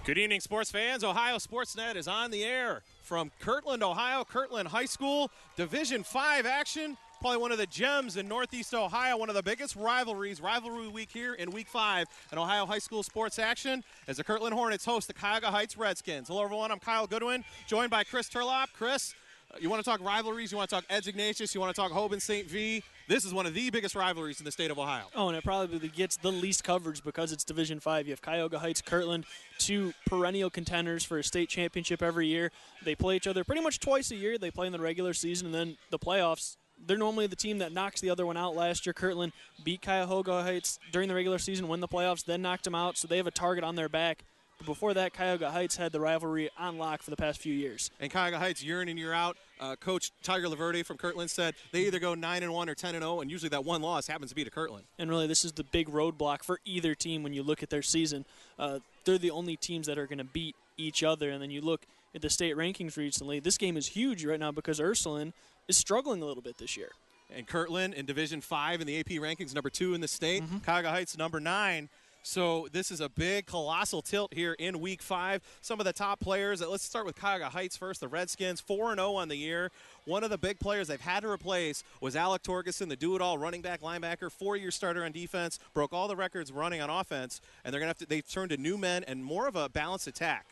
Good evening, sports fans. OhioSportsNet is on the air from Kirtland, Ohio. Kirtland High School, Division 5 action. Probably one of the gems in Northeast Ohio, one of the biggest rivalries. Rivalry week here in Week 5 in Ohio high school sports action as the Kirtland Hornets host the Cuyahoga Hts Redskins. Hello, everyone. I'm Kyle Goodwin, joined by Chris Turlop. Chris, you want to talk rivalries? You want to talk Edge Ignatius? You want to talk Hoban St. V? This is one of the biggest rivalries in the state of Ohio. Oh, and it probably gets the least coverage because it's Division 5. You have Cuyahoga Hts, Kirtland, two perennial contenders for a state championship every year. They play each other pretty much twice a year. They play in the regular season, and then the playoffs. They're normally the team that knocks the other one out. Last year, Kirtland beat Cuyahoga Hts during the regular season, win the playoffs, then knocked them out, so they have a target on their back. But before that, Cuyahoga Hts had the rivalry on lock for the past few years. And Cuyahoga Hts, year in and year out, Coach Tiger Laverde from Kirtland said they either go 9-1 or 10-0, and usually that one loss happens to be to Kirtland. And really, this is the big roadblock for either team when you look at their season. They're the only teams that are going to beat each other. And then you look at the state rankings recently. This game is huge right now because Ursuline is struggling a little bit this year. And Kirtland in Division 5 in the AP rankings, number 2 in the state. Cuyahoga Hts, number 9. So this is a big, colossal tilt here in Week 5. Some of the top players, let's start with Cuyahoga Hts first, the Redskins, 4-0 on the year. One of the big players they've had to replace was Alec Torgeson, the do-it-all running back, linebacker, 4-year starter on defense, broke all the records running on offense, and they've turned to new men and more of a balanced attack.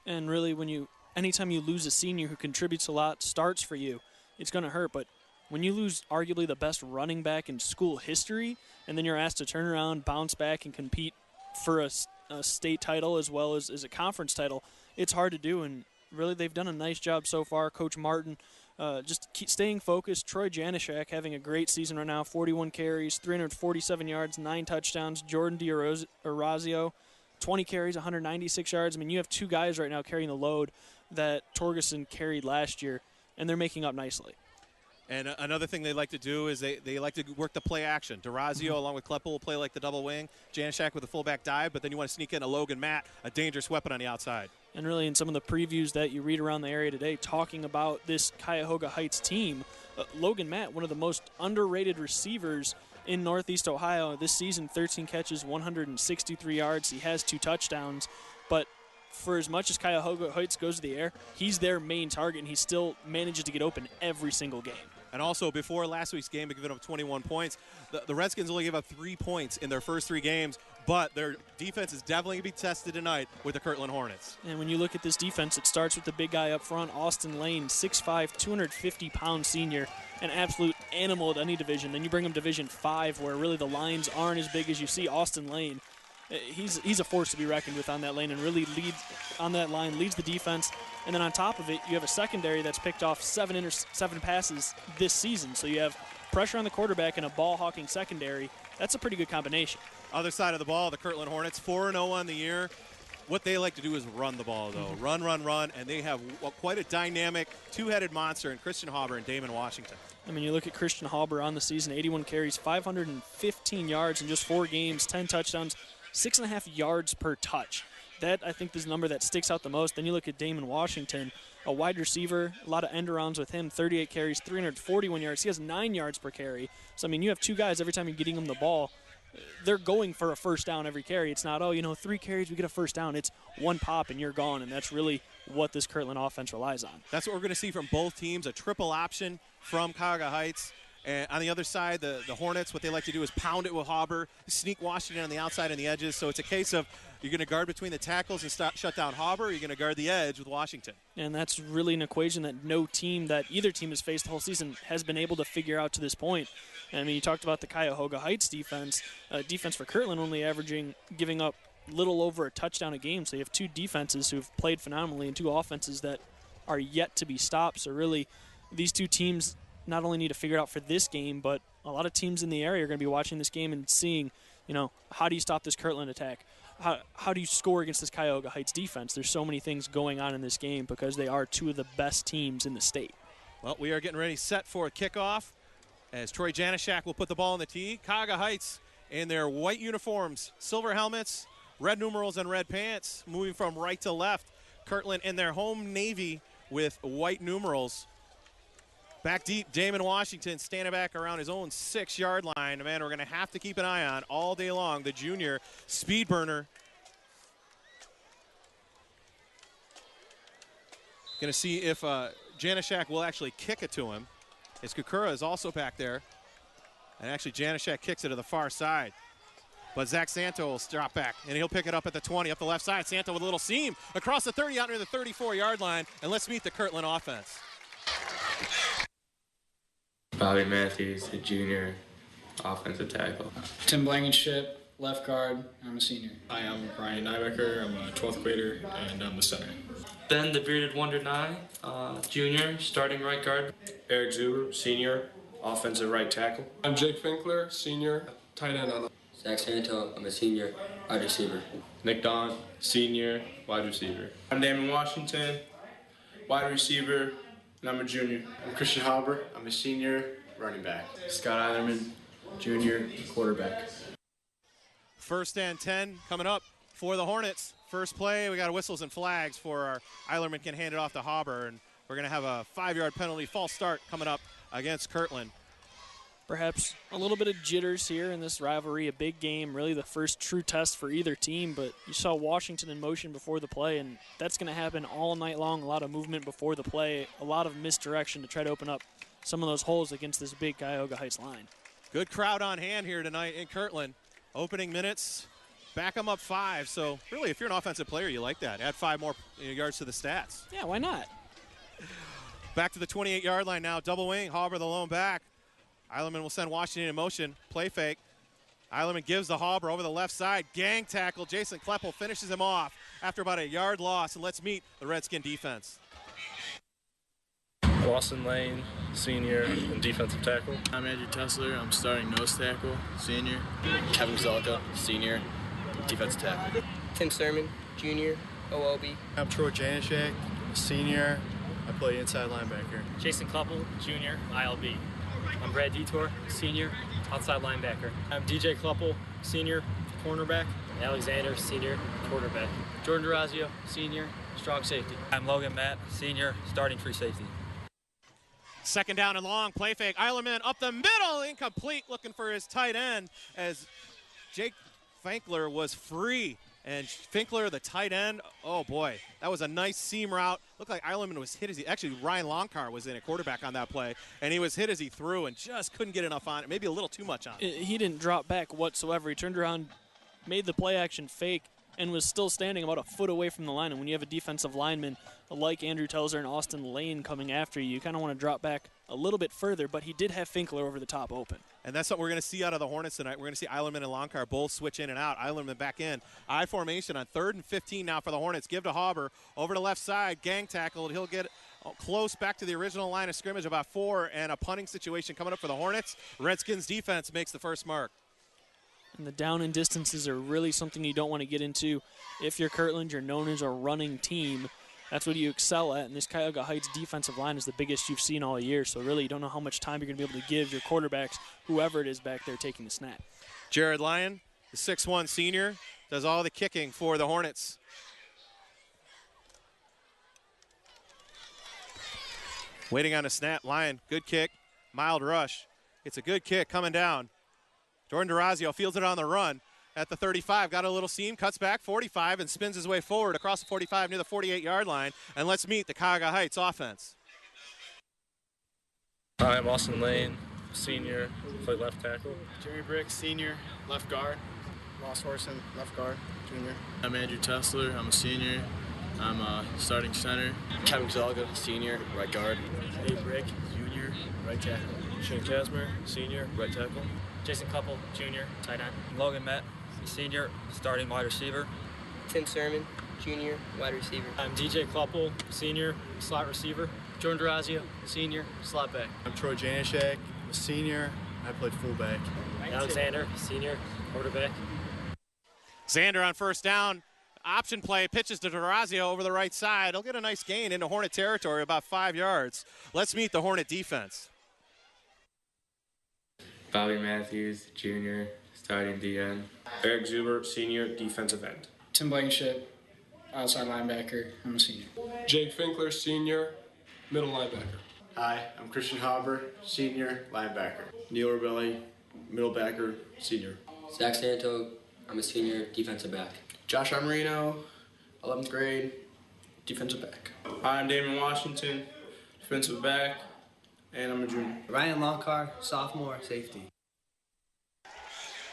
And really, anytime you lose a senior who contributes a lot, starts for you, it's going to hurt. But when you lose arguably the best running back in school history, and then you're asked to turn around, bounce back, and compete for a state title as well as a conference title, it's hard to do. And really, they've done a nice job so far. Coach Martin just keep staying focused. Troy Janishak having a great season right now, 41 carries, 347 yards, 9 touchdowns. Jordan D'Orazio, 20 carries, 196 yards. I mean, you have two guys right now carrying the load that Torgeson carried last year, and they're making up nicely. And another thing they like to do is they like to work the play action. D'Orazio along with Kleppel will play like the double wing. Janishak with a fullback dive, but then you want to sneak in a Logan Matt, a dangerous weapon on the outside. And really in some of the previews that you read around the area today talking about this Cuyahoga Hts team, Logan Matt, one of the most underrated receivers in Northeast Ohio this season, 13 catches, 163 yards. He has 2 touchdowns, but for as much as Cuyahoga Hts goes to the air, he's their main target, and he still manages to get open every single game. And also, before last week's game, giving up 21 points, the Redskins only gave up 3 points in their first 3 games, but their defense is definitely going to be tested tonight with the Kirtland Hornets. And when you look at this defense, it starts with the big guy up front, Austin Lane, 6'5", 250-pound senior, an absolute animal at any division. Then you bring him Division 5, where really the lines aren't as big as you see Austin Lane. He's a force to be reckoned with on that lane and really leads the defense. And then on top of it, you have a secondary that's picked off 7 passes this season. So you have pressure on the quarterback and a ball-hawking secondary. That's a pretty good combination. Other side of the ball, the Kirtland Hornets, 4-0 on the year. What they like to do is run the ball, though. Run, and they have quite a dynamic two-headed monster in Christian Hauber and Damon Washington. I mean, you look at Christian Hauber on the season, 81 carries, 515 yards in just 4 games, 10 touchdowns, 6.5 yards per touch. That, I think, is the number that sticks out the most. Then you look at Damon Washington, a wide receiver, a lot of end-arounds with him, 38 carries, 341 yards. He has 9 yards per carry. So, I mean, you have 2 guys every time you're getting them the ball. They're going for a first down every carry. It's not, 3 carries, we get a first down. It's 1 pop and you're gone, and that's really what this Kirtland offense relies on. That's what we're going to see from both teams, a triple option from Cuyahoga Hts. And on the other side, the Hornets, what they like to do is pound it with Hauber, sneak Washington on the outside and the edges. So it's a case of you're going to guard between the tackles and shut down Hauber, or you're going to guard the edge with Washington. And that's really an equation that either team has faced the whole season has been able to figure out to this point. I mean, you talked about the Cuyahoga Hts defense. Defense for Kirtland only giving up little over a touchdown a game. So you have 2 defenses who've played phenomenally and 2 offenses that are yet to be stopped. So really, these 2 teams not only need to figure it out for this game, but a lot of teams in the area are going to be watching this game and seeing, how do you stop this Kirtland attack? How do you score against this Cuyahoga Hts defense? There's so many things going on in this game because they are 2 of the best teams in the state. Well, we are getting ready set for a kickoff as Troy Janishak will put the ball on the tee. Cuyahoga Hts in their white uniforms, silver helmets, red numerals, and red pants, moving from right to left. Kirtland in their home navy with white numerals. Back deep, Damon Washington standing back around his own 6-yard line. A man we're going to have to keep an eye on all day long, the junior speed burner. Going to see if Janishak will actually kick it to him. As Kukura is also back there. And actually Janishak kicks it to the far side. But Zach Santo will drop back, and he'll pick it up at the 20, up the left side. Santo with a little seam across the 30, out near the 34-yard line. And let's meet the Kirtland offense. Bobby Matthews, a junior, offensive tackle. Tim Blankenship, left guard. I'm a senior. Hi, I'm Brian Nybecker. I'm a 12th grader, and I'm the center. Ben, the bearded Wonder Nye, junior, starting right guard. Eric Zuber, senior, offensive right tackle. I'm Jake Finkler, senior, tight end on the. Zach Santo, I'm a senior, wide receiver. Nick Don, senior, wide receiver. I'm Damon Washington, wide receiver, and I'm a junior. I'm Christian Hauber, I'm a senior, running back. Scott Eilerman, junior, quarterback. 1st and 10 coming up for the Hornets. First play, we got whistles and flags for our Eilerman can hand it off to Hauber, and we're going to have a 5-yard penalty, false start coming up against Kirtland. Perhaps a little bit of jitters here in this rivalry, a big game, really the first true test for either team, but you saw Washington in motion before the play, and that's going to happen all night long, a lot of movement before the play, a lot of misdirection to try to open up some of those holes against this big Cuyahoga Heights line. Good crowd on hand here tonight in Kirtland. Opening minutes, back them up 5, so really if you're an offensive player, you like that. Add 5 more yards to the stats. Yeah, why not? Back to the 28-yard line now, double wing, Hauber the lone back. Eilerman will send Washington in motion. Play fake. Eilerman gives the Hauber over the left side. Gang tackle. Jason Kleppel finishes him off after about a yard loss. And let's meet the Redskin defense. Lawson Lane, senior, and defensive tackle. I'm Andrew Tessler. I'm starting nose tackle, senior. Kevin Zelka, senior, defensive tackle. Tim Sermon, junior, OLB. I'm Troy Janishak, senior. I play inside linebacker. Jason Kleppel, junior, ILB. I'm Brad Detour, senior, outside linebacker. I'm DJ Kleppel, senior, cornerback. Alexander, senior, quarterback. Jordan Durazio, senior, strong safety. I'm Logan Matt, senior, starting free safety. 2nd down and long, play fake. Eilerman up the middle, incomplete, looking for his tight end as Jake Finkler was free. And Finkler, the tight end, oh boy, that was a nice seam route. Looked like Eilerman was hit as he, actually Ryan Longcar was in a quarterback on that play, and he was hit as he threw and just couldn't get enough on it, maybe a little too much on it. He didn't drop back whatsoever. He turned around, made the play action fake, and was still standing about a foot away from the line. And when you have a defensive lineman like Andrew Telzer and Austin Lane coming after you, you kind of want to drop back a little bit further, but he did have Finkler over the top open. And that's what we're going to see out of the Hornets tonight. We're going to see Eilerman and Longcar both switch in and out. Eilerman back in. I formation on 3rd and 15 now for the Hornets. Give to Hauber. Over to left side. Gang tackle. He'll get close back to the original line of scrimmage, about 4, and a punting situation coming up for the Hornets. Redskins defense makes the first mark. And the down and distances are really something you don't want to get into. If you're Kirtland, you're known as a running team. That's what you excel at, and this Cuyahoga Heights defensive line is the biggest you've seen all year, so really you don't know how much time you're going to be able to give your quarterbacks, whoever it is back there taking the snap. Jared Lyon, the 6'1 senior, does all the kicking for the Hornets. Waiting on a snap. Lyon, good kick, mild rush. It's a good kick coming down. Jordan Durazio fields it on the run at the 35. Got a little seam, cuts back, 45, and spins his way forward across the 45 near the 48-yard line. And let's meet the Cuyahoga Heights offense. Hi, I'm Austin Lane, senior, play left tackle. Jerry Bricks, senior, left guard. Ross Horson, left guard, junior. I'm Andrew Tessler. I'm a senior. I'm starting center. Kevin Zelka, senior, right guard. Dave Brick, junior, right tackle. Shane Kasmer, senior, right tackle. Jason Kleppel, junior, tight end. Logan Matt, senior, starting wide receiver. Tim Sermon, junior, wide receiver. I'm DJ Kleppel, senior, slot receiver. Jordan Durazio, senior, slot back. I'm Troy Janishak, a senior. I played fullback. Alexander, senior, quarterback. Xander on 1st down. Option play, pitches to Durazio over the right side. He'll get a nice gain into Hornet territory, about 5 yards. Let's meet the Hornet defense. Bobby Matthews, junior, starting DN. Eric Zuber, senior, defensive end. Tim Blankenship, outside linebacker. I'm a senior. Jake Finkler, senior, middle linebacker. Hi, I'm Christian Hauber, senior, linebacker. Neil Rebelli, middle backer, senior. Zach Santo, I'm a senior, defensive back. Josh Amarino, 11th grade, defensive back. Hi, I'm Damon Washington, defensive back, and I'm a junior. Ryan Longcar, sophomore, safety.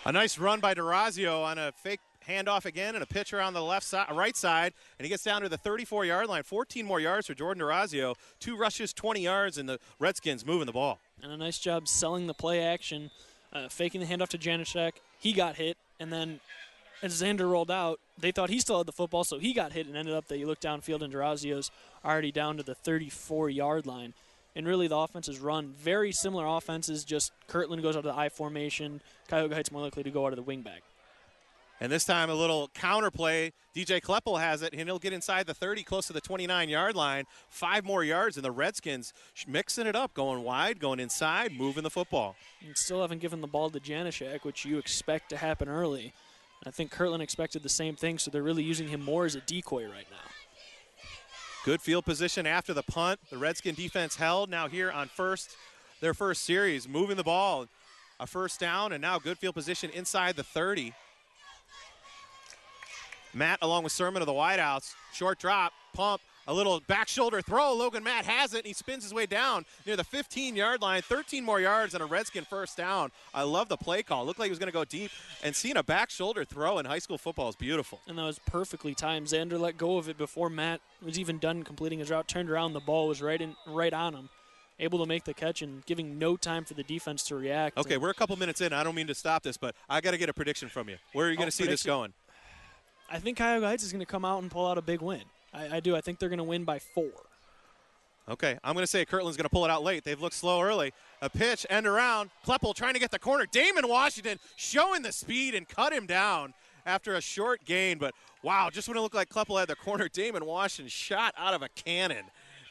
A nice run by DeRazio on a fake handoff again and a pitch around the right side, and he gets down to the 34-yard line. 14 more yards for Jordan DeRazio. 2 rushes, 20 yards, and the Redskins moving the ball. And a nice job selling the play action, faking the handoff to Janishek. He got hit, and then as Xander rolled out, they thought he still had the football, so he got hit and ended up that you look downfield and DeRazio's already down to the 34-yard line. And really the offense is run very similar offenses, just Kirtland goes out of the I formation, Cuyahoga Hts more likely to go out of the wingback. And this time a little counter play. DJ Kleppel has it, and he'll get inside the 30, close to the 29-yard line. 5 more yards, and the Redskins mixing it up, going wide, going inside, moving the football. And still haven't given the ball to Janishek, which you expect to happen early. I think Kirtland expected the same thing, so they're really using him more as a decoy right now. Good field position after the punt. The Redskin defense held now here on their first series, moving the ball. A first down, and now good field position inside the 30. Matt, along with Sermon of the wideouts, short drop, pump, a little back shoulder throw. Logan Matt has it, and he spins his way down near the 15-yard line. 13 more yards and a Redskin first down. I love the play call. Looked like he was going to go deep, and seeing a back shoulder throw in high school football is beautiful. And that was perfectly timed. Xander let go of it before Matt was even done completing his route, turned around, the ball was right on him. Able to make the catch and giving no time for the defense to react. Okay, we're a couple minutes in. I don't mean to stop this, but I got to get a prediction from you. Where are you going to see this going? I think Cuyahoga Hts is going to come out and pull out a big win. I do. I think they're going to win by 4. Okay, I'm going to say Kirtland's going to pull it out late. They've looked slow early. A pitch, end around. Kleppel trying to get the corner. Damon Washington showing the speed and cut him down after a short gain. But, wow, just when it looked like Kleppel had the corner, Damon Washington shot out of a cannon.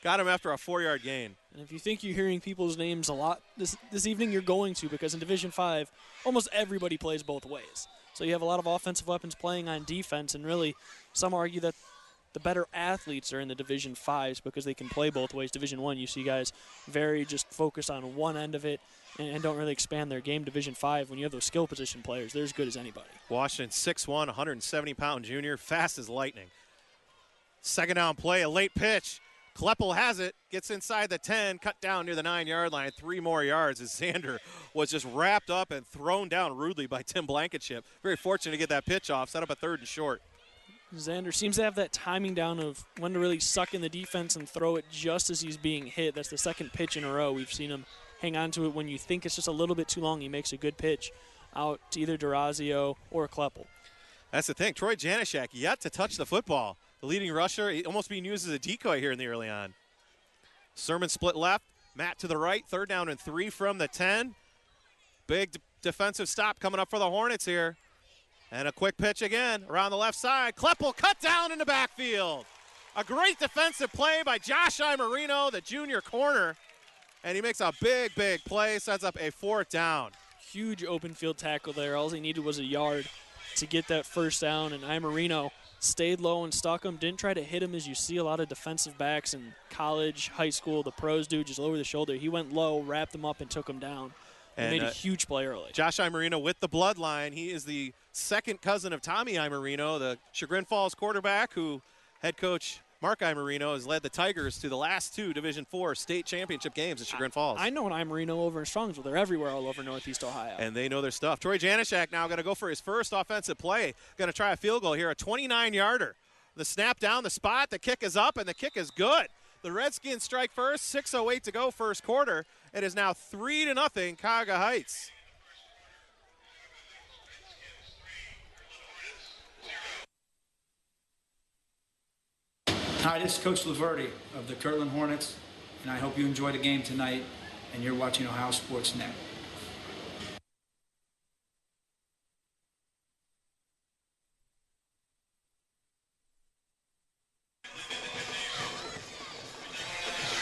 Got him after a 4-yard gain. And if you think you're hearing people's names a lot this evening, you're going to, because in Division 5, almost everybody plays both ways. So you have a lot of offensive weapons playing on defense, and really some argue that the better athletes are in the Division 5s because they can play both ways. Division 1, you see guys very just focused on one end of it and don't really expand their game. Division 5, when you have those skill position players, they're as good as anybody. Washington, 6'1", 170-pound junior, fast as lightning. Second down play, a late pitch. Kleppel has it, gets inside the 10, cut down near the 9-yard line, 3 more yards as Xander was just wrapped up and thrown down rudely by Tim Blankenship. Very fortunate to get that pitch off, set up a 3rd and short. Xander seems to have that timing down of when to really suck in the defense and throw it just as he's being hit. That's the second pitch in a row. We've seen him hang on to it when you think it's just a little bit too long. He makes a good pitch out to either DeRazio or Kleppel. That's the thing. Troy Janishek yet to touch the football. The leading rusher, almost being used as a decoy here in the early on. Sermon split left, Matt to the right, 3rd down and 3 from the 10. Big defensive stop coming up for the Hornets here. And a quick pitch again around the left side. Kleppel cut down in the backfield. A great defensive play by Josh Imerino, the junior corner. And he makes a big, big play, sets up a 4th down. Huge open field tackle there. All he needed was a yard to get that first down, and Imerino stayed low and stuck him. Didn't try to hit him as you see a lot of defensive backs in college, high school. The pros do, just lower the shoulder. He went low, wrapped him up, and took him down. And made a huge play early. Josh Imerino with the bloodline. He is the second cousin of Tommy Imerino, the Chagrin Falls quarterback, who head coach Mark Imerino has led the Tigers to the last 2 Division IV state championship games at Chagrin Falls. I know an Imerino over in Strongsville. They're everywhere all over Northeast Ohio. And they know their stuff. Troy Janishek now going to go for his first offensive play. Going to try a field goal here, a 29-yarder. The snap down the spot, the kick is up, and the kick is good. The Redskins strike first, 6:08 to go first quarter. It is now 3-0 Cuyahoga Hts. Hi, this is Coach Laverty of the Kirtland Hornets, and I hope you enjoy the game tonight, and you're watching OhioSportsNet.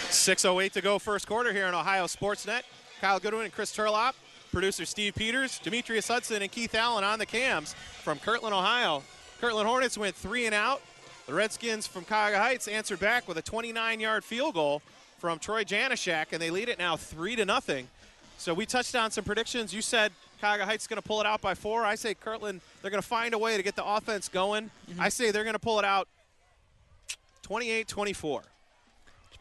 .608 to go first quarter here on OhioSportsNet. Kyle Goodwin and Chris Turlop, producer Steve Peters, Demetrius Hudson, and Keith Allen on the cams from Kirtland, Ohio. Kirtland Hornets went 3 and out. The Redskins from Cuyahoga Hts answered back with a 29-yard field goal from Troy Janishek, and they lead it now 3-0. So we touched on some predictions. You said Cuyahoga Hts is going to pull it out by 4. I say Kirtland, they're going to find a way to get the offense going. I say they're going to pull it out 28-24.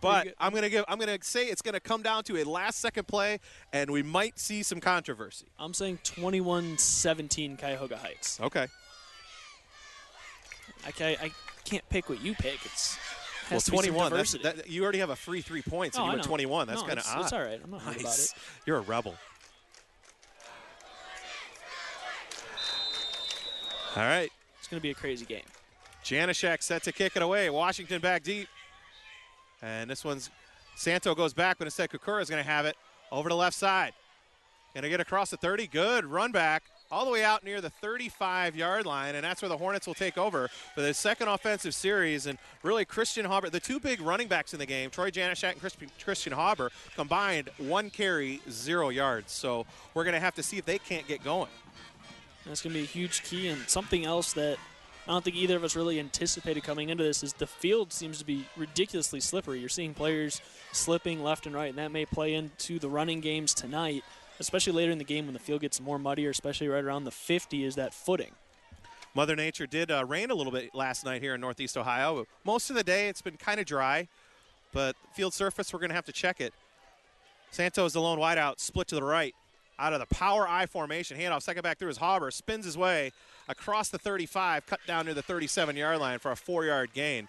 But I'm gonna say it's gonna come down to a last-second play, and we might see some controversy. I'm saying 21-17 Cuyahoga Heights. Okay. I can't pick what you pick. It's well, 21. You already have a free 3 points, and you went 21. That's kind of odd. It's all right. I'm not worried about it. You're a rebel. All right. It's going to be a crazy game. Janashek set to kick it away. Washington back deep. And this one's Santo goes back, but instead Kukura is going to have it over to left side. Going to get across the 30. Good run back all the way out near the 35-yard line, and that's where the Hornets will take over for the second offensive series. And really Christian Hauber, the two big running backs in the game, Troy Janashek and Christian Hauber, combined 1 carry, 0 yards. So we're going to have to see if they can't get going. That's going to be a huge key, and something else that I don't think either of us really anticipated coming into this is the field seems to be ridiculously slippery. You're seeing players slipping left and right, and that may play into the running games tonight, especially later in the game when the field gets more muddier, especially right around the 50 is that footing. Mother Nature did rain a little bit last night here in Northeast Ohio. Most of the day it's been kind of dry, but field surface, we're going to have to check it. Santos, the lone wideout, split to the right. Out of the power I formation, handoff, second back through his Hauber, spins his way across the 35, cut down near the 37-yard line for a 4-yard gain.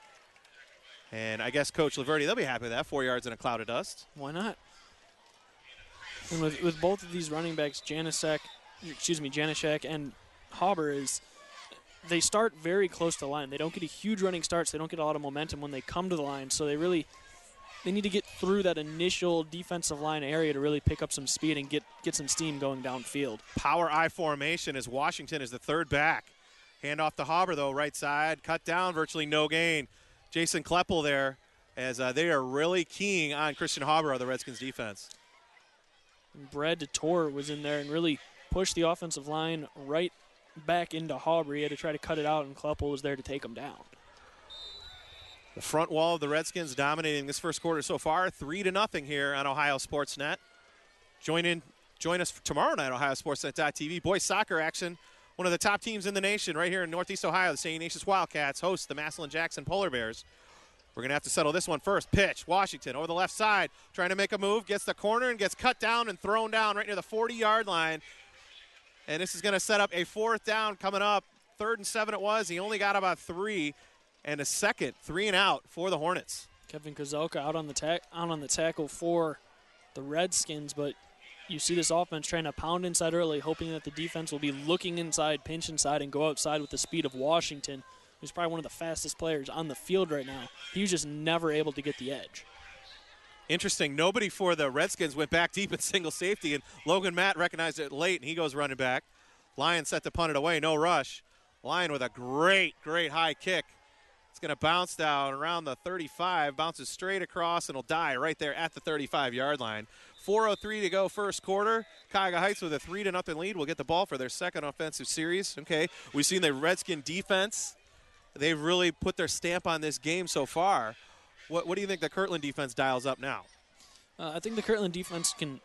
And I guess Coach Laverty, they'll be happy with that, 4 yards in a cloud of dust. Why not? And with both of these running backs, Janashek and Hauber, they start very close to the line. They don't get a huge running start, so they don't get a lot of momentum when they come to the line. So they need to get through that initial defensive line area to really pick up some speed and get some steam going downfield. Power I formation as Washington is the third back. Hand off to Hauber, though, right side. Cut down, virtually no gain. Jason Kleppel there as they are really keying on Christian Hauber of the Redskins defense. And Brad DeTore was in there and really pushed the offensive line right back into Hauber. He had to try to cut it out, and Kleppel was there to take him down. The front wall of the Redskins dominating this first quarter so far, 3-0 here on OhioSportsNet. Join us tomorrow night, OhioSportsNet.tv. Boys soccer action. One of the top teams in the nation right here in Northeast Ohio. The St. Ignatius Wildcats host the Massillon-Jackson Polar Bears. We're going to have to settle this one first. Pitch, Washington over the left side, trying to make a move, gets the corner and gets cut down and thrown down right near the 40-yard line. And this is going to set up a 4th down coming up. 3rd and 7 it was. He only got about 3. And a second 3 and out for the Hornets. Kevin Kozolka out on the tackle for the Redskins, but you see this offense trying to pound inside early, hoping that the defense will be looking inside, pinch inside, and go outside with the speed of Washington, who's probably one of the fastest players on the field right now. He was just never able to get the edge. Interesting. Nobody for the Redskins went back deep in single safety, and Logan Matt recognized it late, and he goes running back. Lions set to punt it away. No rush. Lion with a great high kick. It's going to bounce down around the 35, bounces straight across, and will die right there at the 35-yard line. 4:03 to go first quarter. Cuyahoga Heights with a 3-0 lead will get the ball for their second offensive series. Okay, we've seen the Redskin defense. They've really put their stamp on this game so far. What do you think the Kirtland defense dials up now? I think the Kirtland defense can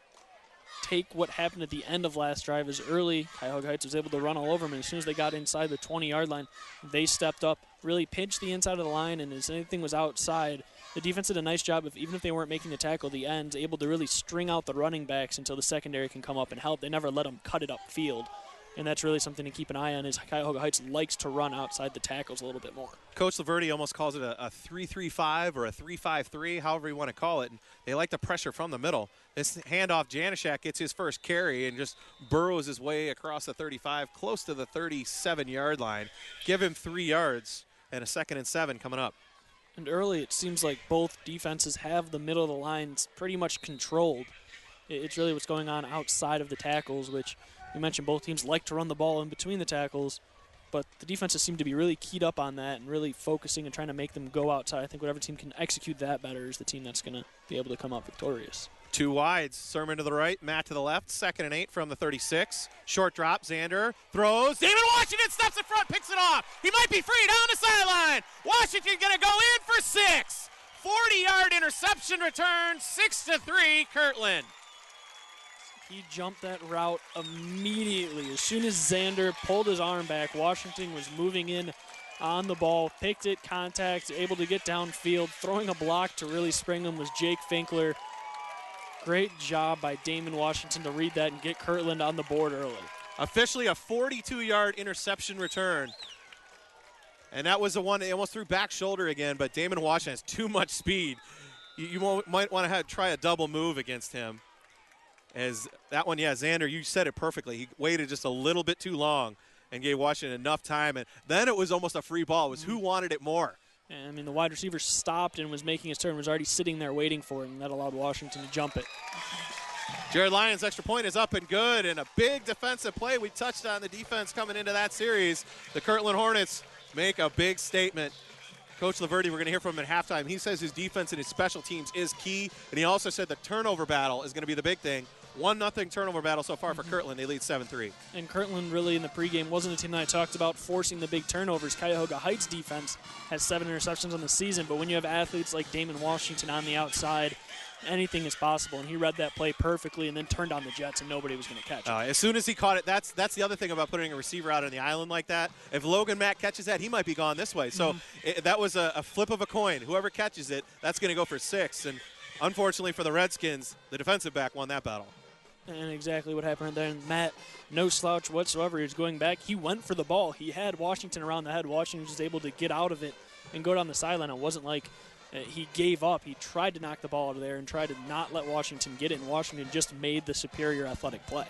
take what happened at the end of last drive as early. Cuyahoga Heights was able to run all over them, and as soon as they got inside the 20-yard line, they stepped up, really pinched the inside of the line, and as anything was outside, the defense did a nice job of, even if they weren't making the tackle, the ends, able to really string out the running backs until the secondary can come up and help. They never let them cut it upfield, and that's really something to keep an eye on, is Cuyahoga Heights likes to run outside the tackles a little bit more. Coach Laverty almost calls it a 3-3-5 or a 3-5-3, however you want to call it, and they like the pressure from the middle. This handoff, Janashek gets his first carry and just burrows his way across the 35, close to the 37-yard line. Give him 3 yards and a 2nd and 7 coming up. And early, it seems like both defenses have the middle of the lines pretty much controlled. It's really what's going on outside of the tackles, which you mentioned both teams like to run the ball in between the tackles, but the defenses seem to be really keyed up on that and really focusing and trying to make them go outside. I think whatever team can execute that better is the team that's going to be able to come out victorious. 2 wides, Sermon to the right, Matt to the left, 2nd and 8 from the 36. Short drop, Xander throws. David Washington steps in front, picks it off. He might be free down the sideline. Washington going to go in for 6. 40-yard interception return, 6-3, Kirtland. He jumped that route immediately. As soon as Xander pulled his arm back, Washington was moving in on the ball, picked it, contact, able to get downfield. Throwing a block to really spring him was Jake Finkler. Great job by Damon Washington to read that and get Kirtland on the board early. Officially a 42-yard interception return. And that was the one that almost threw back shoulder again, but Damon Washington has too much speed. You might want to try a double move against him. As that one, yeah, Xander, you said it perfectly. He waited just a little bit too long and gave Washington enough time. And then it was almost a free ball. It was who wanted it more. I mean, the wide receiver stopped and was making his turn, was already sitting there waiting for it, and that allowed Washington to jump it. Jared Lyons' extra point is up and good, and a big defensive play. We touched on the defense coming into that series. The Kirtland Hornets make a big statement. Coach Laverty, we're going to hear from him at halftime. He says his defense and his special teams is key, and he also said the turnover battle is going to be the big thing. 1-0 turnover battle so far for Kirtland. They lead 7-3. And Kirtland really in the pregame wasn't a team that I talked about forcing the big turnovers. Cuyahoga Heights defense has 7 interceptions on the season, but when you have athletes like Damon Washington on the outside, anything is possible. And he read that play perfectly and then turned on the Jets, and nobody was going to catch it. As soon as he caught it, that's the other thing about putting a receiver out on the island like that. If Logan Matt catches that, he might be gone this way. So that was a flip of a coin. Whoever catches it, that's going to go for 6. And unfortunately for the Redskins, the defensive back won that battle. And exactly what happened there. And Matt, no slouch whatsoever. He was going back. He went for the ball. He had Washington around the head. Washington was just able to get out of it and go down the sideline. It wasn't like he gave up. He tried to knock the ball out of there and tried to not let Washington get it, and Washington just made the superior athletic play.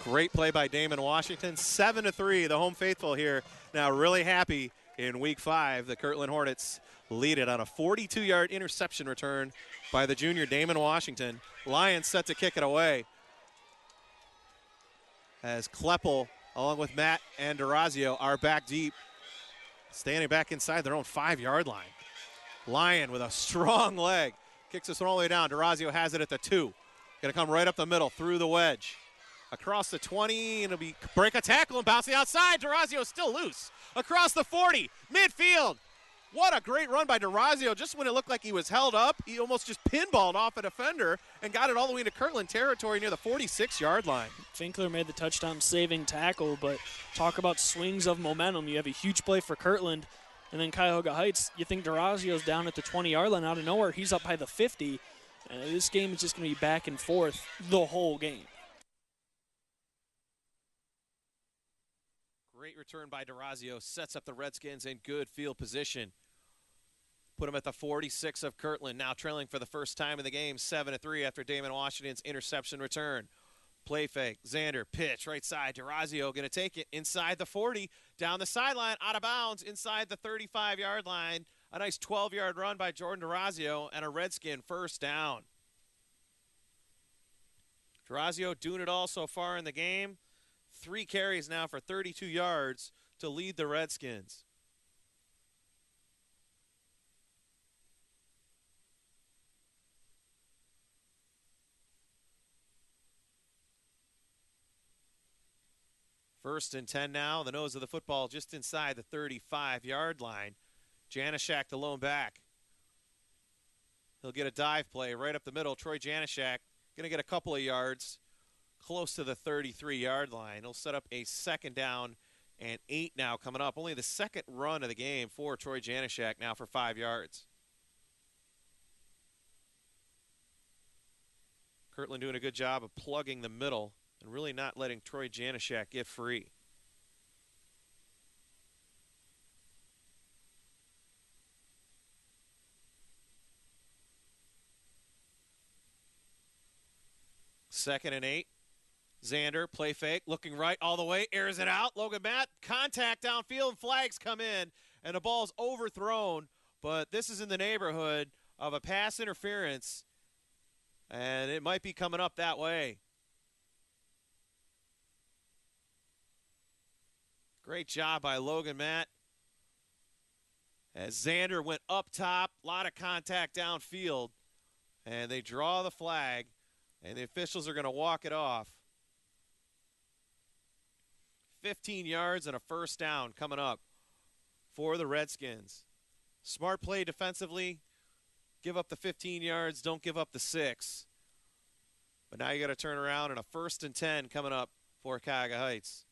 Great play by Damon Washington. 7-3, the home faithful here. Now really happy in Week 5. The Kirtland Hornets lead it on a 42-yard interception return by the junior Damon Washington. Lions set to kick it away, as Kleppel, along with Matt and Durazio, are back deep, standing back inside their own 5-yard line. Lyon with a strong leg kicks this one all the way down. Durazio has it at the 2. Going to come right up the middle through the wedge. Across the 20, and it'll be break a tackle and bounce the outside. Durazio still loose. Across the 40, midfield. What a great run by Durazio. Just when it looked like he was held up, he almost just pinballed off a defender and got it all the way into Kirtland territory near the 46-yard line. Finkler made the touchdown-saving tackle, but talk about swings of momentum. You have a huge play for Kirtland, and then Cuyahoga Heights, you think Durazio's down at the 20-yard line. Out of nowhere, he's up by the 50. This game is just going to be back and forth the whole game. Great return by Durazio. Sets up the Redskins in good field position. Put them at the 46 of Kirtland. Now trailing for the first time in the game, 7-3 after Damon Washington's interception return. Play fake. Xander, pitch, right side. Durazio going to take it inside the 40. Down the sideline, out of bounds, inside the 35-yard line. A nice 12-yard run by Jordan Durazio and a Redskin first down. Durazio doing it all so far in the game. 3 carries now for 32 yards to lead the Redskins. First and 10 now. The nose of the football just inside the 35-yard line. Janishak, the lone back. He'll get a dive play right up the middle. Troy Janishak going to get a couple of yards close to the 33-yard line. He'll set up a 2nd down and 8 now coming up. Only the second run of the game for Troy Janishak now for 5 yards. Kirtland doing a good job of plugging the middle and really not letting Troy Janishak get free. Second and 8. Xander, play fake, looking right all the way, airs it out. Logan Matt, contact downfield, flags come in, and the ball's overthrown. But this is in the neighborhood of a pass interference, and it might be coming up that way. Great job by Logan Matt. As Xander went up top, a lot of contact downfield, and they draw the flag, and the officials are going to walk it off. 15 yards and a first down coming up for the Redskins. Smart play defensively. Give up the 15 yards, don't give up the 6. But now you got to turn around, and a 1st and 10 coming up for Cuyahoga Heights.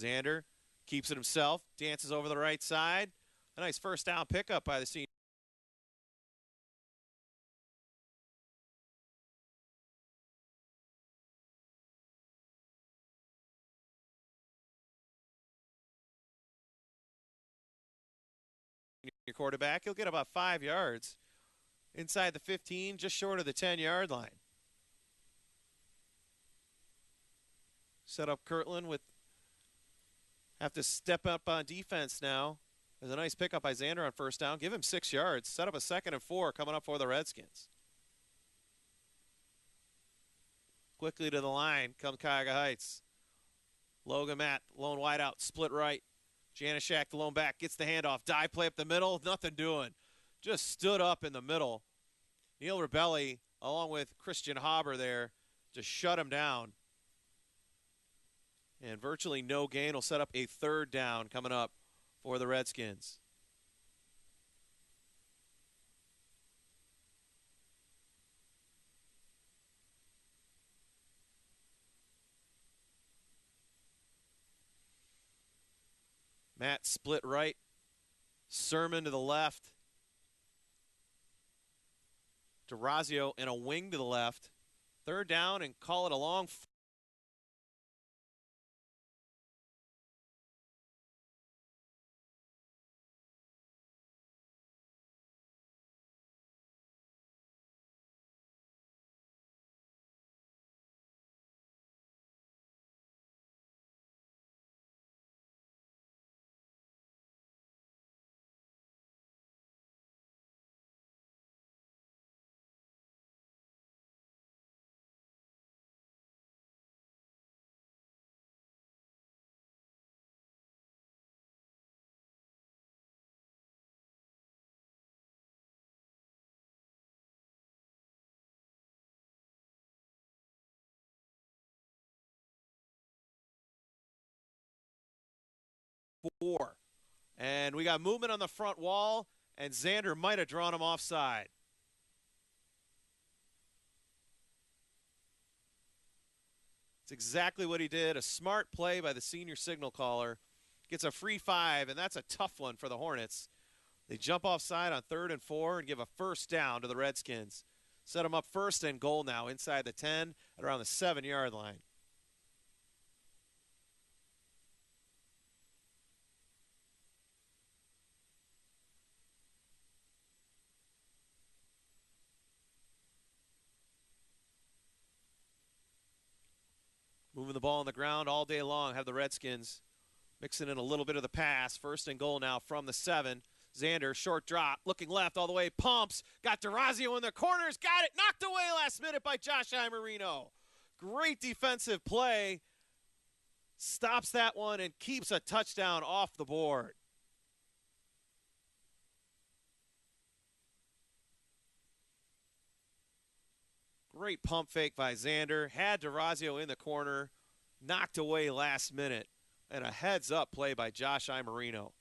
Xander keeps it himself, dances over the right side. A nice first down pickup by the senior. Your quarterback, he'll get about 5 yards inside the 15, just short of the 10-yard line. Set up Kirtland with have to step up on defense now. There's a nice pickup by Xander on first down. Give him 6 yards. Set up a 2nd and 4 coming up for the Redskins. Quickly to the line come Cuyahoga Hts. Logan Matt, lone wide out, split right. Janishak, the lone back, gets the handoff. Dive play up the middle, nothing doing. Just stood up in the middle. Neil Rebelli, along with Christian Haber there, just shut him down. And virtually no gain will set up a 3rd down coming up for the Redskins. Matt split right. Sermon to the left. DeRazio in a wing to the left. 3rd down and call it a long. Four. And we got movement on the front wall, and Xander might have drawn him offside. It's exactly what he did. A smart play by the senior signal caller. Gets a free 5, and that's a tough one for the Hornets. They jump offside on 3rd and 4 and give a 1st down to the Redskins. Set them up 1st and goal now inside the 10 at around the 7-yard line. Moving the ball on the ground all day long, have the Redskins mixing in a little bit of the pass. 1st and goal now from the 7. Xander, short drop, looking left all the way, pumps, got DeRazio in the corners, got it, knocked away last minute by Josh Imerino. Great defensive play, stops that one and keeps a touchdown off the board. Great pump fake by Xander. Had DeRazio in the corner. Knocked away last minute. And a heads-up play by Josh Imerino.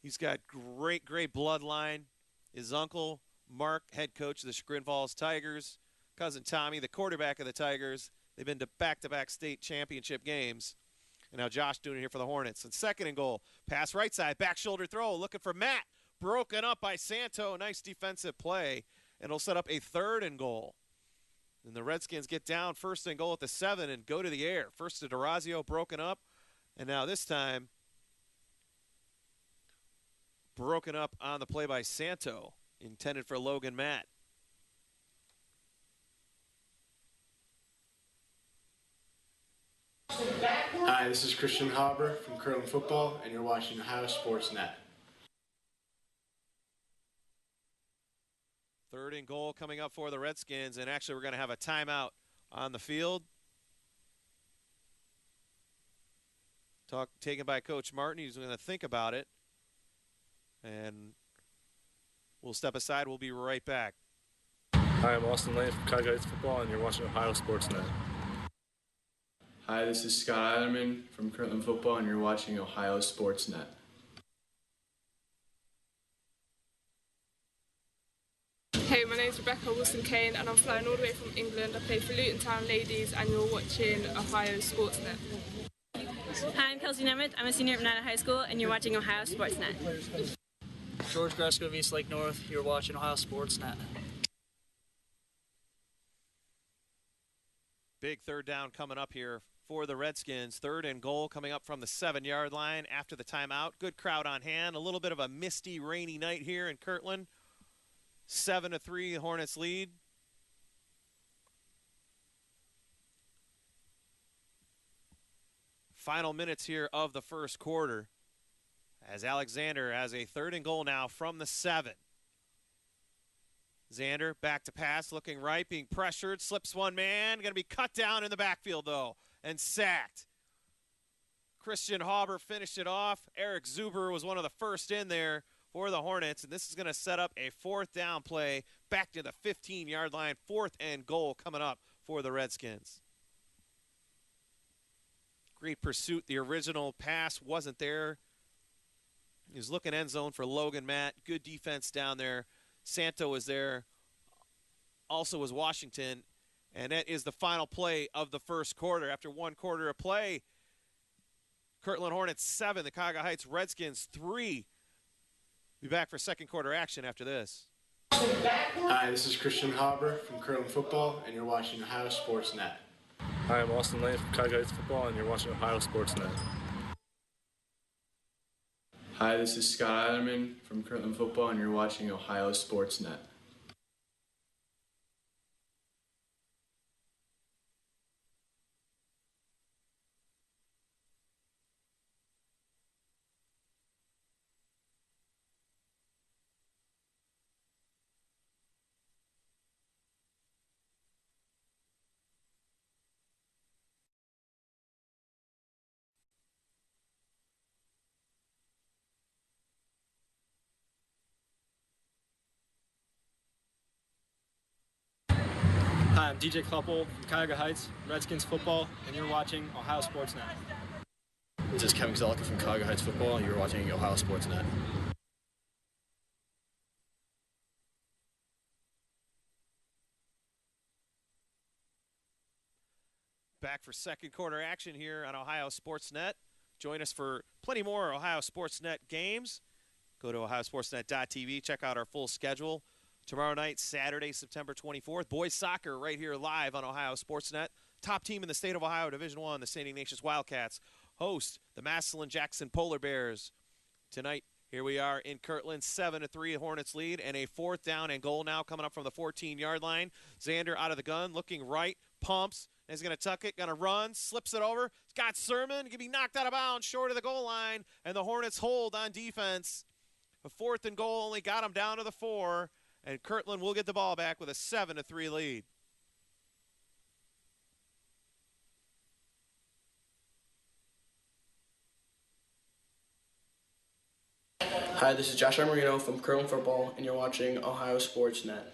He's got great bloodline. His uncle, Mark, head coach of the Chagrin Falls Tigers. Cousin Tommy, the quarterback of the Tigers. They've been to back-to-back state championship games. And now Josh doing it here for the Hornets. And 2nd and goal. Pass right side. Back shoulder throw. Looking for Matt. Broken up by Santo. Nice defensive play. And it'll set up a 3rd and goal. And the Redskins get down 1st and goal at the 7 and go to the air. First to DeRazio, broken up. And now this time, broken up on the play by Santo. Intended for Logan Matt. Hi, this is Christian Haber from Kirtland Football, and you're watching OhioSportsNet. 3rd and goal coming up for the Redskins, and actually we're going to have a timeout on the field. Talk taken by Coach Martin. He's going to think about it, and we'll step aside. We'll be right back. Hi, I'm Austin Lane from Cuyahoga Hts Football, and you're watching OhioSportsNet. Hi, this is Scott Eilerman from Kirtland Football, and you're watching OhioSportsNet. Hey, my name's Rebecca Wilson-Kane and I'm flying all the way from England. I play for Luton Town Ladies and you're watching OhioSportsNet. Hi, I'm Kelsey Nemeth. I'm a senior at Manhattan High School and you're watching OhioSportsNet. George Gresko of East Lake North. You're watching OhioSportsNet. Big third down coming up here for the Redskins. 3rd and goal coming up from the 7-yard line after the timeout. Good crowd on hand. A little bit of a misty, rainy night here in Kirtland. 7-3, the Hornets lead. Final minutes here of the first quarter as Alexander has a 3rd and goal now from the 7. Xander back to pass, looking right, being pressured, slips one man, going to be cut down in the backfield though, and sacked. Christian Hauber finished it off. Eric Zuber was one of the first in there for the Hornets, and this is going to set up a 4th down play back to the 15-yard line. 4th and goal coming up for the Redskins. Great pursuit. The original pass wasn't there. He was looking end zone for Logan Matt. Good defense down there. Santo was there. Also was Washington. And that is the final play of the first quarter. After 1 quarter of play, Kirtland Hornets 7, the Cuyahoga Heights Redskins 3. Be back for second quarter action after this. Hi, this is Christian Hauber from Kirtland Football, and you're watching OhioSportsNet. Hi, I'm Austin Lane from Cuyahoga Hts Football, and you're watching OhioSportsNet. Hi, this is Scott Eilerman from Kirtland Football, and you're watching OhioSportsNet. Hi, I'm DJ Kluppel from Cuyahoga Heights, Redskins Football, and you're watching OhioSportsNet. This is Kevin Zelka from Cuyahoga Heights Football, and you're watching OhioSportsNet. Back for second quarter action here on OhioSportsNet. Join us for plenty more OhioSportsNet games. Go to OhioSportsNet.tv. Check out our full schedule. Tomorrow night, Saturday, September 24th, boys soccer right here live on OhioSportsNet. Top team in the state of Ohio, Division I, the St. Ignatius Wildcats, host the Massillon-Jackson Polar Bears. Tonight, here we are in Kirtland, 7-3, Hornets lead, and a 4th down and goal now coming up from the 14-yard line. Xander out of the gun, looking right, pumps, and he's going to tuck it, going to run, slips it over. Scott Sermon going to be knocked out of bounds short of the goal line, and the Hornets hold on defense. A 4th and goal only got them down to the 4. And Kirtland will get the ball back with a 7-3 lead. Hi, this is Josh Armarino from Kirtland Football, and you're watching OhioSportsNet.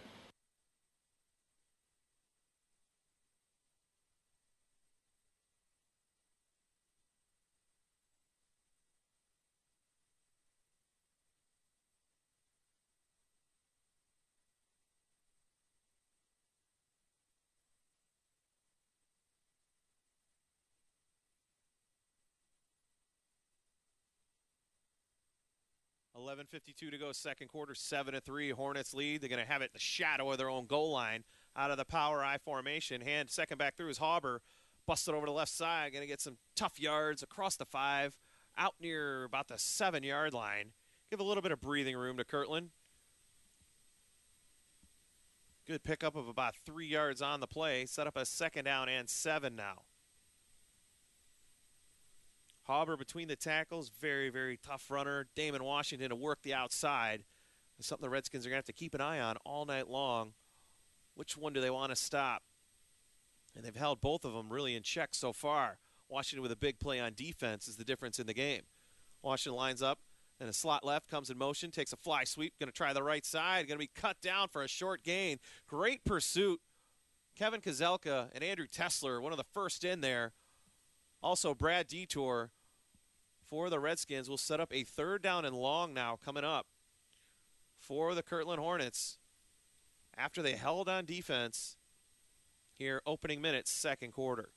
$11:52 to go, second quarter, 7-3. Hornets lead. They're going to have it in the shadow of their own goal line out of the power I formation. Hand second back through is Hauber. Busted over the left side. Going to get some tough yards across the 5, out near about the 7-yard line. Give a little bit of breathing room to Kirtland. Good pickup of about 3 yards on the play. Set up a 2nd down and 7 now. Hauber between the tackles, very, very tough runner. Damon Washington to work the outside. It's something the Redskins are going to have to keep an eye on all night long. Which one do they want to stop? And they've held both of them really in check so far. Washington with a big play on defense is the difference in the game. Washington lines up, and a slot left, comes in motion, takes a fly sweep, going to try the right side, going to be cut down for a short gain. Great pursuit. Kevin Kozelka and Andrew Tesler, one of the first in there. Also, Brad Detour for the Redskins will set up a 3rd down and long now coming up for the Kirtland Hornets after they held on defense here opening minutes, second quarter.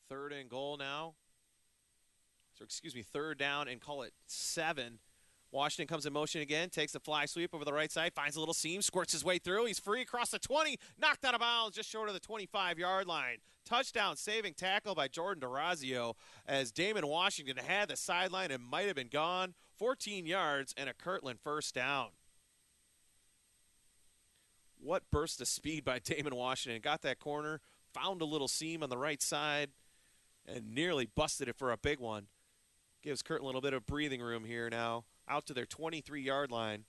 Third and goal now. So, third down and call it 7. Washington comes in motion again, takes the fly sweep over the right side, finds a little seam, squirts his way through. He's free across the 20, knocked out of bounds just short of the 25-yard line. Touchdown saving tackle by Jordan DeRazio as Damon Washington had the sideline and might have been gone. 14 yards and a Kirtland first down. What burst of speed by Damon Washington. Got that corner, found a little seam on the right side, and nearly busted it for a big one. Gives Kirtland a little bit of breathing room here now. Out to their 23-yard line.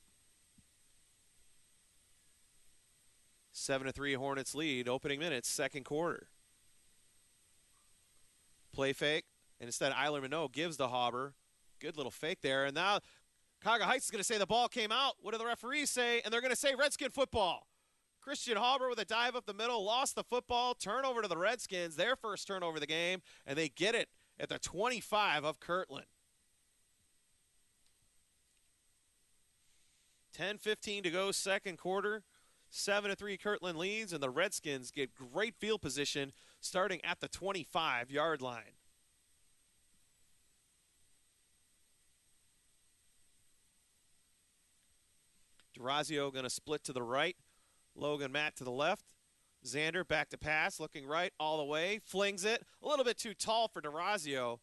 7-3 Hornets lead, opening minutes, second quarter. Play fake, and instead Eiler Minot gives the Hauber. Good little fake there, and now Cuyahoga Heights is going to say the ball came out. What do the referees say? And they're going to say Redskin football. Christian Hauber with a dive up the middle, lost the football, turnover to the Redskins, their first turnover of the game, and they get it at the 25 of Kirtland. 10:15 to go, second quarter. 7-3 Kirtland leads, and the Redskins get great field position starting at the 25-yard line. DeRazio going to split to the right. Logan Matt to the left. Xander back to pass, looking right all the way. Flings it. A little bit too tall for DeRazio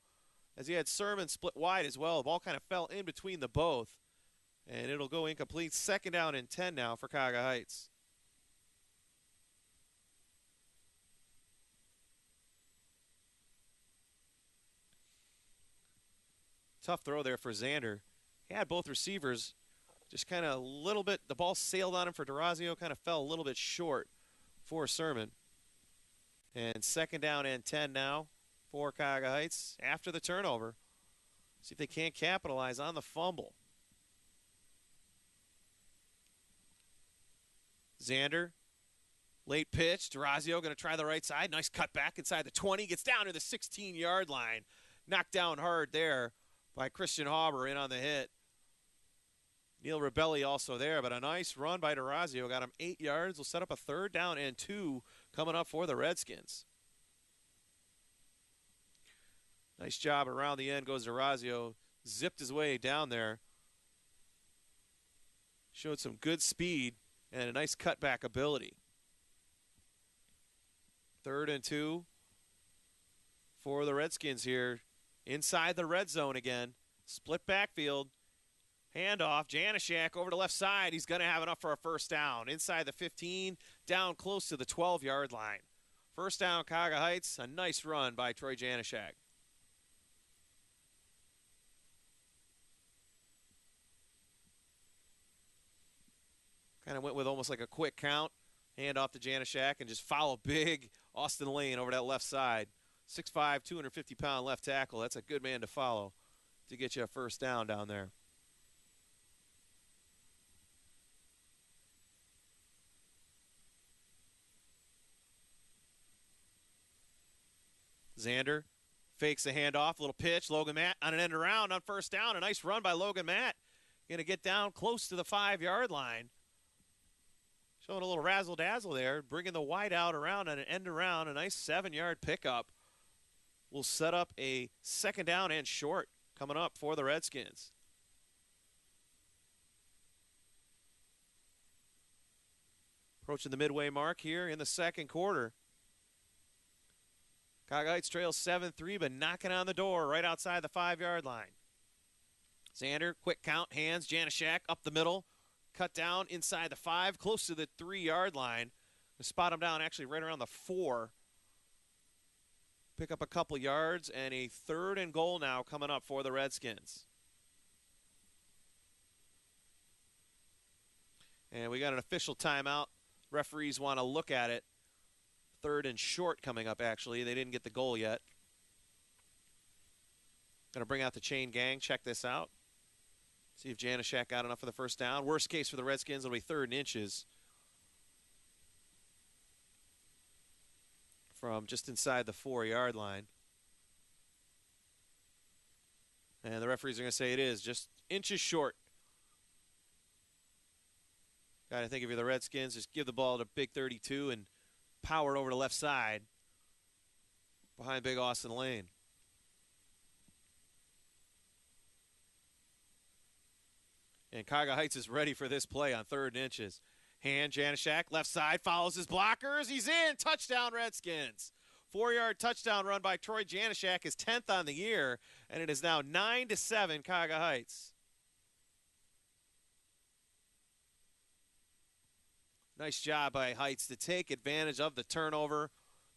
as he had Sermon split wide as well. The ball kind of fell in between the both. And it'll go incomplete. Second down and 10 now for Cuyahoga Heights. Tough throw there for Xander. He had both receivers just kind of a little bit. The ball sailed on him for DeRazio, kind of fell a little bit short for Sermon. And second down and 10 now for Cuyahoga Heights after the turnover. See if they can't capitalize on the fumble. Xander, late pitch. DeRazio going to try the right side. Nice cut back inside the 20. Gets down to the 16-yard line. Knocked down hard there by Christian Hauber in on the hit. Neil Rebelli also there, but a nice run by DeRazio. Got him 8 yards. Will set up a third down and 2 coming up for the Redskins. Nice job around the end goes DeRazio. Zipped his way down there. Showed some good speed and a nice cutback ability. 3rd and 2 for the Redskins here. Inside the red zone again. Split backfield. Handoff. Janishak over to left side. He's going to have enough for a first down. Inside the 15, down close to the 12-yard line. First down, Cuyahoga Heights. A nice run by Troy Janishak. Kind of went with almost like a quick count. Hand off to Janishak and just follow big Austin Lane over that left side. 6'5", 250-pound left tackle. That's a good man to follow to get you a first down down there. Xander fakes the handoff, little pitch. Logan Matt on an end around on first down. A nice run by Logan Matt. Going to get down close to the 5-yard line. Showing a little razzle-dazzle there, bringing the wide out around on an end around. A nice 7-yard pickup will set up a second down and short coming up for the Redskins. Approaching the midway mark here in the second quarter. Cuyahoga Heights trails 7-3, but knocking on the door right outside the 5-yard line. Xander, quick count, hands, Janishak up the middle. Cut down inside the 5, close to the 3-yard line. Spot him down actually right around the 4. Pick up a couple yards, and a 3rd and goal now coming up for the Redskins. And we got an official timeout. Referees want to look at it. 3rd and short coming up, actually. They didn't get the goal yet. Going to bring out the chain gang. Check this out. See if Janishak got enough for the first down. Worst case for the Redskins, it'll be 3rd and inches. from just inside the 4-yard line. And the referees are going to say it is just inches short. Got to think if you're the Redskins, just give the ball to Big 32 and power it over the left side behind Big Austin Lane. And Cuyahoga Heights is ready for this play on 3rd and inches. Hand, Janishak, left side, follows his blockers. He's in. Touchdown, Redskins. 4-yard touchdown run by Troy Janishak, his 10th on the year, and it is now 9-7 Cuyahoga Heights. Nice job by Heights to take advantage of the turnover.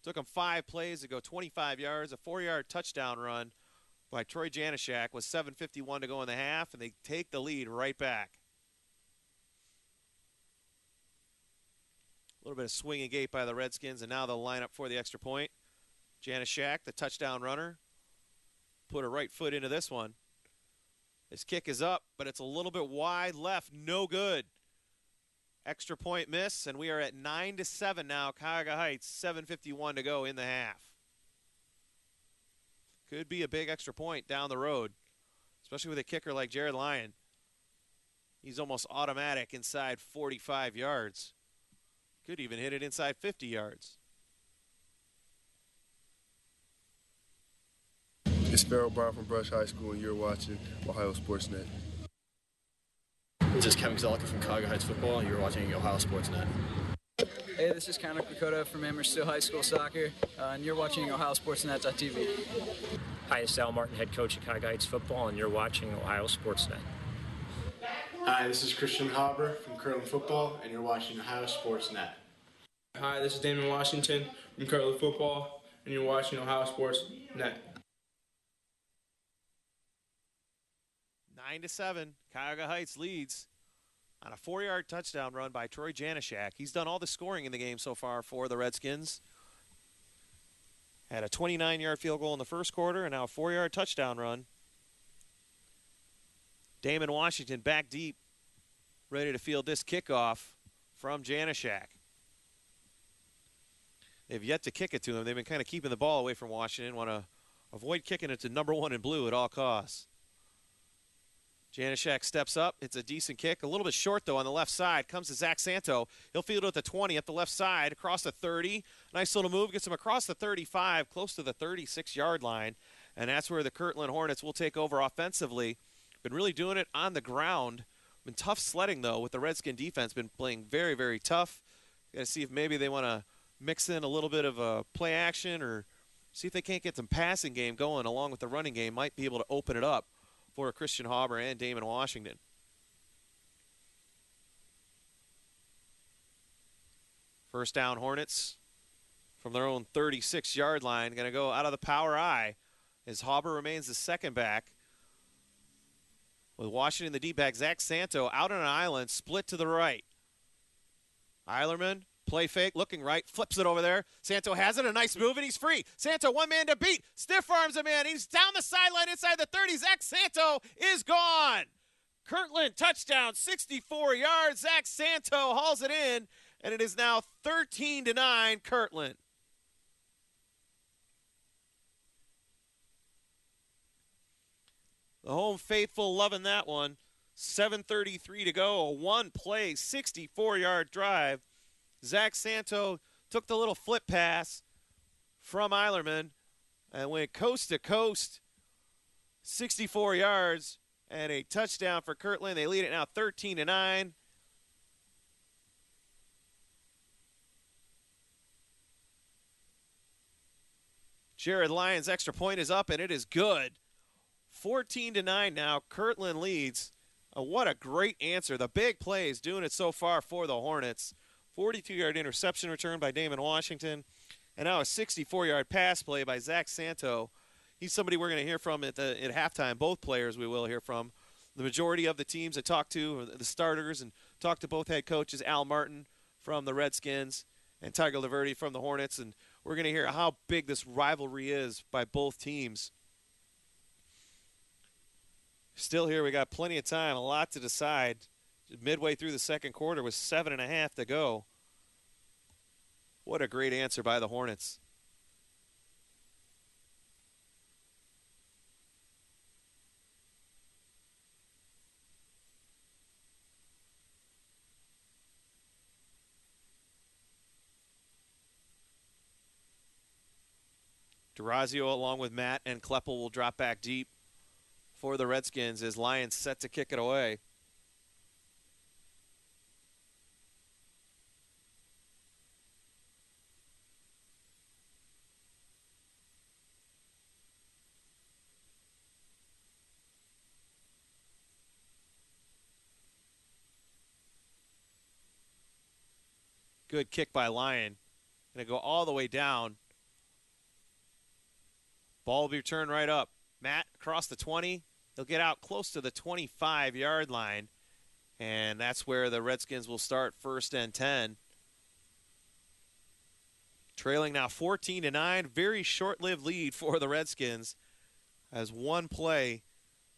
Took him 5 plays to go 25 yards, a 4-yard touchdown run by Troy Janishak with 7:51 to go in the half, and they take the lead right back. A little bit of swinging gate by the Redskins, and now they'll line up for the extra point. Janishak, the touchdown runner, put her right foot into this one. His kick is up, but it's a little bit wide left, no good. Extra point miss, and we are at 9-7 now. Cuyahoga Heights, 7:51 to go in the half. Could be a big extra point down the road, especially with a kicker like Jared Lyon. He's almost automatic inside 45 yards. Could even hit it inside 50 yards. It's Sparrow Brown from Brush High School, and you're watching OhioSportsNet. This is Kevin Zolka from Cuyahoga Heights Football, and you're watching OhioSportsNet. Hey, this is Connor Kokoda from Amherst High School Soccer, and you're watching OhioSportsNet.tv. Hi, it's Al Martin, head coach at Cuyahoga Heights Football, and you're watching OhioSportsNet. Hi, this is Christian Haber from Kirtland Football, and you're watching OhioSportsNet. Hi, this is Damon Washington from Kirtland Football, and you're watching OhioSportsNet. 9-7, Cuyahoga Heights leads on a 4-yard touchdown run by Troy Janishak. He's done all the scoring in the game so far for the Redskins. Had a 29-yard field goal in the first quarter, and now a 4-yard touchdown run. Damon Washington back deep, ready to field this kickoff from Janishak. They've yet to kick it to him. They've been kind of keeping the ball away from Washington, want to avoid kicking it to number 1 in blue at all costs. Janishak steps up. It's a decent kick. A little bit short, though, on the left side. Comes to Zach Santo. He'll field it at the 20 up the left side, across the 30. Nice little move. Gets him across the 35, close to the 36-yard line. And that's where the Kirtland Hornets will take over offensively. Been really doing it on the ground. Been tough sledding, though, with the Redskin defense. Been playing very, very tough. Got to see if maybe they want to mix in a little bit of a play action or see if they can't get some passing game going along with the running game. Might be able to open it up for Christian Haber and Damon Washington. First down, Hornets from their own 36-yard line. Going to go out of the power I as Haber remains the second back. With Washington the deep back, Zach Santo out on an island, split to the right. Eilerman, play fake, looking right, flips it over there. Santo has it, a nice move, and he's free. Santo, one man to beat, stiff arms a man. He's down the sideline inside the 30. Zach Santo is gone. Kirtland touchdown, 64 yards. Zach Santo hauls it in, and it is now 13-9 Kirtland. The home faithful loving that one. 7:33 to go, a one-play, 64-yard drive. Zach Santo took the little flip pass from Eilerman and went coast to coast, 64 yards, and a touchdown for Kirtland. They lead it now 13-9. Jared Lyons' extra point is up, and it is good. 14-9 now. Kirtland leads. What a great answer. The big plays doing it so far for the Hornets. 42-yard interception return by Damon Washington. And now a 64-yard pass play by Zach Santo. He's somebody we're going to hear from at halftime. Both players we will hear from. The majority of the teams I talked to, the starters, and talked to both head coaches, Al Martin from the Redskins and Tiger Laverty from the Hornets. And we're going to hear how big this rivalry is by both teams. Still here, we got plenty of time, a lot to decide. Midway through the second quarter with 7.5 to go. What a great answer by the Hornets. DeRazio along with Matt and Kleppel will drop back deep for the Redskins as Lions set to kick it away. Good kick by Lyon. Going to go all the way down. Ball will be returned right up. Matt across the 20. He'll get out close to the 25-yard line. And that's where the Redskins will start 1st and 10. Trailing now 14-9. Very short-lived lead for the Redskins. As one play,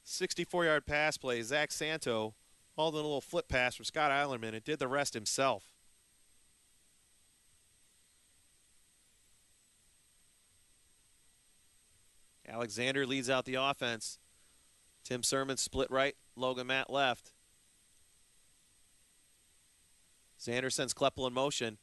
64-yard pass play, Zach Santo hauled in a little flip pass from Scott Eilerman and did the rest himself. Alexander leads out the offense. Tim Sermon split right, Logan Matt left. Xander sends Kleppel in motion.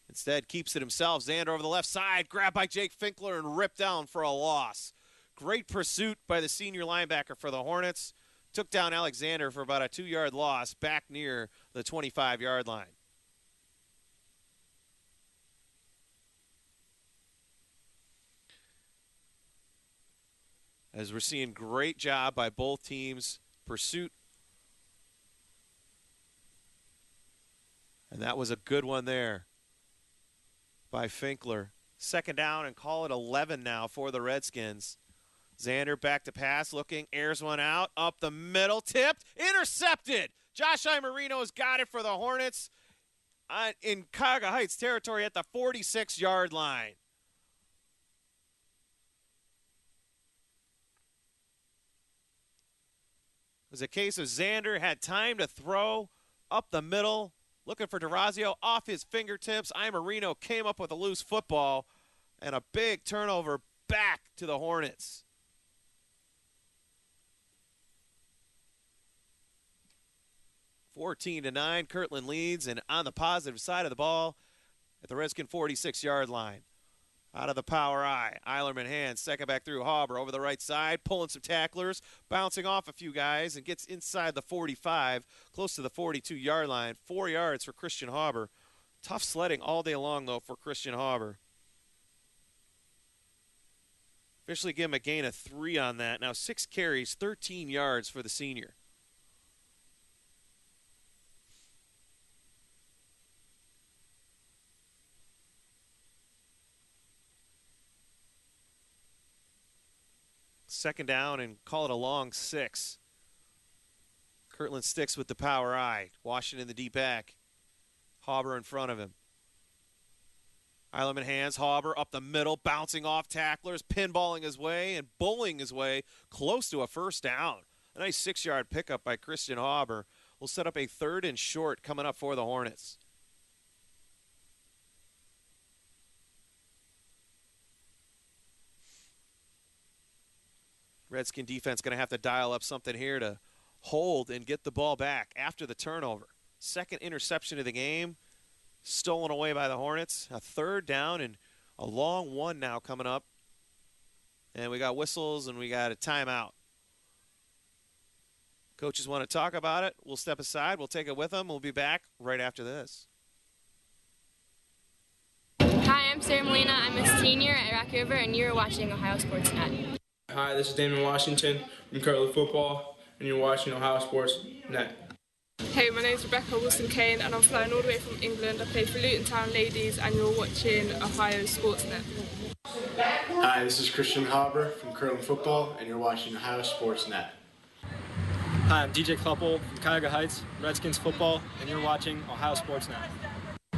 Instead, keeps it himself. Xander over the left side, grabbed by Jake Finkler and ripped down for a loss. Great pursuit by the senior linebacker for the Hornets. Took down Alexander for about a 2-yard loss back near the 25-yard line. As we're seeing great job by both teams. Pursuit. And that was a good one there by Finkler. 2nd down and call it 11 now for the Redskins. Xander back to pass, looking, airs one out, up the middle, tipped, intercepted. Josh Imarino has got it for the Hornets in Cuyahoga Heights territory at the 46-yard line. It was a case of Xander had time to throw up the middle, looking for DeRazio off his fingertips. Imarino came up with a loose football and a big turnover back to the Hornets. (14-9), Kirtland leads, and on the positive side of the ball at the Redskin 46-yard line. Out of the power I. Eilerman hands, second back through Hauber over the right side, pulling some tacklers, bouncing off a few guys, and gets inside the 45, close to the 42-yard line. 4 yards for Christian Hauber. Tough sledding all day long, though, for Christian Hauber. Officially give him a gain of 3 on that. Now 6 carries, 13 yards for the senior. Second down and call it a long 6. Kirtland sticks with the power I. Washington the deep back. Hauber in front of him. Eilerman hands, Hauber up the middle, bouncing off tacklers, pinballing his way and bullying his way close to a 1st down. A nice 6-yard pickup by Christian Hauber will set up a 3rd and short coming up for the Hornets. Redskin defense going to have to dial up something here to hold and get the ball back after the turnover. 2nd interception of the game, stolen away by the Hornets. A 3rd down and a long one now coming up. And we got whistles and we got a timeout. Coaches want to talk about it. We'll step aside. We'll take it with them. We'll be back right after this. Hi, I'm Sarah Molina. I'm a senior at Rock River, and you're watching OhioSportsNet. Hi, this is Damon Washington from Kirtland Football, and you're watching OhioSportsNet. Hey, my name's Rebecca Wilson-Kane, and I'm flying all the way from England. I play for Luton Town Ladies, and you're watching OhioSportsNet. Hi, this is Christian Hauber from Kirtland Football, and you're watching OhioSportsNet. Hi, I'm DJ Kleppel from Cuyahoga Heights, Redskins football, and you're watching OhioSportsNet.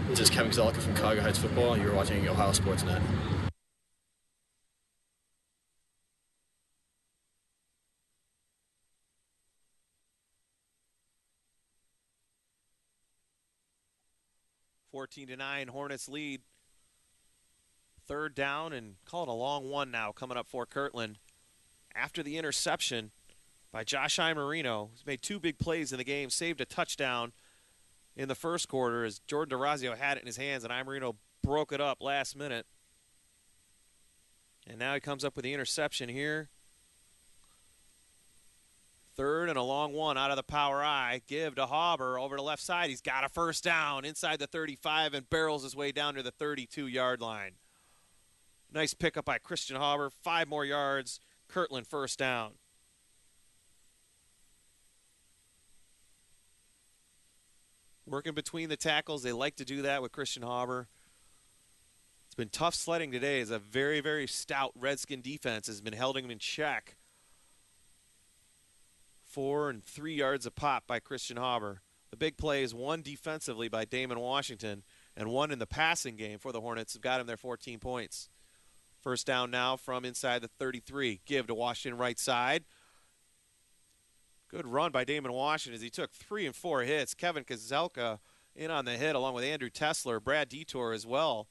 This is Kevin Zolka from Cuyahoga Heights football, and you're watching OhioSportsNet. (14-9), Hornets lead. 3rd down and call it a long one now coming up for Kirtland. After the interception by Josh Imarino, who's made 2 big plays in the game, saved a touchdown in the 1st quarter as Jordan DeRazio had it in his hands and Imarino broke it up last minute. And now he comes up with the interception here. Third and a long one out of the power I. Give to Hauber over the left side. He's got a first down inside the 35 and barrels his way down to the 32-yard line. Nice pickup by Christian Hauber. 5 more yards. Kirtland first down. Working between the tackles. They like to do that with Christian Hauber. It's been tough sledding today as a very, very stout Redskin defense has been holding him in check. 4 and 3 yards a pop by Christian Hauber. The big play is one defensively by Damon Washington and one in the passing game for the Hornets have got him their 14 points. First down now from inside the 33. Give to Washington right side. Good run by Damon Washington as he took 3 and 4 hits. Kevin Kozelka in on the hit along with Andrew Tessler. Brad Detour as well.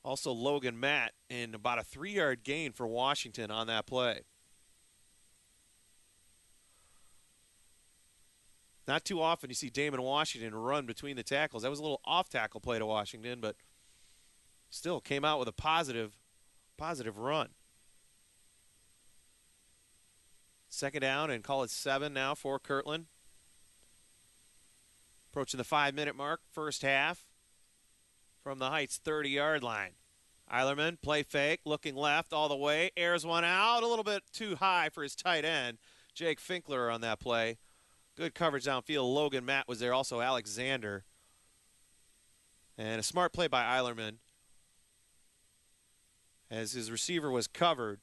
Also Logan Matt in about a 3-yard gain for Washington on that play. Not too often you see Damon Washington run between the tackles. That was a little off-tackle play to Washington, but still came out with a positive run. Second down and call it 7 now for Kirtland. Approaching the 5-minute mark, first half. From the Heights 30-yard line. Eilerman, play fake, looking left all the way. Airs one out, a little bit too high for his tight end. Jake Finkler on that play. Good coverage downfield. Logan Matt was there, also Alexander. And a smart play by Eilerman as his receiver was covered.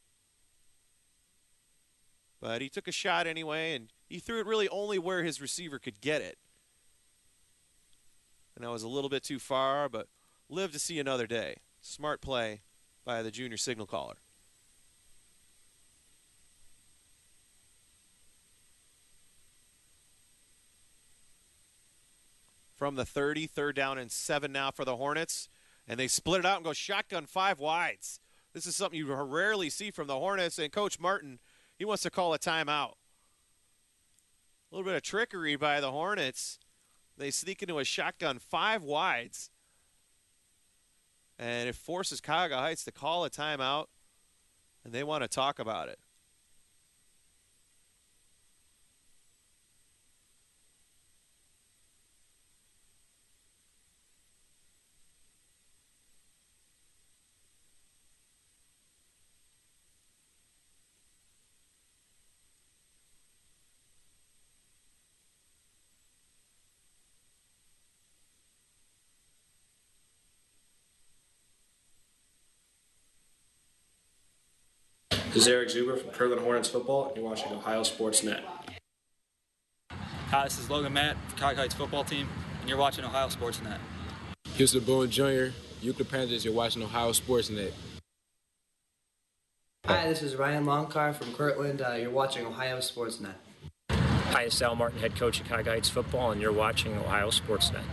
But he took a shot anyway, and he threw it really only where his receiver could get it. And that was a little bit too far, but live to see another day. Smart play by the junior signal caller. From the 30, third down and 7 now for the Hornets. And they split it out and go shotgun 5 wides. This is something you rarely see from the Hornets. And Coach Martin, he wants to call a timeout. A little bit of trickery by the Hornets. They sneak into a shotgun 5 wides. And it forces Cuyahoga Heights to call a timeout. And they want to talk about it. This is Eric Zuber from Kirtland Hornets football, and you're watching OhioSportsNet. Hi, this is Logan Matt from Cuyahoga Hts football team, and you're watching OhioSportsNet. Houston Boone Jr., Euclid Panthers, you're watching OhioSportsNet. Hi, this is Ryan Longcar from Kirtland. You're watching OhioSportsNet. Hi, this is Al Martin, head coach at Cuyahoga Hts football, and you're watching OhioSportsNet.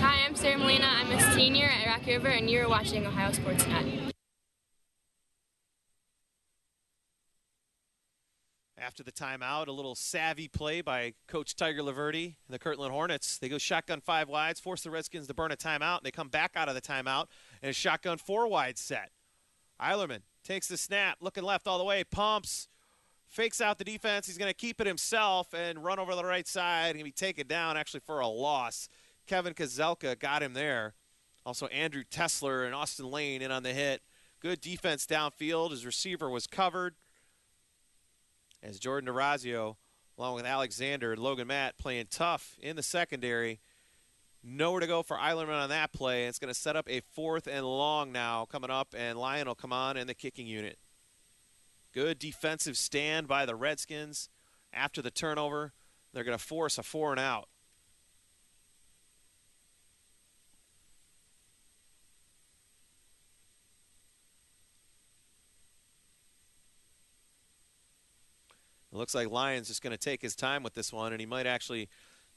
Hi, I'm Sarah Molina. I'm a senior at Rocky River, and you're watching OhioSportsNet. After the timeout, a little savvy play by Coach Tiger Laverty and the Kirtland Hornets. They go shotgun 5 wides, force the Redskins to burn a timeout, and they come back out of the timeout, and a shotgun 4 wide set. Eilerman takes the snap, looking left all the way, pumps, fakes out the defense. He's going to keep it himself and run over the right side. He'll be taken down actually for a loss. Kevin Kozelka got him there. Also Andrew Tessler and Austin Lane in on the hit. Good defense downfield. His receiver was covered. As Jordan DeRazio, along with Alexander and Logan Matt, playing tough in the secondary. Nowhere to go for Eilerman on that play. It's going to set up a 4th and long now coming up, and Lyon will come on in the kicking unit. Good defensive stand by the Redskins. After the turnover, they're going to force a 4 and out. It looks like Lyon's just going to take his time with this one, and he might actually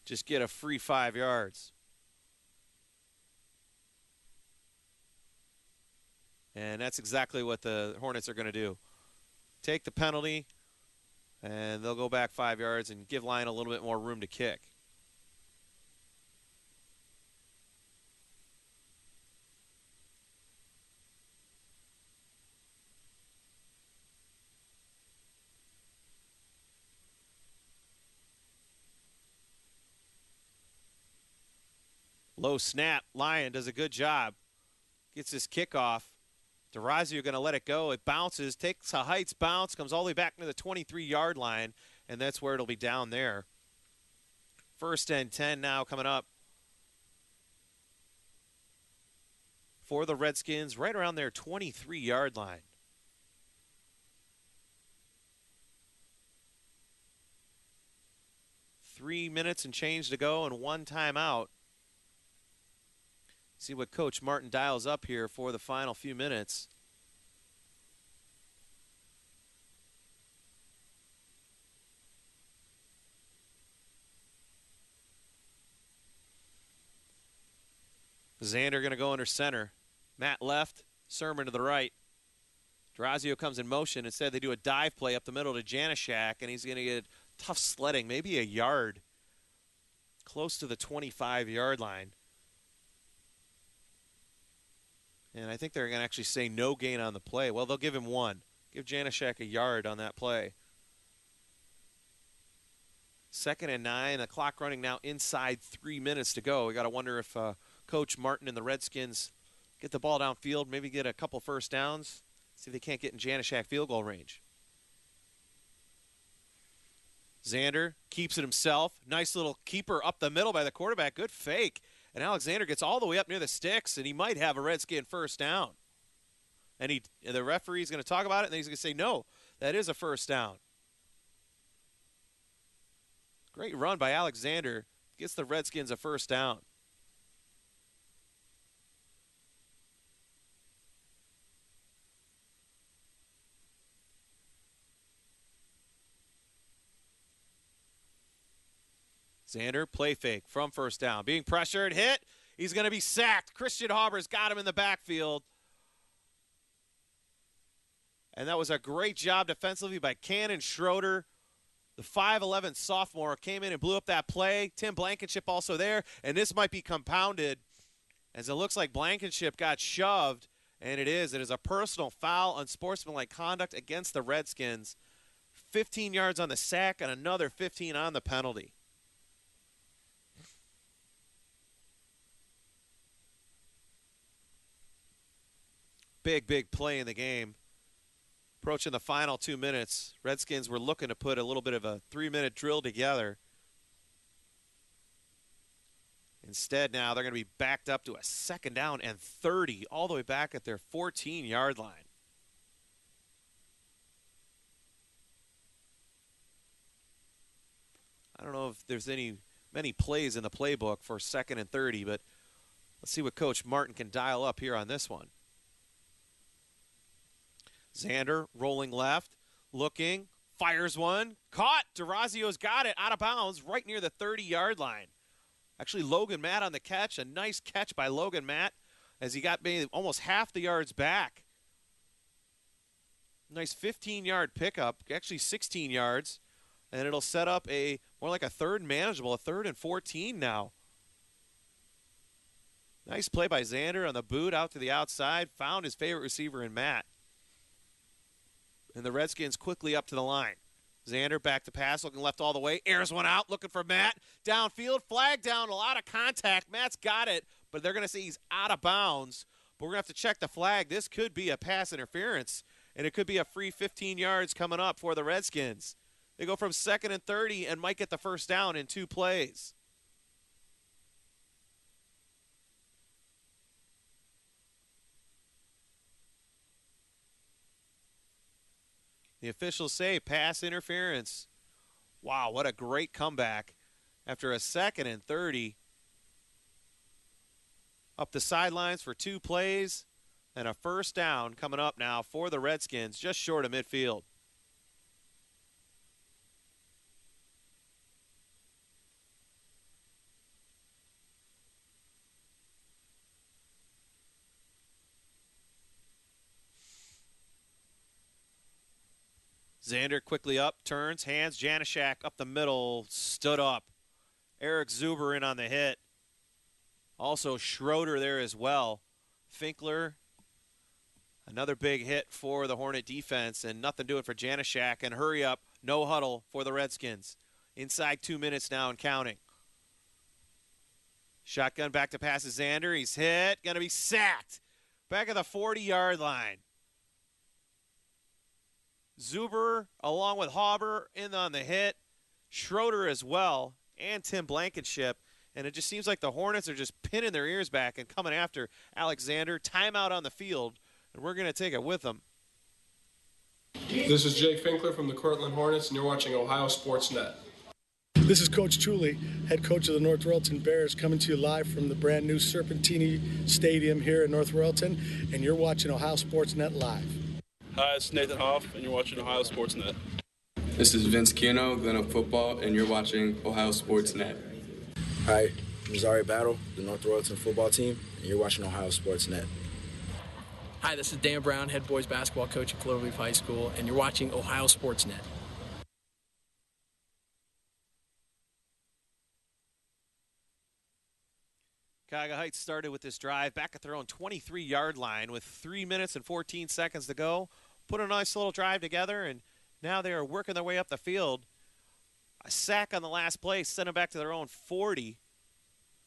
just get a free 5 yards. And that's exactly what the Hornets are going to do. Take the penalty, and they'll go back 5 yards and give Lyon a little bit more room to kick. Low snap. Lyon does a good job. Gets his kickoff. DeRazio going to let it go. It bounces, takes a Heights bounce, comes all the way back to the 23-yard line, and that's where it'll be down there. 1st and 10 now coming up for the Redskins, right around their 23-yard line. Three minutes and change to go and one timeout. See what Coach Martin dials up here for the final few minutes. Xander going to go under center. Matt left, Sermon to the right. DeRazio comes in motion. Instead, they do a dive play up the middle to Janishak, and he's going to get tough sledding, maybe a yard, close to the 25-yard line. And I think they're going to actually say no gain on the play. Well, they'll give him one. Give Janishak a yard on that play. 2nd and 9. The clock running now inside 3 minutes to go. We got to wonder if Coach Martin and the Redskins get the ball downfield, maybe get a couple first downs, see if they can't get in Janishak field goal range. Xander keeps it himself. Nice little keeper up the middle by the quarterback. Good fake. And Alexander gets all the way up near the sticks, and he might have a Redskin first down. And the referee's going to talk about it, and then he's going to say, no, that is a first down. Great run by Alexander. Gets the Redskins a first down. Xander, play fake from first down. Being pressured, hit. He's going to be sacked. Christian Hauber's got him in the backfield. And that was a great job defensively by Cannon Schroeder. The 5'11 sophomore came in and blew up that play. Tim Blankenship also there. And this might be compounded as it looks like Blankenship got shoved. And it is. It is a personal foul, unsportsmanlike conduct against the Redskins. 15 yards on the sack and another 15 on the penalty. Big play in the game. Approaching the final 2 minutes. Redskins were looking to put a little bit of a 3-minute drill together. Instead now they're going to be backed up to a 2nd down and 30 all the way back at their 14-yard line. I don't know if there's many plays in the playbook for 2nd and 30, but let's see what Coach Martin can dial up here on this one. Xander rolling left, looking, fires one, caught. DeRazio's got it out of bounds right near the 30-yard line. Actually, Logan Matt on the catch. A nice catch by Logan Matt as he got maybe almost half the yards back. Nice 15-yard pickup, actually 16 yards. And it'll set up more like a 3rd and manageable, a 3rd and 14 now. Nice play by Xander on the boot out to the outside. Found his favorite receiver in Matt. And the Redskins quickly up to the line. Xander back to pass, looking left all the way. Airs one out, looking for Matt. Downfield, flag down, a lot of contact. Matt's got it, but they're going to say he's out of bounds. But we're going to have to check the flag. This could be a pass interference, and it could be a free 15 yards coming up for the Redskins. They go from 2nd and 30 and might get the first down in 2 plays. The officials say pass interference. Wow, what a great comeback after a 2nd and 30. Up the sidelines for 2 plays and a first down coming up now for the Redskins just short of midfield. Xander quickly up, turns, hands, Janishak up the middle, stood up. Eric Zuber in on the hit. Also Schroeder there as well. Finkler, another big hit for the Hornet defense, and nothing doing for Janishak. And hurry up, no huddle for the Redskins. Inside 2 minutes now and counting. Shotgun back to pass to Xander. He's hit. Going to be sacked. Back at the 40-yard line. Zuber along with Hauber in on the hit. Schroeder as well, and Tim Blankenship. And it just seems like the Hornets are just pinning their ears back and coming after Alexander. Timeout on the field, and we're going to take it with them. This is Jake Finkler from the Kirtland Hornets, and you're watching OhioSportsNet. This is Coach Tooley, head coach of the North Royalton Bears, coming to you live from the brand new Serpentini Stadium here in North Royalton, and you're watching OhioSportsNet live. Hi, it's Nathan Hoff, and you're watching OhioSportsNet. This is Vince Kino, Glen Oak Football, and you're watching OhioSportsNet. Hi, I'm Zari Battle, the North Royalton football team, and you're watching OhioSportsNet. Hi, this is Dan Brown, head boys basketball coach at Cloverleaf High School, and you're watching OhioSportsNet. Cuyahoga Heights started with this drive back at their own 23-yard line with 3 minutes and 14 seconds to go. Put a nice little drive together, and now they are working their way up the field. A sack on the last play sent them back to their own 40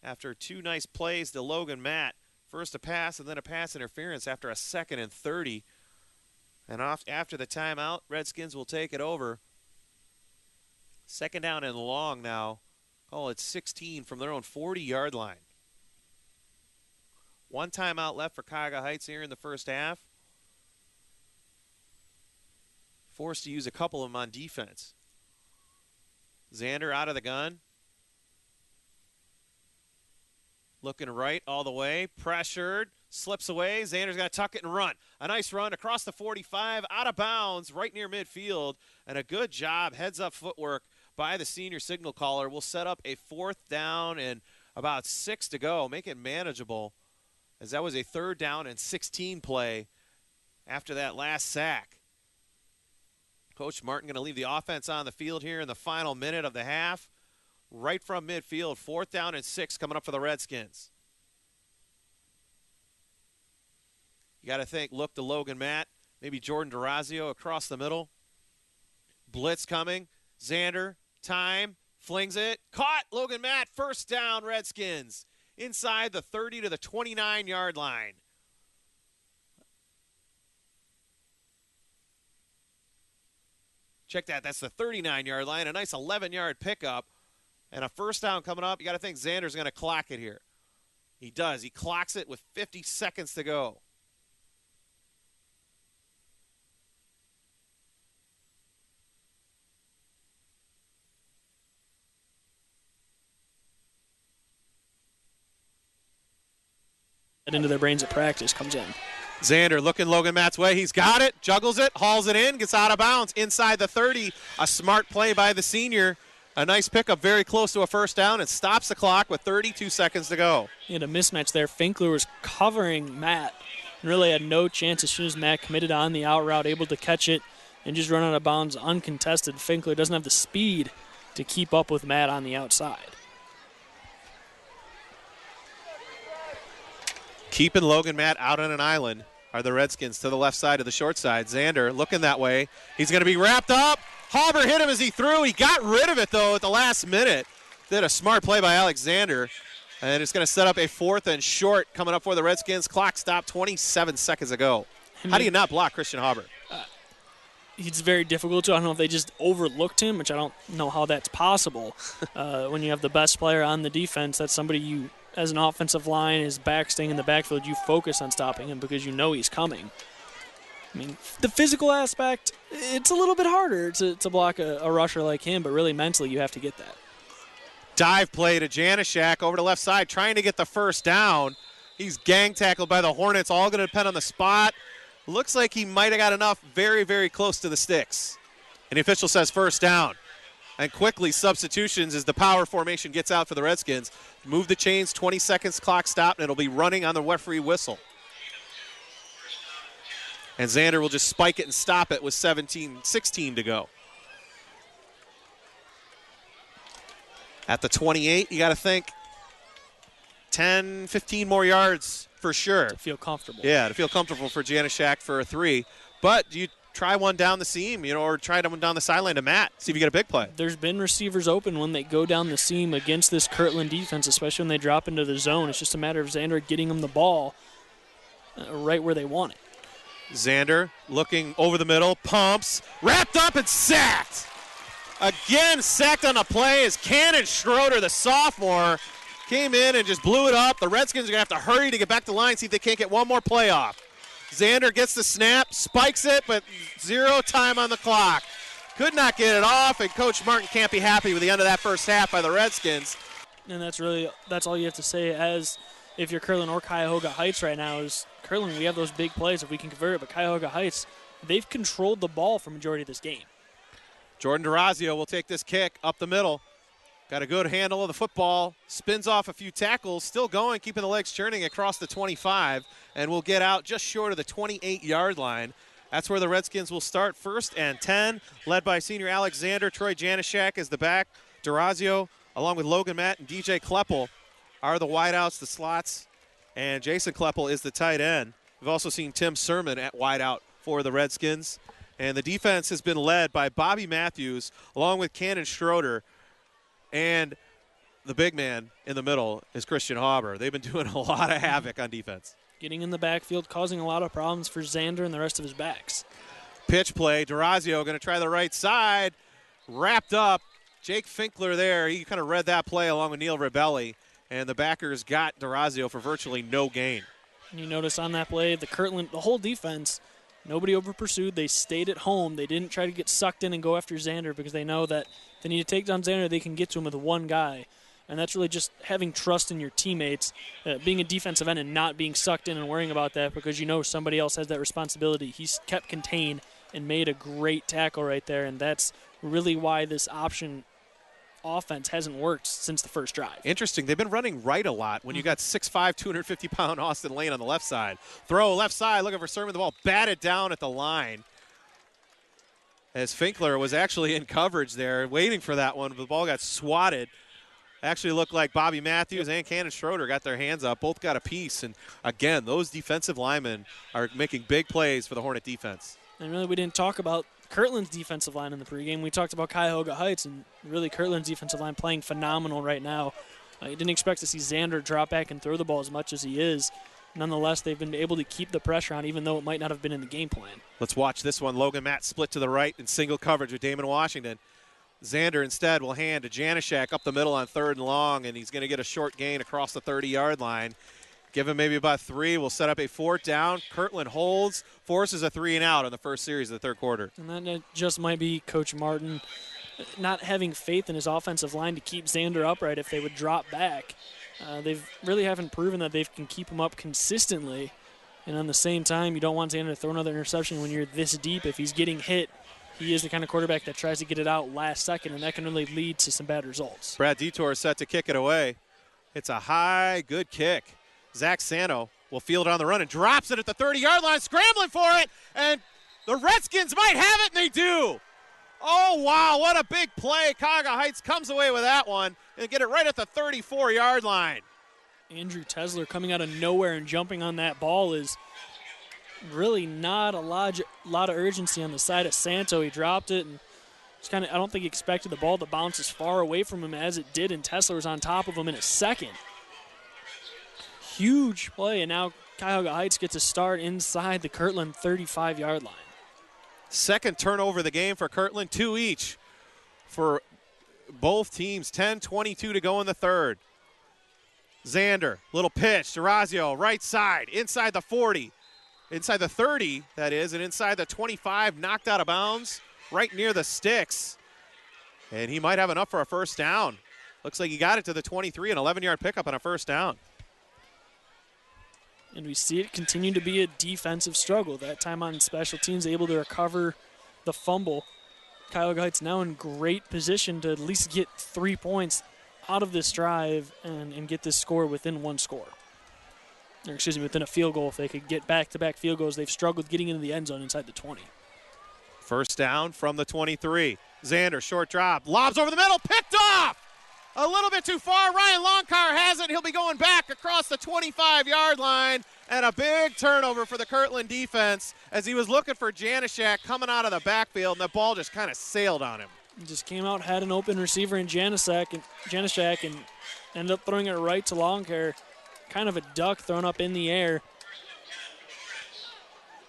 after 2 nice plays to Logan Matt. First a pass and then a pass interference after a 2nd and 30. And after the timeout, Redskins will take it over. 2nd down and long now. Call it 16 from their own 40-yard line. 1 timeout left for Cuyahoga Heights here in the first half. Forced to use a couple of them on defense. Xander out of the gun. Looking right all the way. Pressured. Slips away. Xander's going to tuck it and run. A nice run across the 45. Out of bounds right near midfield. And a good job. Heads-up footwork by the senior signal caller. Will set up a 4th down and about 6 to go. Make it manageable, as that was a 3rd down and 16 play after that last sack. Coach Martin going to leave the offense on the field here in the final minute of the half. Right from midfield, 4th down and 6 coming up for the Redskins. You got to think, look to Logan Matt, maybe Jordan Durazio across the middle. Blitz coming. Xander, time, flings it. Caught, Logan Matt, 1st down, Redskins. Inside the 30 to the 29-yard line. Check that. That's the 39-yard line. A nice 11-yard pickup. And a 1st down coming up. You got to think Xander's going to clock it here. He does. He clocks it with 50 seconds to go. Into their brains at practice comes in. Xander looking Logan Matt's way. He's got it, juggles it, hauls it in, gets out of bounds inside the 30. A smart play by the senior. A nice pickup very close to a 1st down and stops the clock with 32 seconds to go. He had a mismatch there. Finkler was covering Matt and really had no chance as soon as Matt committed on the out route, able to catch it and just run out of bounds uncontested. Finkler doesn't have the speed to keep up with Matt on the outside. Keeping Logan Matt out on an island are the Redskins to the left side of the short side. Xander looking that way. He's going to be wrapped up. Hauber hit him as he threw. He got rid of it, though, at the last minute. Did a smart play by Alexander. And it's going to set up a 4th and short coming up for the Redskins. Clock stopped 27 seconds ago. How do you not block Christian Hauber? It's very difficult to. I don't know if they just overlooked him, which I don't know how that's possible. When you have the best player on the defense, that's somebody you, as an offensive line, his back staying in the backfield, you focus on stopping him because you know he's coming. I mean, the physical aspect, it's a little bit harder to block a rusher like him, but really mentally you have to get that. Dive play to Janishak over to left side, trying to get the 1st down. He's gang tackled by the Hornets, all going to depend on the spot. Looks like he might have got enough very, very close to the sticks. And the official says 1st down. And quickly, substitutions as the power formation gets out for the Redskins. Move the chains, 20 seconds, clock stopped, and it'll be running on the referee whistle. And Xander will just spike it and stop it with 16 to go. At the 28, you got to think 10, 15 more yards for sure. To feel comfortable. Yeah, to feel comfortable for Janishak for a 3. But you try one down the seam, or try one down the sideline to Matt, see if you get a big play. There's been receivers open when they go down the seam against this Kirtland defense, especially when they drop into the zone. It's just a matter of Xander getting them the ball right where they want it. Xander looking over the middle, pumps, wrapped up and sacked. Again, sacked on a play as Cannon Schroeder, the sophomore, came in and just blew it up. The Redskins are going to have to hurry to get back to the line, see if they can't get one more play off. Xander gets the snap, spikes it, but 0 time on the clock. Could not get it off, and Coach Martin can't be happy with the end of that first half by the Redskins. And that's all you have to say as if you're Kirtland or Cuyahoga Heights right now is Kirtland, we have those big plays if we can convert it, but Cuyahoga Heights, they've controlled the ball for majority of this game. Jordan DeRazio will take this kick up the middle. Got a good handle of the football, spins off a few tackles, still going, keeping the legs churning across the 25, and will get out just short of the 28-yard line. That's where the Redskins will start, 1st and 10, led by senior Alexander. Troy Janishak is the back. DeRazio, along with Logan Matt and DJ Kleppel, are the wideouts, the slots, and Jason Kleppel is the tight end. We've also seen Tim Sermon at wideout for the Redskins. And the defense has been led by Bobby Matthews, along with Cannon Schroeder, and the big man in the middle is Christian Hauber. They've been doing a lot of havoc on defense. Getting in the backfield, causing a lot of problems for Xander and the rest of his backs. Pitch play, DeRazio going to try the right side, wrapped up. Jake Finkler there, he kind of read that play along with Neil Rebelli, and the backers got DeRazio for virtually no gain. And you notice on that play, the whole defense, nobody over-pursued. They stayed at home. They didn't try to get sucked in and go after Xander because they know that if they need to take down Xander, they can get to him with one guy. And that's really just having trust in your teammates, being a defensive end and not being sucked in and worrying about that because you know somebody else has that responsibility. He's kept contained and made a great tackle right there, and that's really why this option offense hasn't worked since the first drive. Interesting. They've been running right a lot when you got 6'5", 250-pound Austin Lane on the left side. Throw left side, looking for Sermon. The ball batted down at the line as Finkler was actually in coverage there, waiting for that one. But the ball got swatted. Actually looked like Bobby Matthews and Cannon Schroeder got their hands up. Both got a piece. And, again, those defensive linemen are making big plays for the Hornet defense. And really we didn't talk about Kirtland's defensive line in the pregame. We talked about Cuyahoga Heights, and really Kirtland's defensive line playing phenomenal right now. You didn't expect to see Xander drop back and throw the ball as much as he is. Nonetheless, they've been able to keep the pressure on, even though it might not have been in the game plan. Let's watch this one. Logan Matt split to the right in single coverage with Damon Washington. Xander instead will hand to Janishak up the middle on 3rd and long, and he's going to get a short gain across the 30-yard line. Give him maybe about 3. We'll set up a 4th down. Kirtland holds, forces a 3-and-out in the first series of the 3rd quarter. And that just might be Coach Martin not having faith in his offensive line to keep Xander upright if they would drop back. They really haven't proven that they can keep him up consistently. And on the same time, you don't want Xander to throw another interception when you're this deep. If he's getting hit, he is the kind of quarterback that tries to get it out last second, and that can really lead to some bad results. Brad Detour is set to kick it away. It's a high, good kick. Zach Sano will field it on the run and drops it at the 30-yard line, scrambling for it, and the Redskins might have it, and they do. Oh, wow, what a big play. Cuyahoga Heights comes away with that one and get it right at the 34-yard line. Andrew Tesler coming out of nowhere and jumping on that ball is really not a lot of urgency on the side of Santo. He dropped it, and just I don't think he expected the ball to bounce as far away from him as it did, and Tesler was on top of him in a second. Huge play, and now Cuyahoga Heights gets a start inside the Kirtland 35-yard line. Second turnover of the game for Kirtland, 2 each for both teams. 10:22 to go in the 3rd. Xander, little pitch, DeRazio, right side, inside the 40, inside the 30, that is, and inside the 25, knocked out of bounds, right near the sticks. And he might have enough for a first down. Looks like he got it to the 23, an 11-yard pickup on a first down. And we see it continue to be a defensive struggle. That time on special teams, able to recover the fumble. Cuyahoga Heights now in great position to at least get 3 points out of this drive and get this score within one score. Or excuse me, within a field goal. If they could get back-to-back field goals, they've struggled getting into the end zone inside the 20. First down from the 23. Xander, short drop, lobs over the middle, picked off! A little bit too far. Ryan Longcar has it. He'll be going back across the 25-yard line. And a big turnover for the Kirtland defense as he was looking for Janishak coming out of the backfield, and the ball just kind of sailed on him. He just came out, had an open receiver in Janishak, and ended up throwing it right to Longcare. Kind of a duck thrown up in the air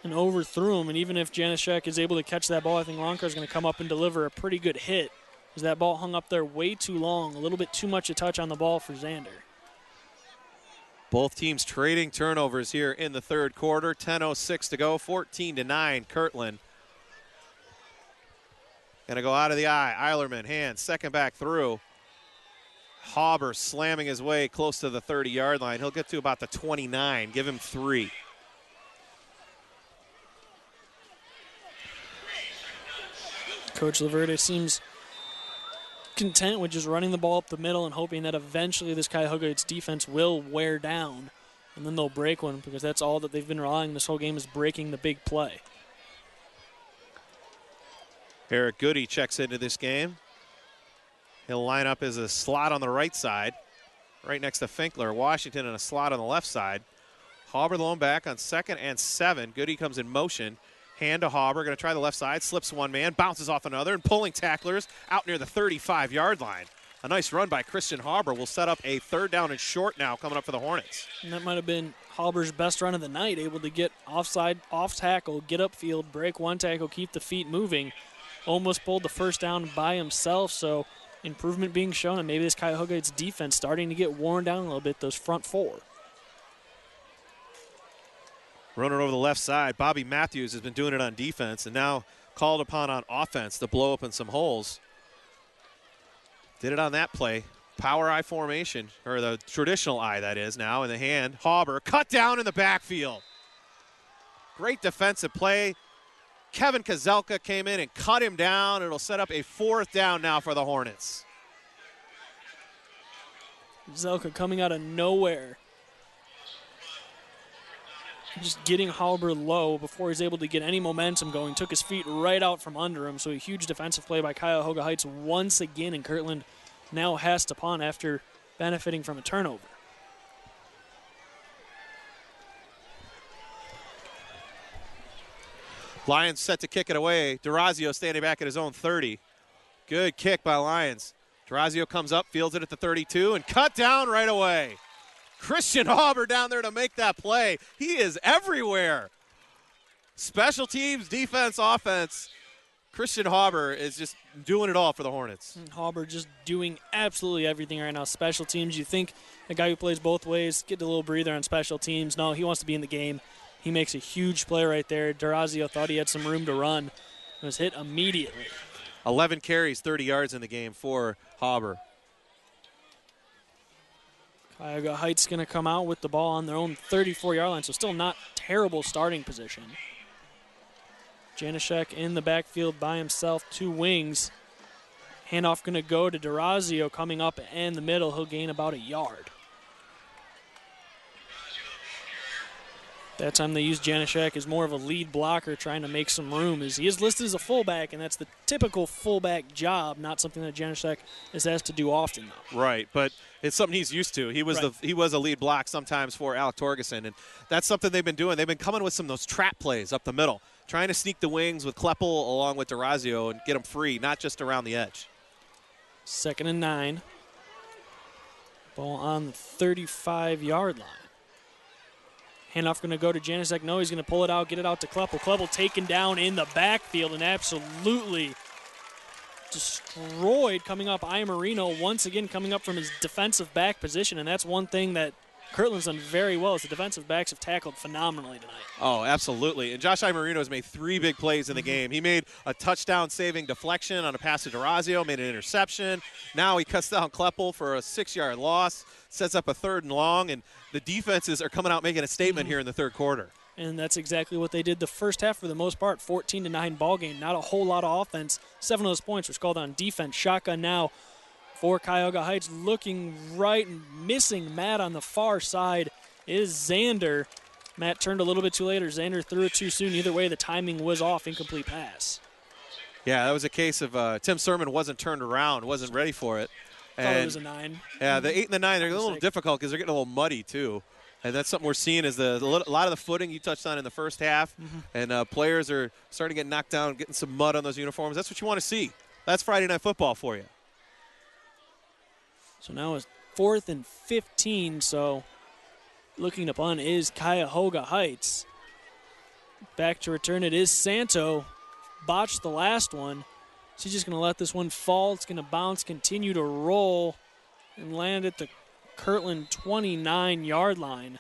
and overthrew him. And even if Janishak is able to catch that ball, I think Longcare is going to come up and deliver a pretty good hit, as that ball hung up there way too long, a little bit too much a touch on the ball for Xander. Both teams trading turnovers here in the third quarter. 10:06 to go, 14-9 Kirtland. Gonna go out of the eye. Eilerman, hands, second back through. Hauber slamming his way close to the 30-yard line. He'll get to about the 29. Give him 3. Coach Laverde seems content with just running the ball up the middle and hoping that eventually this Cuyahoga Hts defense will wear down, and then they'll break one, because that's all that they've been relying this whole game, is breaking the big play. Eric Goody checks into this game. He'll line up as a slot on the right side, right next to Finkler. Washington in a slot on the left side. Hauber the lone back on 2nd and 7. Goody comes in motion. Hand to Hauber, going to try the left side, slips one man, bounces off another, and pulling tacklers out near the 35-yard line. A nice run by Christian Hauber will set up a 3rd down and short now coming up for the Hornets. And that might have been Hauber's best run of the night, able to get offside, off tackle, get upfield, break one tackle, keep the feet moving. Almost pulled the 1st down by himself, so improvement being shown, and maybe this Cuyahoga Hts defense starting to get worn down a little bit, those front 4. Running over the left side, Bobby Matthews has been doing it on defense and now called upon on offense to blow open some holes. Did it on that play. Power I formation, or the traditional I, that is, now in the hand. Hauber cut down in the backfield. Great defensive play. Kevin Kozelka came in and cut him down. It'll set up a 4th down now for the Hornets. Kozelka coming out of nowhere, just getting Hauber low before he's able to get any momentum going. Took his feet right out from under him, so a huge defensive play by Cuyahoga Hts once again, and Kirtland now has to punt after benefiting from a turnover. Lions set to kick it away. Durazio standing back at his own 30. Good kick by Lions. Durazio comes up, fields it at the 32, and cut down right away. Christian Hauber down there to make that play. He is everywhere. Special teams, defense, offense. Christian Hauber is just doing it all for the Hornets. Hauber just doing absolutely everything right now. Special teams, you think a guy who plays both ways, get a little breather on special teams. No, he wants to be in the game. He makes a huge play right there. Durazio thought he had some room to run. It was hit immediately. 11 carries, 30 yards in the game for Hauber. Cuyahoga Hts going to come out with the ball on their own 34-yard line, so still not terrible starting position. Janishek in the backfield by himself, 2 wings. Handoff going to go to Durazio coming up in the middle. He'll gain about 1 yard. That time they used Janishek as more of a lead blocker, trying to make some room, as he is listed as a fullback, and that's the typical fullback job, not something that Janishek is asked to do often, though. Right, but it's something he's used to. He was he was a lead block sometimes for Alec Torgerson, and that's something they've been doing. They've been coming with some of those trap plays up the middle, trying to sneak the wings with Kleppel along with Durazio and get them free, not just around the edge. 2nd and 9. Ball on the 35-yard line. Handoff going to go to Janishek. No, he's going to pull it out, get it out to Kleppel. Kleppel taken down in the backfield and absolutely destroyed coming up. Iamarino once again coming up from his defensive back position, and that's one thing that Kirtland's done very well, is the defensive backs have tackled phenomenally tonight. Oh, absolutely. And Josh Iamarino has made 3 big plays in the game. He made a touchdown-saving deflection on a pass to Durazio, made an interception. Now he cuts down Kleppel for a 6-yard loss, sets up a 3rd and long, and the defenses are coming out making a statement here in the third quarter. And that's exactly what they did the first half for the most part. 14-9 ball game. Not a whole lot of offense. 7 of those points were called on defense. Shotgun now for Cuyahoga Hts, looking right and missing Matt on the far side is Xander. Matt turned a little bit too late, or Xander threw it too soon. Either way, the timing was off. Incomplete pass. Yeah, that was a case of Tim Sermon wasn't turned around, wasn't ready for it. Thought it was a 9. Yeah, the 8 and the 9, they're a little difficult because they're getting a little muddy too. And that's something we're seeing is a lot of the footing you touched on in the first half. And players are starting to get knocked down, getting some mud on those uniforms. That's what you want to see. That's Friday Night Football for you. So now it's 4th and 15, so looking to punt is Cuyahoga Heights. Back to return it is Santo. Botched the last one. So he's just going to let this one fall. It's going to bounce, continue to roll, and land at the Kirtland 29-yard line.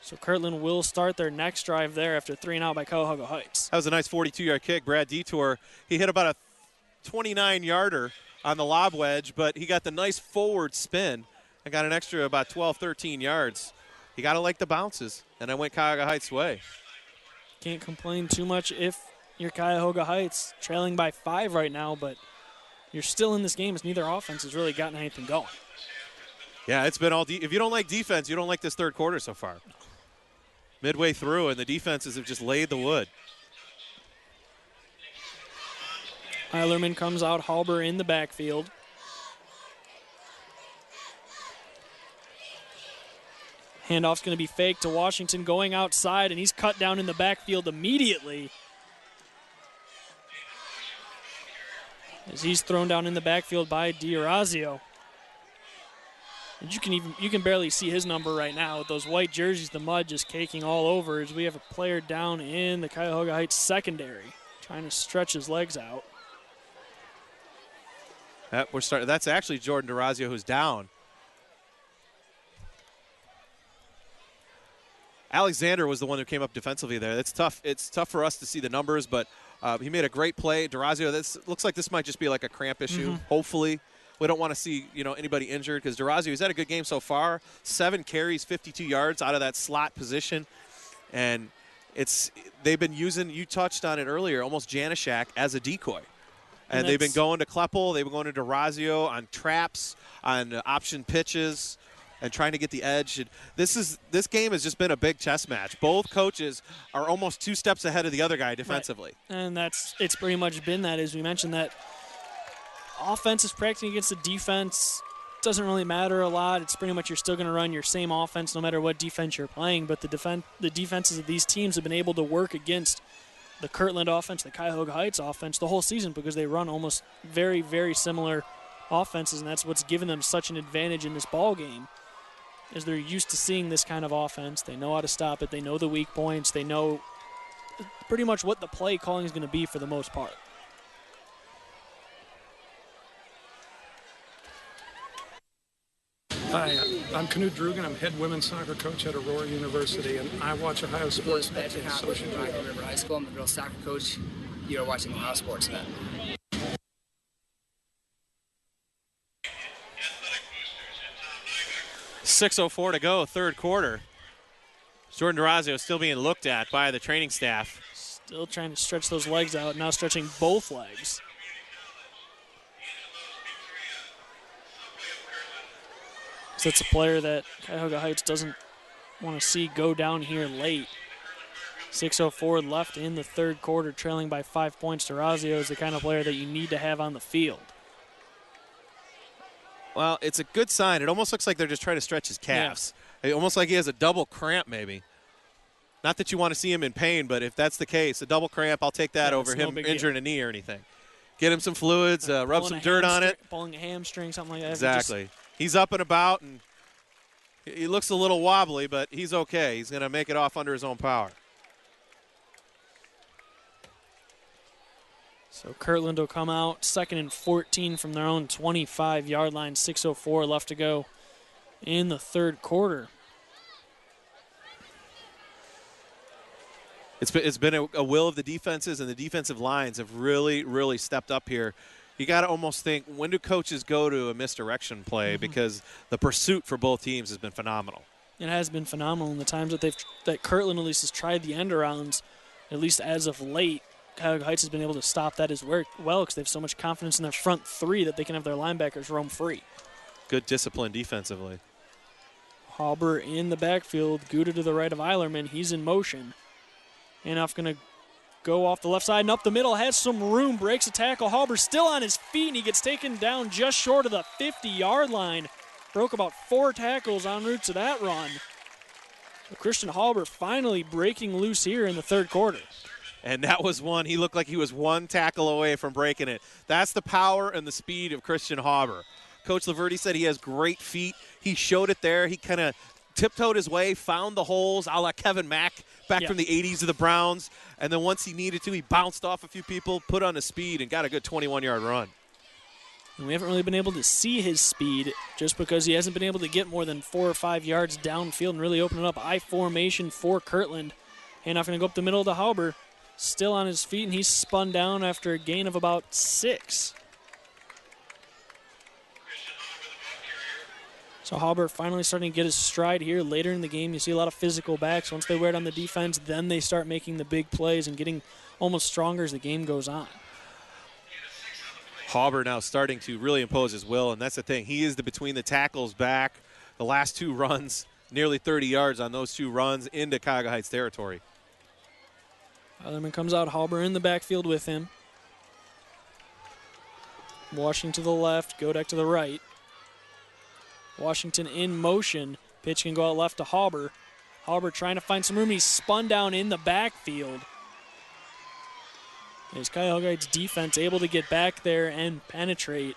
So Kirtland will start their next drive there after 3 and out by Cuyahoga Heights. That was a nice 42-yard kick. Brad Detour, he hit about a 29-yarder on the lob wedge, but he got the nice forward spin and got an extra about 12, 13 yards. You got to like the bounces, and I went Cuyahoga Heights' way. Can't complain too much if you're Cuyahoga Heights, trailing by 5 right now, but you're still in this game as neither offense has really gotten anything going. Yeah, it's been all if you don't like defense, you don't like this third quarter so far. Midway through, and the defenses have just laid the wood. Eilerman comes out, Halber in the backfield. Handoff's going to be fake to Washington going outside, and he's cut down in the backfield immediately. As he's thrown down in the backfield by D'Orazio. And you can barely see his number right now with those white jerseys, the mud just caking all over as we have a player down in the Cuyahoga Heights secondary trying to stretch his legs out. That's actually Jordan D'Orazio who's down. Alexander was the one who came up defensively there. It's tough. It's tough for us to see the numbers, but he made a great play. D'Orazio, this looks like this might just be like a cramp issue. Hopefully. We don't want to see anybody injured because D'Orazio has had a good game so far. 7 carries, 52 yards out of that slot position. And they've been using, you touched on it earlier, almost Janishak as a decoy. And they've been going to Kleppel, they've been going to D'Orazio on traps, on option pitches, and trying to get the edge. This game has just been a big chess match. Both coaches are almost 2 steps ahead of the other guy defensively. Right. And it's pretty much been that, as we mentioned, that offense is practicing against the defense. Doesn't really matter a lot. It's pretty much you're still going to run your same offense no matter what defense you're playing. But the defenses of these teams have been able to work against the Kirtland offense, the Cuyahoga Heights offense the whole season because they run almost very, very similar offenses, and that's what's given them such an advantage in this ball game. Is they're used to seeing this kind of offense. They know how to stop it. They know the weak points. They know pretty much what the play calling is going to be for the most part. Hi, I'm Knut Drugan. I'm head women's soccer coach at Aurora University, and I watch OhioSportsNet. From Rocky River High School. I'm the girls' soccer coach. You're watching OhioSportsNet. .6:04 to go, third quarter. Jordan D'Orazio still being looked at by the training staff. Still trying to stretch those legs out, now stretching both legs. So it's a player that Cuyahoga Heights doesn't want to see go down here late. 6:04 left in the third quarter, trailing by 5 points. D'Orazio is the kind of player that you need to have on the field. Well, it's a good sign. It almost looks like they're just trying to stretch his calves. Yeah. Almost like he has a double cramp maybe. Not that you want to see him in pain, but if that's the case, a double cramp, I'll take that over him injuring a knee or anything. Get him some fluids, rub some dirt on it. Pulling a hamstring, something like that. Exactly. He's up and about, and he looks a little wobbly, but he's okay. He's going to make it off under his own power. So Kirtland will come out, 2nd and 14 from their own 25-yard line. 6:04 left to go in the third quarter. It's been a will of the defenses, and the defensive lines have really, really stepped up here. You got to almost think, when do coaches go to a misdirection play? Because the pursuit for both teams has been phenomenal. It has been phenomenal in the times that Kirtland at least has tried the end arounds, at least as of late. Cuyahoga Heights has been able to stop that as well because they have so much confidence in their front three that they can have their linebackers roam free. Good discipline defensively. Halber in the backfield, Gouda to the right of Eilerman. He's in motion. Handoff going to go off the left side and up the middle, has some room, breaks a tackle. Halber still on his feet, and he gets taken down just short of the 50-yard line. Broke about 4 tackles en route to that run. But Christian Halber finally breaking loose here in the third quarter. And that was one. He looked like he was one tackle away from breaking it. That's the power and the speed of Christian Halber. Coach Laverty said he has great feet. He showed it there. He kind of tiptoed his way, found the holes, a la Kevin Mack back from the 80s of the Browns. And then once he needed to, he bounced off a few people, put on his speed, and got a good 21-yard run. And we haven't really been able to see his speed just because he hasn't been able to get more than 4 or 5 yards downfield and really open it up. I formation for Kirtland. Handoff going to go up the middle to Halber. Still on his feet, and he's spun down after a gain of about 6. So Halber finally starting to get his stride here later in the game. You see a lot of physical backs. Once they wear it on the defense, then they start making the big plays and getting almost stronger as the game goes on. Halber now starting to really impose his will, and that's the thing. He is the between the tackles back. The last 2 runs, nearly 30 yards on those 2 runs into Cuyahoga Heights territory. Otherman comes out, Halber in the backfield with him. Washington to the left, Godek to the right. Washington in motion. Pitch can go out left to Halber. Halber trying to find some room. He's spun down in the backfield. Is Cuyahoga Heights defense able to get back there and penetrate?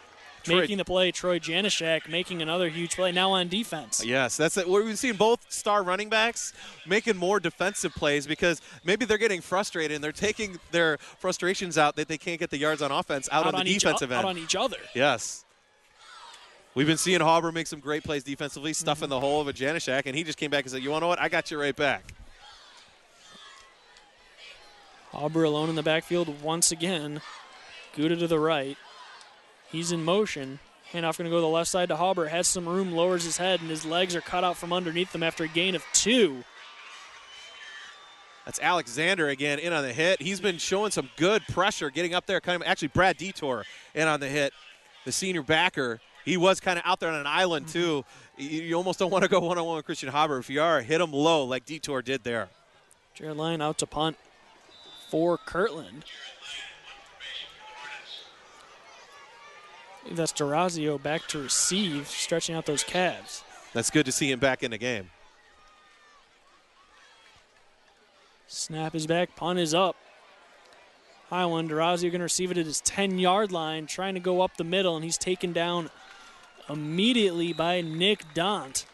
Making the play, Troy Janishak making another huge play now on defense. Yes, that's it. We've seen both star running backs making more defensive plays because maybe they're getting frustrated and they're taking their frustrations out that they can't get the yards on offense out on the defensive end. Out on each other. Yes. We've been seeing Halber make some great plays defensively, stuffing the hole of a Janishak, and he just came back and said, you want to know what? I got you right back. Halber alone in the backfield once again. Gouda to the right. He's in motion. Handoff going to go to the left side to Halber. Has some room, lowers his head, and his legs are cut out from underneath him after a gain of 2. That's Alexander again in on the hit. He's been showing some good pressure getting up there. Kind of actually Brad Detour in on the hit. The senior backer. He was kind of out there on an island too. You almost don't want to go one-on-one with Christian Halber. If you are, hit him low like Detour did there. Jared Lyon out to punt for Kirtland. That's Durazio back to receive, stretching out those calves. That's good to see him back in the game. Snap is back, punt is up. High one, Durazio going to receive it at his 10-yard line, trying to go up the middle, and he's taken down immediately by Nick Dont.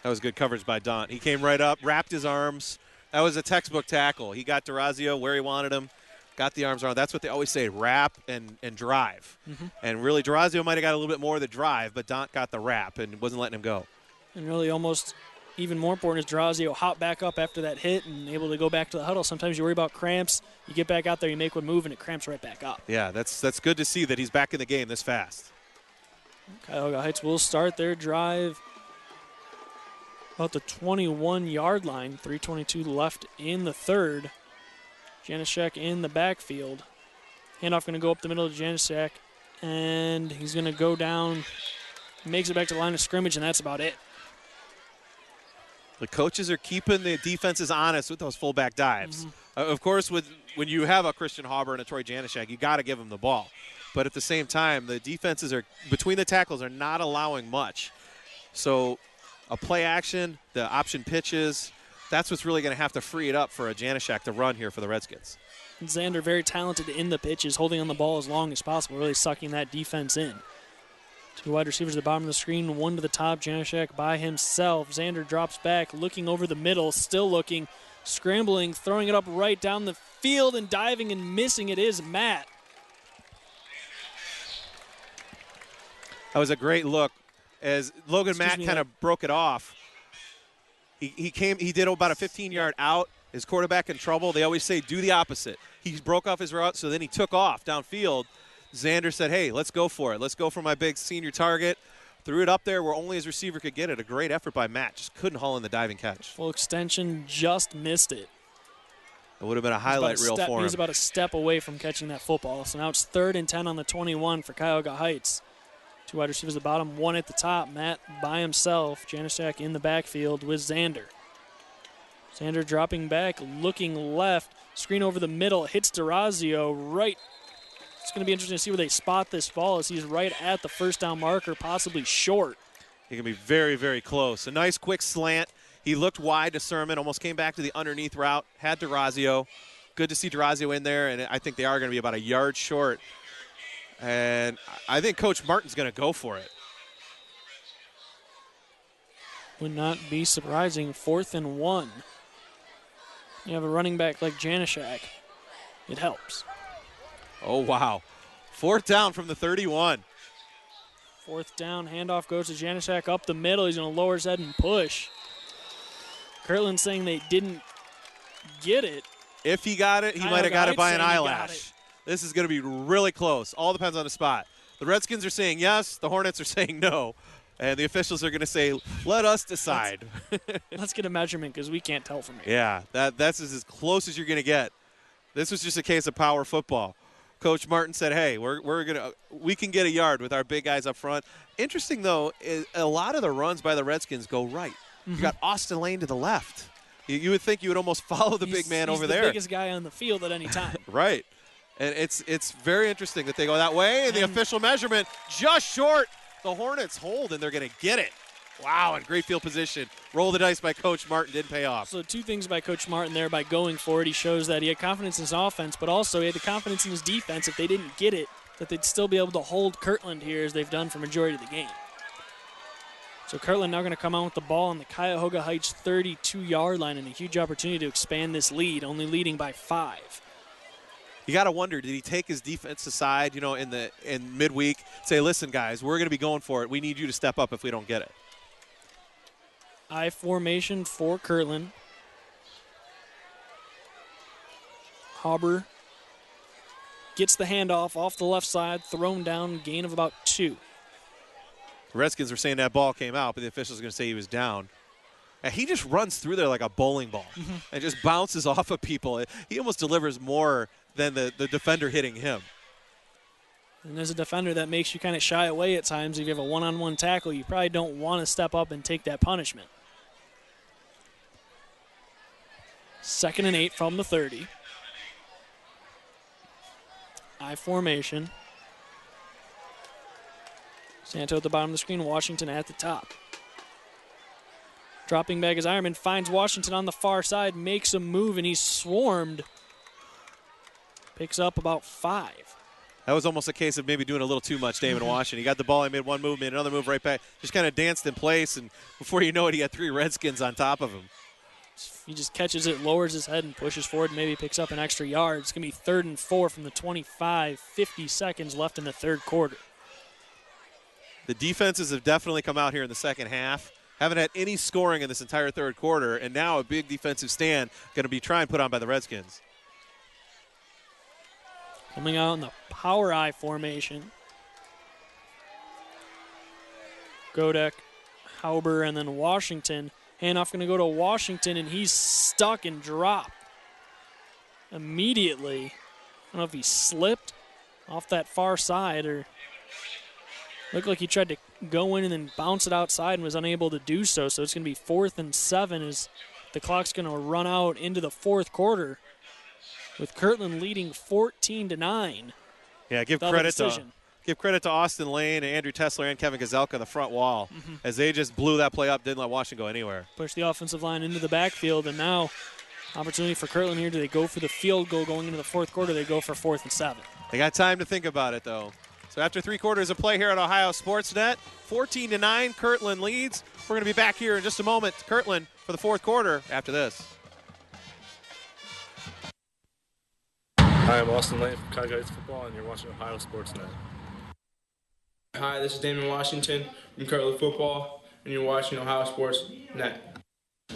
That was good coverage by Dont. He came right up, wrapped his arms. That was a textbook tackle. He got Durazio where he wanted him. Got the arms around. That's what they always say, wrap and drive. And really, Durazio might have got a little bit more of the drive, but Dont got the wrap and wasn't letting him go. And really almost even more important is Durazio hop back up after that hit and able to go back to the huddle. Sometimes you worry about cramps. You get back out there, you make one move, and it cramps right back up. Yeah, that's good to see that he's back in the game this fast. Cuyahoga Heights will start their drive about the 21-yard line. 3:22 left in the third. Janishak in the backfield. Handoff going to go up the middle of Janishak, and he's going to go down, makes it back to the line of scrimmage, and that's about it. The coaches are keeping the defenses honest with those fullback dives. Of course, when you have a Christian Halber and a Troy Janishak, you got to give them the ball. But at the same time, the defenses are between the tackles are not allowing much. So a play action, the option pitches, that's what's really going to have to free it up for a Janishak to run here for the Redskins. Xander very talented in the pitches, holding on the ball as long as possible, really sucking that defense in. 2 wide receivers at the bottom of the screen, 1 to the top. Janishak by himself. Xander drops back, looking over the middle, still looking, scrambling, throwing it up right down the field and diving and missing. It is Matt. That was a great look as Logan Matt kind of broke it off. He did about a 15-yard out. His quarterback in trouble. They always say do the opposite. He broke off his route, so then he took off downfield. Xander said, hey, let's go for it. Let's go for my big senior target. Threw it up there where only his receiver could get it. A great effort by Matt. Just couldn't haul in the diving catch. Full extension, just missed it. It would have been a highlight reel for him. He was about a step away from catching that football. So now it's 3rd and 10 on the 21 for Cuyahoga Heights. 2 wide receivers at the bottom, 1 at the top. Matt by himself. Janishak in the backfield with Xander. Xander dropping back, looking left, Screen over the middle, hits DeRazio right. It's going to be interesting to see where they spot this ball as he's right at the first down marker, possibly short. He can be very, very close. A nice quick slant. He looked wide to Sermon, almost came back to the underneath route, had DeRazio. Good to see DeRazio in there, and I think they are going to be about a yard short. And I think Coach Martin's going to go for it. Would not be surprising. 4th and 1. You have a running back like Janishak. It helps. Oh, wow. 4th down from the 31. 4th down, handoff goes to Janishak up the middle. He's going to lower his head and push. Kirtland saying they didn't get it. If he got it, he might have got it by an eyelash. This is going to be really close. All depends on the spot. The Redskins are saying yes. The Hornets are saying no. And the officials are going to say, let us decide. Let's get a measurement because we can't tell from here. Yeah, that's as close as you're going to get. This was just a case of power football. Coach Martin said, hey, we can get a yard with our big guys up front. Interesting, though, is a lot of the runs by the Redskins go right. You got Austin Lane to the left. You would think you would almost follow the big man over there. He's the biggest guy on the field at any time. Right. And it's very interesting that they go that way. And the official measurement just short. The Hornets hold, and they're going to get it. Wow, in great field position. Roll the dice by Coach Martin. Didn't pay off. So 2 things by Coach Martin there by going for it. He shows that he had confidence in his offense, but also he had the confidence in his defense. If they didn't get it, that they'd still be able to hold Kirtland here as they've done for majority of the game. So Kirtland now going to come out with the ball on the Cuyahoga Heights 32-yard line and a huge opportunity to expand this lead, only leading by 5. You got to wonder, did he take his defense aside, in midweek, say, listen, guys, we're going to be going for it. We need you to step up if we don't get it. I formation for Kirtland. Hauber gets the handoff off the left side, thrown down, gain of about 2. The Redskins were saying that ball came out, but the officials are going to say he was down. And he just runs through there like a bowling ball and just bounces off of people. He almost delivers more than the defender hitting him. And as a defender, that makes you kind of shy away at times. If you have a one-on-one tackle, you probably don't want to step up and take that punishment. 2nd and 8 from the 30. I formation. Santo at the bottom of the screen, Washington at the top. Dropping back as Ironman finds Washington on the far side, makes a move, and he's swarmed. Picks up about 5. That was almost a case of maybe doing a little too much, Damon Washington. He got the ball, he made one move, made another move right back, just kind of danced in place, and before you know it, he had 3 Redskins on top of him. He just catches it, lowers his head, and pushes forward, maybe picks up an extra yard. It's going to be 3rd and 4 from the 25, 50 seconds left in the 3rd quarter. The defenses have definitely come out here in the second half. Haven't had any scoring in this entire 3rd quarter, and now a big defensive stand going to be trying put on by the Redskins. Coming out in the power I formation. Godek, Hauber, and then Washington. Handoff going to go to Washington, and he's stuck and dropped immediately. I don't know if he slipped off that far side or looked like he tried to go in and then bounce it outside and was unable to do so. So it's going to be 4th and 7 as the clock's going to run out into the 4th quarter with Kirtland leading 14-9. Yeah, give credit to Austin Lane and Andrew Tessler and Kevin Gazelka on the front wall as they just blew that play up, didn't let Washington go anywhere. Push the offensive line into the backfield, and now opportunity for Kirtland here. Do they go for the field goal going into the 4th quarter? They go for 4th and 7. They got time to think about it, though. So after 3 quarters of play here at OhioSportsNet, 14-9, Kirtland leads. We're going to be back here in just a moment. Kirtland for the 4th quarter after this. Hi, I'm Austin Lane from Cuyahoga Hts football, and you're watching OhioSportsNet. Hi, this is Damon Washington from Kirtland football, and you're watching OhioSportsNet.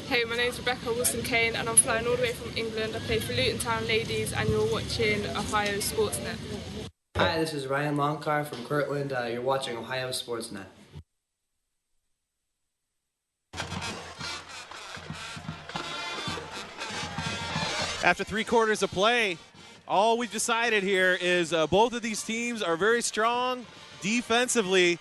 Hey, my name's Rebecca Wilson-Kane, and I'm flying all the way from England. I play for Luton Town Ladies, and you're watching OhioSportsNet. Hi, this is Ryan Longcar from Kirtland. You're watching OhioSportsNet. After 3 quarters of play, all we've decided here is both of these teams are very strong defensively.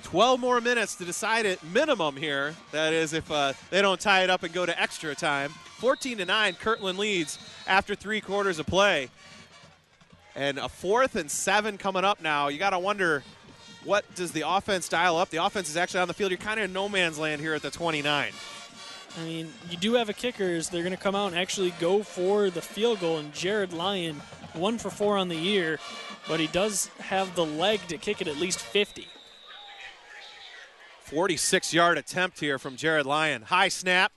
12 more minutes to decide it minimum here. That is if they don't tie it up and go to extra time. 14-9, Kirtland leads after 3 quarters of play. And a 4th and 7 coming up now. You got to wonder, what does the offense dial up? The offense is actually on the field. You're kind of in no man's land here at the 29. I mean, you do have a kickers. They're going to come out and actually go for the field goal. And Jared Lyon, 1 for 4 on the year, but he does have the leg to kick it at least 50. 46-yard attempt here from Jared Lyon. High snap.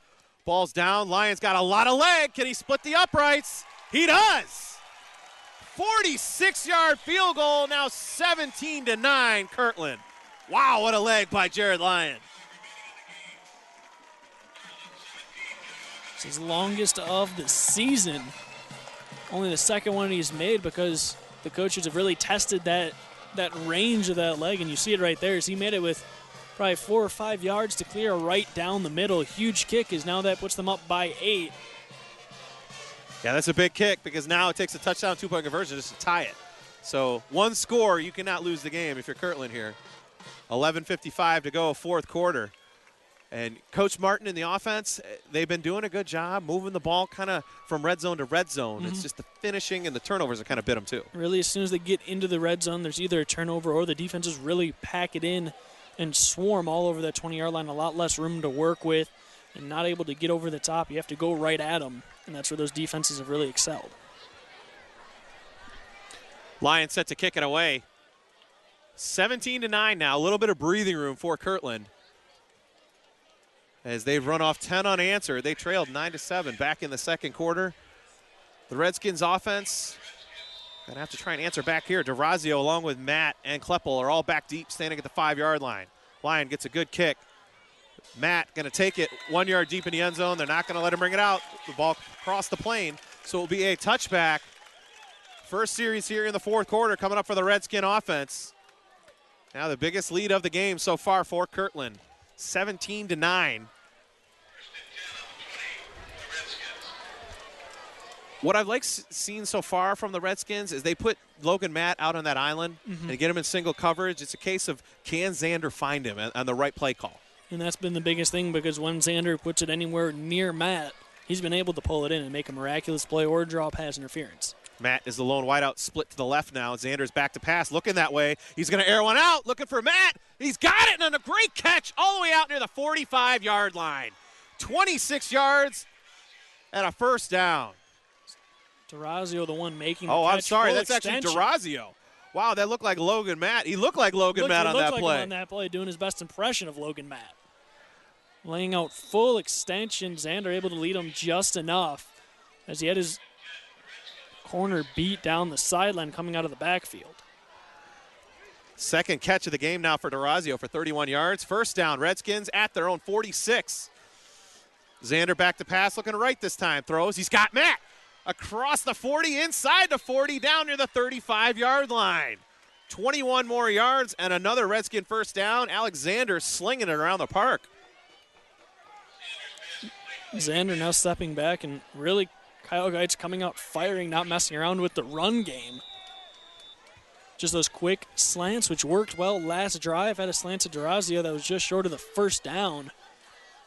Ball's down. Lyon's got a lot of leg. Can he split the uprights? He does. 46-yard field goal, now 17-9, Kirtland. Wow, what a leg by Jared Lyon. It's his longest of the season. Only the second one he's made because the coaches have really tested that range of that leg, and you see it right there. As he made it with probably 4 or 5 yards to clear right down the middle. Huge kick is now that puts them up by 8. Yeah, that's a big kick because now it takes a touchdown, 2-point conversion just to tie it. So 1 score, you cannot lose the game if you're Kirtland here. 11:55 to go, 4th quarter. And Coach Martin in the offense, they've been doing a good job moving the ball kind of from red zone to red zone. Mm-hmm. It's just the finishing and the turnovers that kind of bit them too. Really, as soon as they get into the red zone, there's either a turnover or the defenses really pack it in and swarm all over that 20-yard line. A lot less room to work with and not able to get over the top. You have to go right at them, and that's where those defenses have really excelled. Lions set to kick it away. 17-9 now, a little bit of breathing room for Kirtland. As they've run off 10 unanswered, they trailed 9-7 back in the second quarter. The Redskins offense gonna have to try and answer back here. DeRazio along with Matt and Kleppel are all back deep, standing at the 5-yard line. Lyon gets a good kick. Matt gonna take it 1 yard deep in the end zone. They're not gonna let him bring it out. The ball crossed the plane, so it will be a touchback. First series here in the 4th quarter coming up for the Redskin offense. Now the biggest lead of the game so far for Kirtland, 17-9. What I've seen so far from the Redskins is they put Logan Matt out on that island and get him in single coverage. It's a case of, can Xander find him on the right play call? And that's been the biggest thing, because when Xander puts it anywhere near Matt, he's been able to pull it in and make a miraculous play or draw pass interference. Matt is the lone wideout, split to the left now. Xander's back to pass, looking that way. He's going to air one out, looking for Matt. He's got it, and a great catch all the way out near the 45-yard line. 26 yards and a first down. DeRazio, the one making the catch. catch. I'm sorry, that's extension. actually DeRazio. Wow, that looked like Logan Matt. He looked like Logan Matt on that like play. Him on that play, doing his best impression of Logan Matt. Laying out full extension. Xander able to lead him just enough as he had his corner beat down the sideline coming out of the backfield. Second catch of the game now for DeRazio for 31 yards. First down, Redskins at their own 46. Xander back to pass, looking right this time. Throws. He's got Matt. Across the 40, inside the 40, down near the 35-yard line. 21 more yards and another Redskin first down. Alexander slinging it around the park. Xander now stepping back, and really Cuyahoga Hts coming out firing, not messing around with the run game. Just those quick slants, which worked well last drive. Had a slant to DeRazio that was just short of the first down.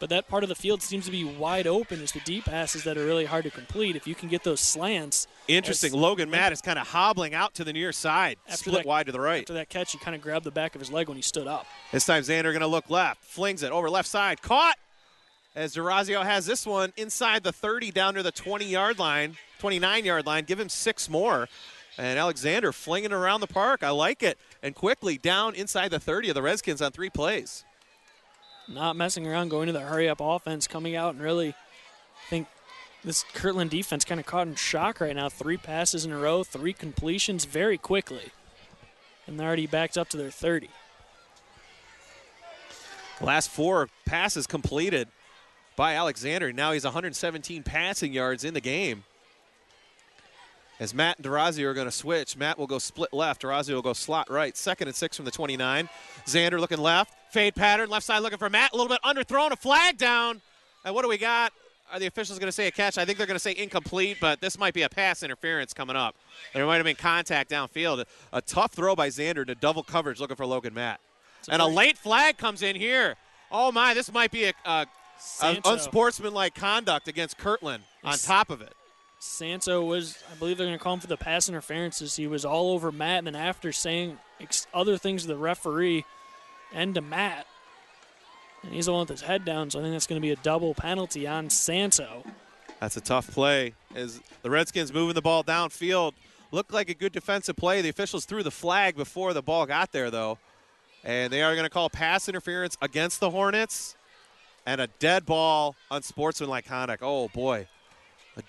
But that part of the field seems to be wide open. It's the deep passes that are really hard to complete. If you can get those slants. Interesting. Logan Matt is kind of hobbling out to the near side, split wide to the right. After that catch, he kind of grabbed the back of his leg when he stood up. This time Xander going to look left, flings it over left side, caught as DeRazio has this one inside the 30 down to the 20-yard line, 29-yard line. Give him 6 more. And Alexander flinging it around the park. I like it. And quickly down inside the 30 of the Redskins on 3 plays. Not messing around, going to the hurry-up offense, coming out and really, I think this Kirtland defense kind of caught in shock right now. 3 passes in a row, 3 completions very quickly. And they're already backed up to their 30. Last 4 passes completed by Alexander. Now he's 117 passing yards in the game. As Matt and DeRazio are going to switch, Matt will go split left, DeRazio will go slot right. 2nd and 6 from the 29. Xander looking left, fade pattern, left side looking for Matt, a little bit underthrown, a flag down. And what do we got? Are the officials going to say a catch? I think they're going to say incomplete, but this might be a pass interference coming up. There might have been contact downfield. A tough throw by Xander to double coverage looking for Logan Matt. And a late flag comes in here. Oh, my, this might be unsportsmanlike conduct against Kirtland on top of it. Santo was, I believe they're going to call him for the pass interferences. He was all over Matt, and then after saying other things to the referee and to Matt, and he's the one with his head down, so I think that's going to be a double penalty on Santo. That's a tough play as the Redskins moving the ball downfield. Looked like a good defensive play. The officials threw the flag before the ball got there, though. And they are going to call pass interference against the Hornets and a dead ball unsportsmanlike conduct. Oh, boy. A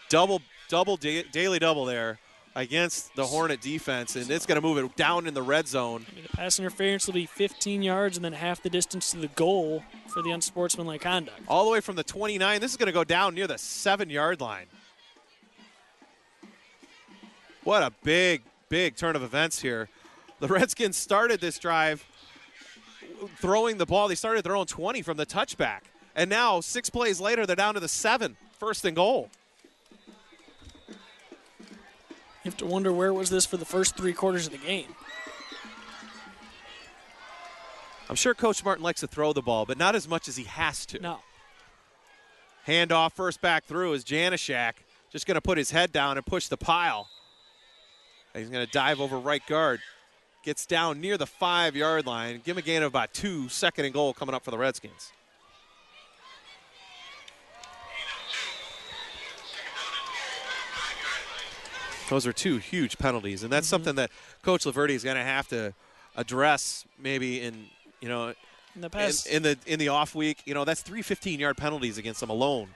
daily double there against the Hornet defense, and it's going to move it down in the red zone. The pass interference will be 15 yards and then half the distance to the goal for the unsportsmanlike conduct. All the way from the 29. This is going to go down near the 7-yard line. What a big turn of events here. The Redskins started this drive throwing the ball. They started their own 20 from the touchback. And now, 6 plays later, they're down to the 7, 1st and goal. You have to wonder where was this for the first 3 quarters of the game. I'm sure Coach Martin likes to throw the ball, but not as much as he has to. No. Handoff first back through is Janishak. Just going to put his head down and push the pile. And he's going to dive over right guard. Gets down near the 5-yard line. Give him a gain of about 2, 2nd and goal coming up for the Redskins. Those are 2 huge penalties, and that's something that Coach Laverty is going to have to address maybe in the past in the off week. That's 3 15-yard penalties against them alone.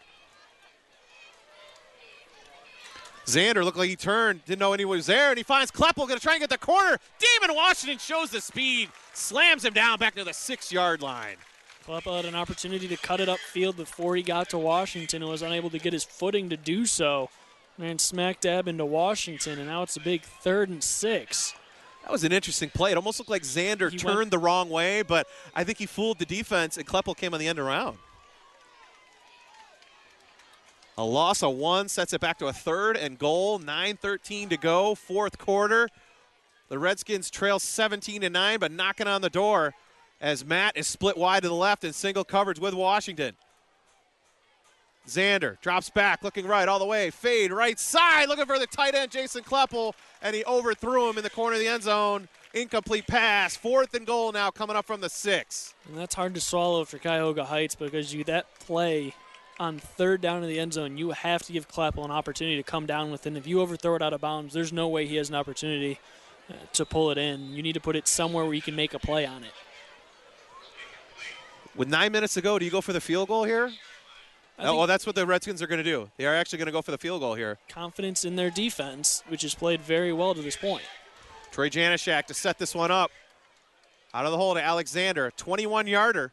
Xander looked like he turned, didn't know anyone was there, and he finds Kleppel, going to try and get the corner. Damon Washington shows the speed, slams him down back to the 6-yard line. Kleppel had an opportunity to cut it upfield before he got to Washington and was unable to get his footing to do so. Ran smack dab into Washington, and now it's a big 3rd and 6. That was an interesting play. It almost looked like Xander turned the wrong way, but I think he fooled the defense, and Kleppel came on the end around. A loss of 1 sets it back to a 3rd and goal. 9:13 to go, 4th quarter. The Redskins trail 17-9, but knocking on the door as Matt is split wide to the left in single coverage with Washington. Xander drops back, looking right all the way. Fade right side, looking for the tight end, Jason Kleppel, and he overthrew him in the corner of the end zone. Incomplete pass. 4th and goal now coming up from the 6. And that's hard to swallow for Cuyahoga Heights because that play on 3rd down in the end zone, you have to give Kleppel an opportunity to come down with it. If you overthrow it out of bounds, there's no way he has an opportunity to pull it in. You need to put it somewhere where you can make a play on it. With 9 minutes to go, do you go for the field goal here? Well, that's what the Redskins are going to do. They are actually going to go for the field goal here. Confidence in their defense, which has played very well to this point. Troy Janishak to set this one up. Out of the hole to Alexander. 21-yarder.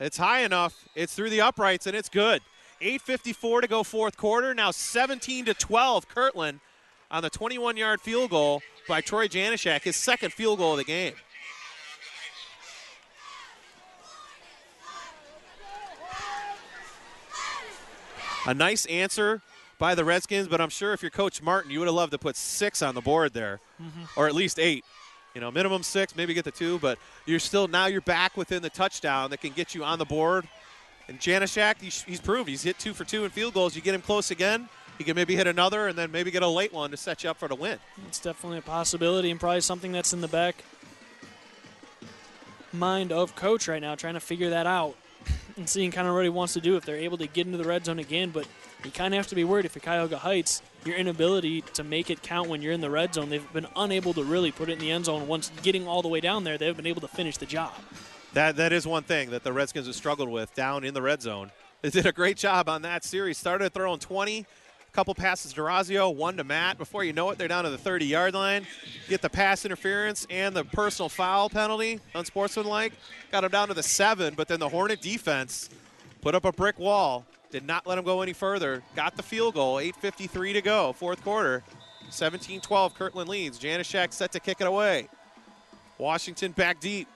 It's high enough. It's through the uprights, and it's good. 8:54 to go 4th quarter. Now 17-12, Kirtland on the 21-yard field goal by Troy Janishak, his 2nd field goal of the game. A nice answer by the Redskins, but I'm sure if you're Coach Martin, you would have loved to put 6 on the board there, or at least 8. Minimum 6, maybe get the 2, but now you're back within the touchdown that can get you on the board. And Janishak, he's proved he's hit 2 for 2 in field goals. You get him close again, he can maybe hit another and then maybe get a late one to set you up for the win. It's definitely a possibility and probably something that's in the back mind of Coach right now, trying to figure that out and seeing kind of what he wants to do if they're able to get into the red zone again. But you kind of have to be worried if you're Cuyahoga Heights, your inability to make it count when you're in the red zone. They've been unable to really put it in the end zone. Once getting all the way down there, they've been able to finish the job. That is one thing that the Redskins have struggled with down in the red zone. They did a great job on that series. Started throwing 20, a couple passes to Razio, 1 to Matt. Before you know it, they're down to the 30-yard line. Get the pass interference and the personal foul penalty, unsportsmanlike. Got them down to the 7, but then the Hornet defense put up a brick wall. Did not let them go any further. Got the field goal. 8:53 to go, 4th quarter. 17-12, Kirtland leads. Janishak set to kick it away. Washington back deep.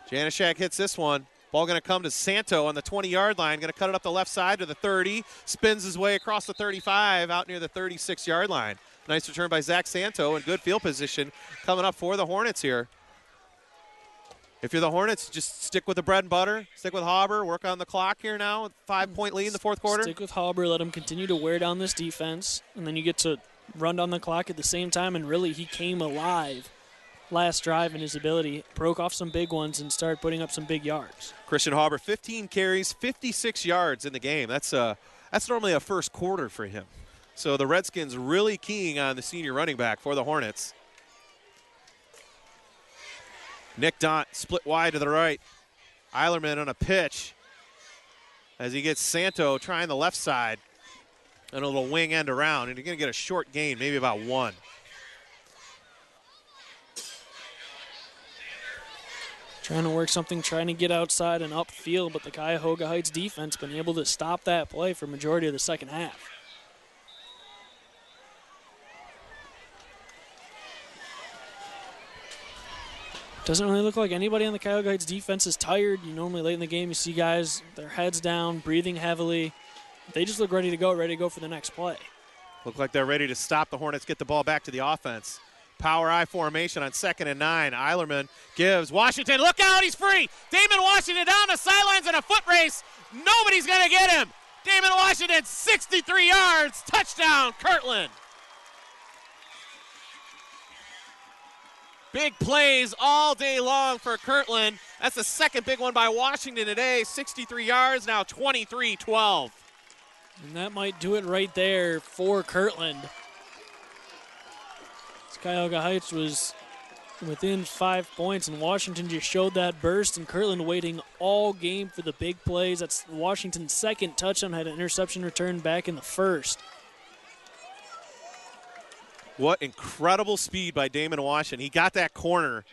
Janishak hits this one. Ball going to come to Santo on the 20-yard line. Going to cut it up the left side to the 30. Spins his way across the 35 out near the 36-yard line. Nice return by Zach Santo and good field position coming up for the Hornets here. If you're the Hornets, just stick with the bread and butter, stick with Hauber, work on the clock here now, 5-point lead in the fourth quarter. Stick with Hauber, let him continue to wear down this defense, and then you get to run down the clock at the same time, and really he came alive last drive in his ability, broke off some big ones and started putting up some big yards. Christian Hauber, 15 carries, 56 yards in the game. That's normally a first quarter for him. So the Redskins really keying on the senior running back for the Hornets. Nick Dont split wide to the right. Eilerman on a pitch as he gets Santo trying the left side and a little wing end around, and you're going to get a short gain, maybe about 1. Trying to work something, trying to get outside and upfield, but the Cuyahoga Heights defense been able to stop that play for majority of the second half. Doesn't really look like anybody on the Cuyahoga Heights defense is tired. You normally late in the game you see guys, their heads down, breathing heavily. They just look ready to go for the next play. Look like they're ready to stop the Hornets, get the ball back to the offense. Power I formation on 2nd and 9. Eilerman gives Washington. Look out, he's free. Damon Washington down the sidelines in a foot race. Nobody's going to get him. Damon Washington, 63 yards. Touchdown, Kirtland. Big plays all day long for Kirtland. That's the second big one by Washington today. 63 yards, now 23-12. And that might do it right there for Kirtland. Cuyahoga Heights was within 5 points, and Washington just showed that burst, and Kirtland waiting all game for the big plays. That's Washington's second touchdown, had an interception return back in the first. What incredible speed by Damon Washington. He got that corner,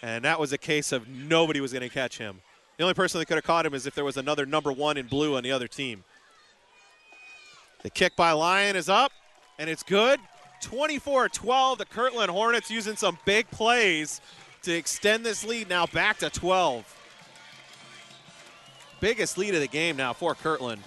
and that was a case of nobody was going to catch him. The only person that could have caught him is if there was another number 1 in blue on the other team. The kick by Lyon is up, and it's good. 24-12, the Kirtland Hornets using some big plays to extend this lead now back to 12. Biggest lead of the game now for Kirtland.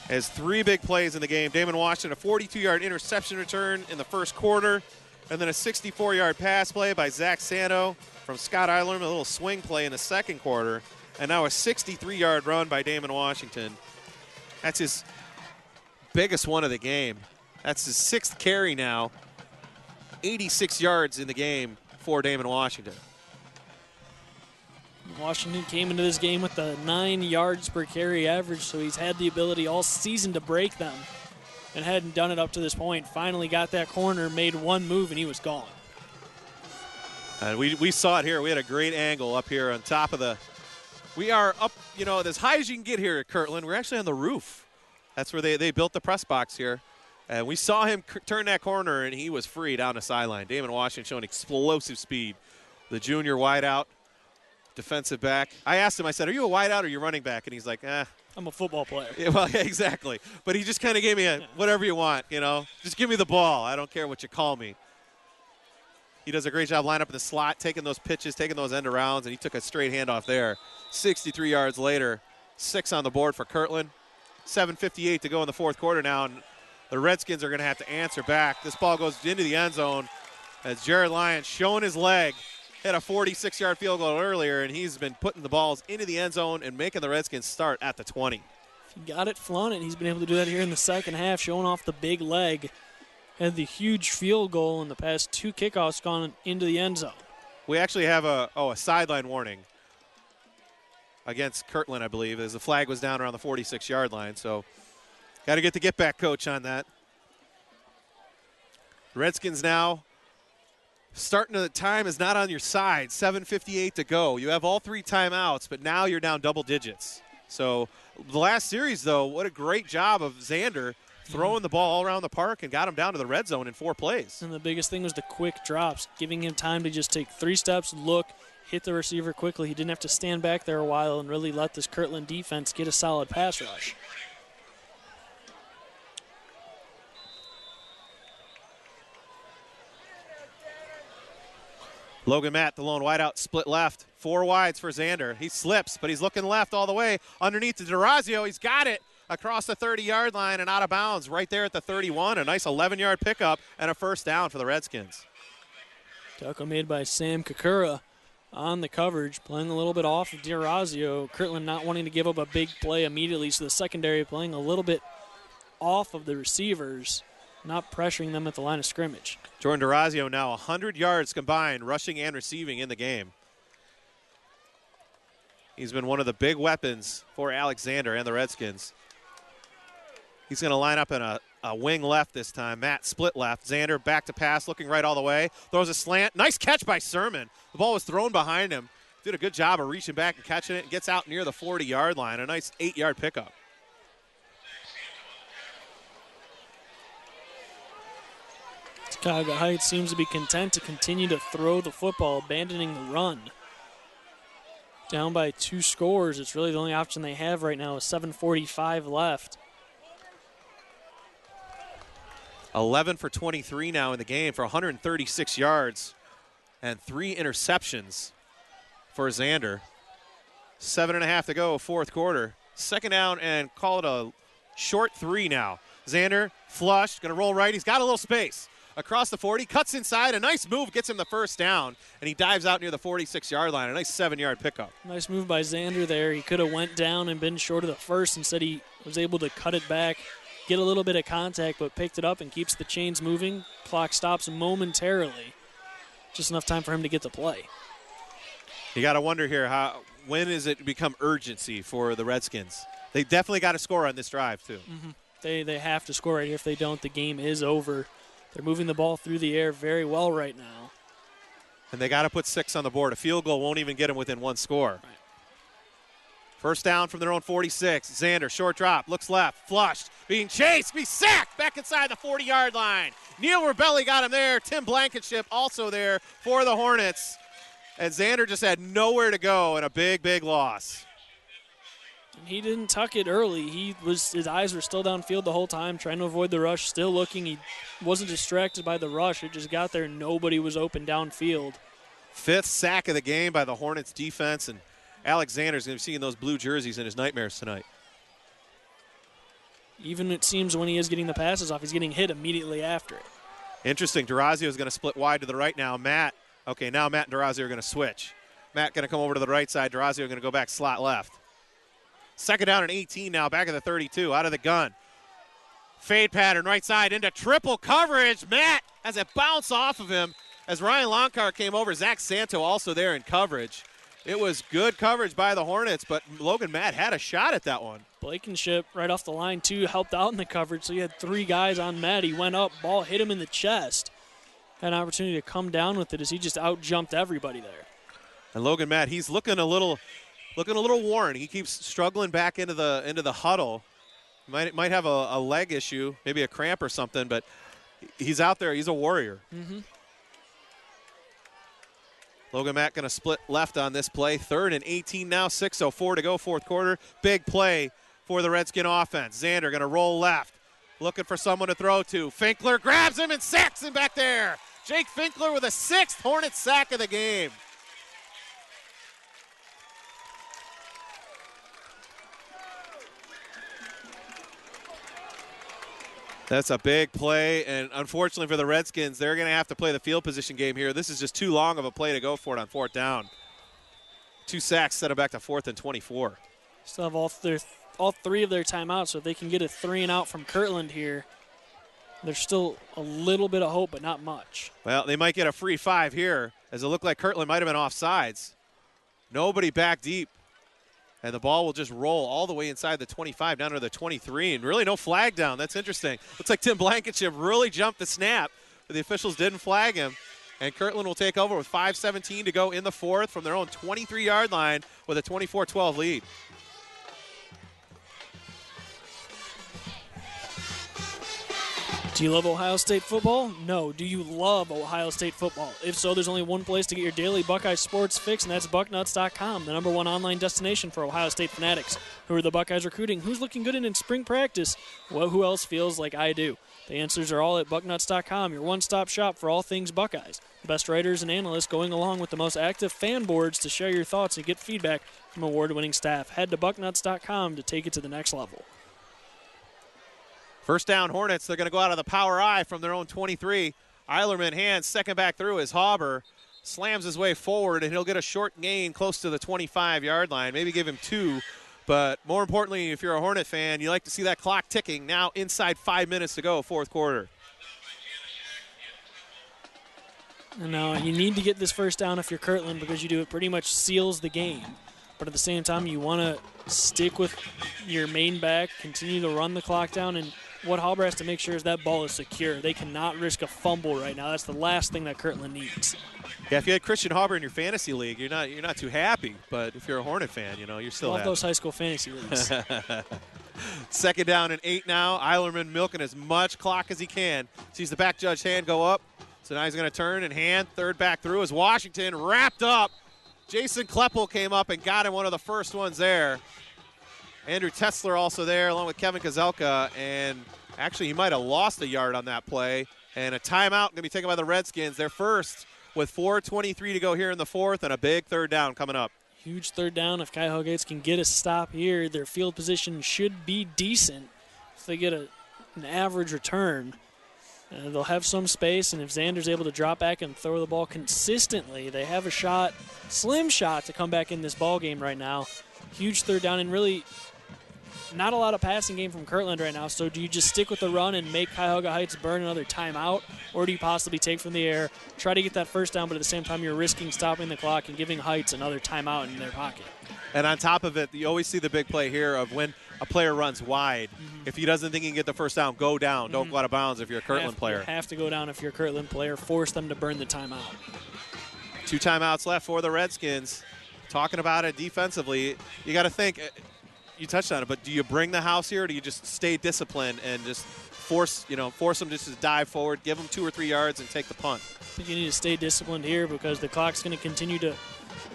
Has 3 big plays in the game. Damon Washington, a 42-yard interception return in the first quarter, and then a 64-yard pass play by Zach Santo from Scott Eilerman, a little swing play in the second quarter, and now a 63-yard run by Damon Washington. That's his biggest one of the game. That's his 6th carry now. 86 yards in the game for Damon Washington. Washington came into this game with a 9 yards per carry average, so he's had the ability all season to break them and hadn't done it up to this point. Finally got that corner, made one move, and he was gone. And we saw it here. We had a great angle up here on top of the – we are up, as high as you can get here at Kirtland. We're actually on the roof. That's where they built the press box here. And we saw him turn that corner, and he was free down the sideline. Damon Washington showing explosive speed. The junior wideout, defensive back. I asked him, I said, are you a wideout or are you running back? And he's like, I'm a football player. Yeah, well, yeah, exactly. But he just kind of gave me a whatever you want, Just give me the ball. I don't care what you call me. He does a great job lining up in the slot, taking those pitches, taking those end arounds, and he took a straight handoff there. 63 yards later, 6 on the board for Kirtland. 7:58 to go in the fourth quarter now, and the Redskins are going to have to answer back. This ball goes into the end zone as Jared Lyons showing his leg. Hit a 46-yard field goal earlier, and he's been putting the balls into the end zone and making the Redskins start at the 20. He got it, flown it. He's been able to do that here in the second half, showing off the big leg. Had the huge field goal in the past 2 kickoffs gone into the end zone. We actually have a sideline warning against Kirtland, I believe, as the flag was down around the 46-yard line. So got to get the get-back coach on that. Redskins now starting the time is not on your side. 7:58 to go. You have all 3 timeouts, but now you're down double digits. So the last series, though, what a great job of Xander throwing the ball all around the park and got him down to the red zone in 4 plays. And the biggest thing was the quick drops, giving him time to just take 3 steps, look, hit the receiver quickly. He didn't have to stand back there a while and really let this Kirtland defense get a solid pass rush. Logan Matt, the lone wideout, split left. 4 wides for Xander. He slips, but he's looking left all the way. Underneath to DeRazio. He's got it across the 30-yard line and out of bounds right there at the 31. A nice 11-yard pickup and a first down for the Redskins. Tackle made by Sam Kakura on the coverage, playing a little bit off of DiRazio. Kirtland not wanting to give up a big play immediately, so the secondary playing a little bit off of the receivers, not pressuring them at the line of scrimmage. Jordan DiRazio now 100 yards combined, rushing and receiving in the game. He's been one of the big weapons for Alexander and the Redskins. He's going to line up in a wing left this time. Matt split left. Xander back to pass, looking right all the way. Throws a slant. Nice catch by Sermon. The ball was thrown behind him. Did a good job of reaching back and catching it. And gets out near the 40-yard line. A nice 8-yard pickup. Cuyahoga Heights seems to be content to continue to throw the football, abandoning the run. Down by 2 scores. It's really the only option they have right now with 7:45 left. 11 for 23 now in the game for 136 yards and 3 interceptions for Xander. 7.5 to go, fourth quarter. Second down and call it a short 3 now. Xander flushed, going to roll right. He's got a little space. Across the 40, cuts inside. A nice move gets him the first down, and he dives out near the 46-yard line. A nice 7-yard pickup. Nice move by Xander there. He could have went down and been short of the first. Instead, he was able to cut it back, get a little bit of contact, but picked it up and keeps the chains moving. Clock stops momentarily. Just enough time for him to get the play. You got to wonder here, when does it become urgency for the Redskins? They definitely got to score on this drive, too. Mm-hmm. They have to score right here. If they don't, the game is over. They're moving the ball through the air very well right now. And they got to put 6 on the board. A field goal won't even get them within 1 score. Right. First down from their own 46. Xander, short drop, looks left, flushed, being chased, be sacked back inside the 40-yard line. Neil Rebelli got him there. Tim Blankenship also there for the Hornets. And Xander just had nowhere to go and a big, big loss. He didn't tuck it early. His eyes were still downfield the whole time, trying to avoid the rush, still looking. He wasn't distracted by the rush. It just got there. Nobody was open downfield. 5th sack of the game by the Hornets defense, and Alexander's going to be seeing those blue jerseys in his nightmares tonight. Even it seems when he is getting the passes off, he's getting hit immediately after it. Interesting. DiRazio is going to split wide to the right now. Matt and DiRazio are going to switch. Matt going to come over to the right side. DiRazio going to go back slot left. Second down and 18 now, back at the 32, out of the gun. Fade pattern, right side into triple coverage. Matt has it bounce off of him as Ryan Lonkar came over. Zach Santo also there in coverage. It was good coverage by the Hornets, but Logan Matt had a shot at that one. Blankenship right off the line, too, helped out in the coverage, so he had 3 guys on Matt. He went up, ball hit him in the chest. Had an opportunity to come down with it as he just out-jumped everybody there. And Logan Matt, he's looking a little worn. He keeps struggling back into the huddle. Might have a leg issue, maybe a cramp or something, but he's out there. He's a warrior. Mm-hmm. Logan Matt going to split left on this play. 3rd and 18 now, 6:04 to go, fourth quarter. Big play for the Redskin offense. Xander going to roll left, looking for someone to throw to. Finkler grabs him and sacks him back there. Jake Finkler with a 6th Hornet sack of the game. That's a big play, and unfortunately for the Redskins, they're going to have to play the field position game here. This is just too long of a play to go for it on 4th down. 2 sacks set them back to 4th and 24. Still have all 3 of their timeouts, so if they can get a 3 and out from Kirtland here, there's still a little bit of hope, but not much. Well, they might get a free 5 here, as it looked like Kirtland might have been offsides. Nobody back deep. And the ball will just roll all the way inside the 25 down to the 23, and really no flag down. That's interesting. Looks like Tim Blankenship really jumped the snap, but the officials didn't flag him. And Kirtland will take over with 5:17 to go in the 4th from their own 23-yard line with a 24-12 lead. Do you love Ohio State football? No. Do you love Ohio State football? If so, there's only one place to get your daily Buckeye sports fix, and that's bucknuts.com, the #1 online destination for Ohio State fanatics. Who are the Buckeyes recruiting? Who's looking good in spring practice? Well, who else feels like I do? The answers are all at bucknuts.com, your one-stop shop for all things Buckeyes. The best writers and analysts going along with the most active fan boards to share your thoughts and get feedback from award-winning staff. Head to bucknuts.com to take it to the next level. First down, Hornets. They're going to go out of the power I from their own 23. Eilerman hands second back through as Hauber slams his way forward, and he'll get a short gain close to the 25-yard line. Maybe give him 2. But more importantly, if you're a Hornet fan, you like to see that clock ticking. Now inside 5 minutes to go, fourth quarter. Now, you need to get this first down if you're Kirtland because you do. It pretty much seals the game. But at the same time, you want to stick with your main back, continue to run the clock down, and what Hauber has to make sure is that ball is secure. They cannot risk a fumble right now. That's the last thing that Kirtland needs. Yeah, if you had Christian Hauber in your fantasy league, you're not too happy. But if you're a Hornet fan, you're still Love happy. those high school fantasy leagues. Second down and 8 now. Eilerman milking as much clock as he can. Sees the back judge hand go up. So now he's going to turn and hand third back through as Washington wrapped up. Jason Kleppel came up and got him one of the first ones there. Andrew Tesler also there along with Kevin Kozelka. And actually he might have lost a yard on that play. And a timeout going to be taken by the Redskins. They're first with 4:23 to go here in the fourth and a big third down coming up. Huge third down. If Cuyahoga Hts can get a stop here, their field position should be decent. If they get an average return, they'll have some space, and if Xander's able to drop back and throw the ball consistently, they have a shot, slim shot, to come back in this ball game right now. Huge third down, and really not a lot of passing game from Kirtland right now. So do you just stick with the run and make Cuyahoga Hts burn another timeout, or do you possibly take from the air, try to get that first down, but at the same time you're risking stopping the clock and giving Heights another timeout in their pocket? And on top of it, you always see the big play here of when a player runs wide. If he doesn't think he can get the first down, go down. Don't go out of bounds if you're a Kirtland player. You have to go down if you're a Kirtland player. Force them to burn the timeout. 2 timeouts left for the Redskins. Talking about it defensively, you got to think, you touched on it, but do you bring the house here, or do you just stay disciplined and just force them just to dive forward, give them 2 or 3 yards, and take the punt? I think you need to stay disciplined here because the clock's going to continue to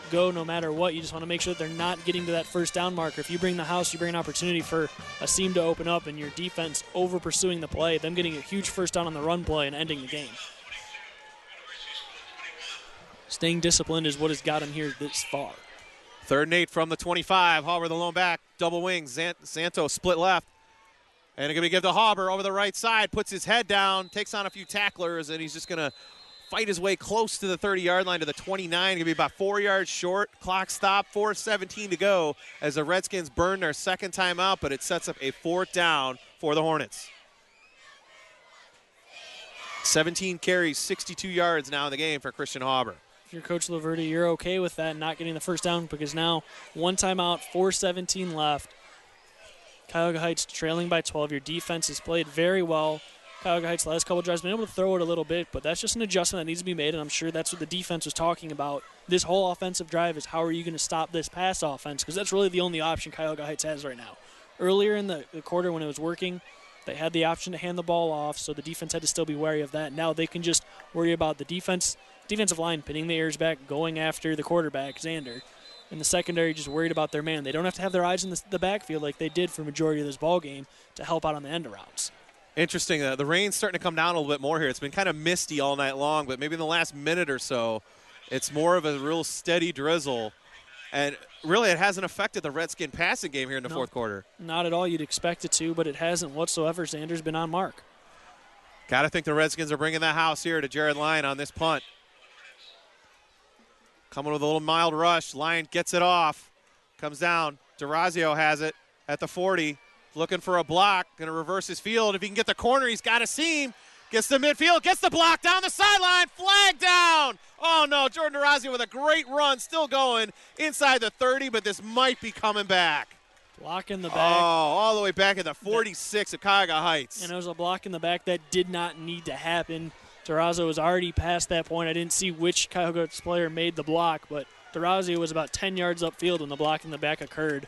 go no matter what. You just want to make sure that they're not getting to that first down marker. If you bring the house, you bring an opportunity for a seam to open up and your defense over pursuing the play, them getting a huge first down on the run play and ending the game. Staying disciplined is what has got them here this far. 3rd and 8 from the 25. Hauber the lone back, double wing. Santos split left. And they're going to give to Hauber over the right side, puts his head down, takes on a few tacklers, and he's just going to fight his way close to the 30-yard line to the 29. Going to be about 4 yards short. Clock stop, 4:17 to go as the Redskins burn their second timeout, but it sets up a 4th down for the Hornets. 17 carries, 62 yards now in the game for Christian Hauber. If you're Coach Laverty, you're okay with that, not getting the first down, because now 1 timeout, 4:17 left. Cuyahoga Hts trailing by 12. Your defense has played very well. Cuyahoga Hts the last couple of drives been able to throw it a little bit, but that's just an adjustment that needs to be made, and I'm sure that's what the defense was talking about. This whole offensive drive is how are you going to stop this pass offense, because that's really the only option Cuyahoga Hts has right now. Earlier in the quarter when it was working, they had the option to hand the ball off, so the defense had to still be wary of that. Now they can just worry about the defensive line pinning the ears back, going after the quarterback, Xander, and the secondary just worried about their man. They don't have to have their eyes in the backfield like they did for majority of this ball game to help out on the end arounds. Interesting. The rain's starting to come down a little bit more here. It's been kind of misty all night long, but maybe in the last minute or so, it's more of a real steady drizzle. And really, it hasn't affected the Redskin passing game here in the fourth quarter. Not at all. You'd expect it to, but it hasn't whatsoever. Xander's been on mark. Got to think the Redskins are bringing the house here to Jared Lyon on this punt. Coming with a little mild rush. Lyon gets it off. Comes down. DeRazio has it at the 40. Looking for a block. Going to reverse his field. If he can get the corner, he's got a seam. Gets to midfield. Gets the block down the sideline. Flag down. Oh, no. Jordan DeRazio with a great run. Still going inside the 30, but this might be coming back. Block in the back. Oh, all the way back at the 46 of Cuyahoga Hts. And it was a block in the back that did not need to happen. DeRazio was already past that point. I didn't see which Cuyahoga player made the block, but DeRazio was about 10 yards upfield when the block in the back occurred.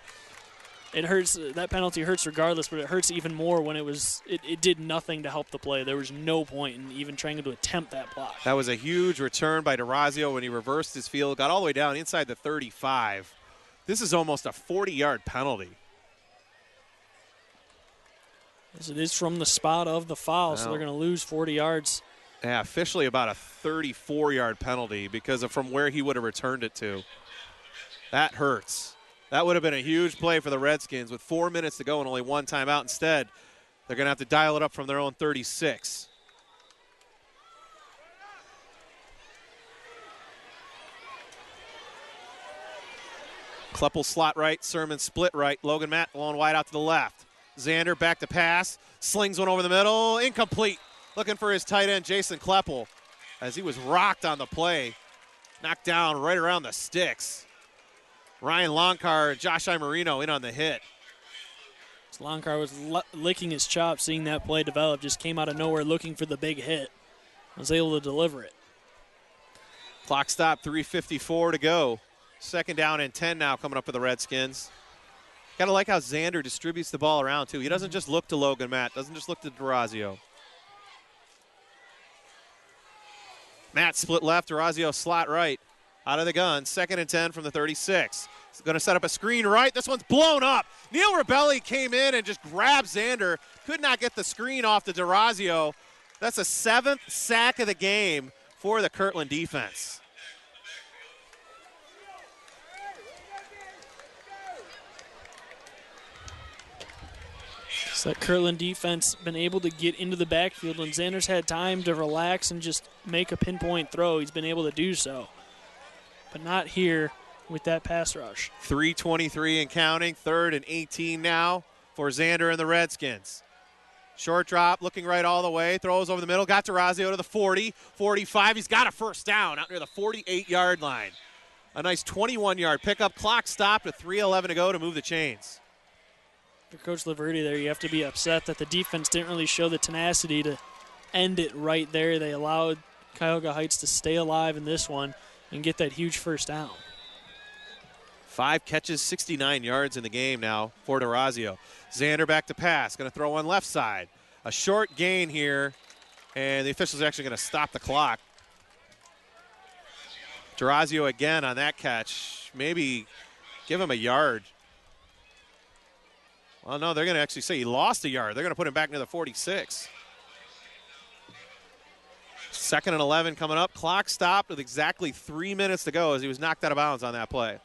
It hurts. That penalty hurts regardless, but it hurts even more when it did nothing to help the play. There was no point in even trying to attempt that block. That was a huge return by DeRazio when he reversed his field, got all the way down inside the 35. This is almost a 40-yard penalty. As it is from the spot of the foul, so they're going to lose 40 yards. Yeah, officially about a 34-yard penalty because of from where he would have returned it to. That hurts. That would have been a huge play for the Redskins with 4 minutes to go and only 1 timeout. Instead, they're going to have to dial it up from their own 36. Kleppel slot right, Sermon split right, Logan Matt alone wide out to the left. Xander back to pass, slings one over the middle, incomplete. Looking for his tight end, Jason Kleppel, as he was rocked on the play. Knocked down right around the sticks. Ryan Longcar and Josh Imarino in on the hit. Longcar was licking his chops seeing that play develop, just came out of nowhere looking for the big hit. Was able to deliver it. Clock stop, 3:54 to go. Second down and 10 now coming up for the Redskins. Gotta like how Xander distributes the ball around too. He doesn't just look to Logan Matt, doesn't just look to Durazio. Matt split left, Durazio slot right. Out of the gun, 2nd and 10 from the 36. He's going to set up a screen right. This one's blown up. Neil Rebelli came in and just grabbed Xander. Could not get the screen off to Durazio. That's a 7th sack of the game for the Kirtland defense. So that Kirtland defense been able to get into the backfield when Xander's had time to relax and just make a pinpoint throw. He's been able to do so. But not here with that pass rush. 3:23 and counting, 3rd and 18 now for Xander and the Redskins. Short drop, looking right all the way, throws over the middle, got Durazio to the 40, 45. He's got a first down out near the 48-yard line. A nice 21-yard pickup. Clock stopped with 3:11 to go to move the chains. For Coach Laverty there, you have to be upset that the defense didn't really show the tenacity to end it right there. They allowed Cuyahoga Heights to stay alive in this one and get that huge first down. 5 catches, 69 yards in the game now for Durazio. Xander back to pass, going to throw on left side. A short gain here, and the officials are actually going to stop the clock. Durazio again on that catch. Maybe give him a yard. Well, no, they're going to actually say he lost a yard. They're going to put him back near the 46. 2nd and 11 coming up. Clock stopped with exactly 3 minutes to go as he was knocked out of bounds on that play.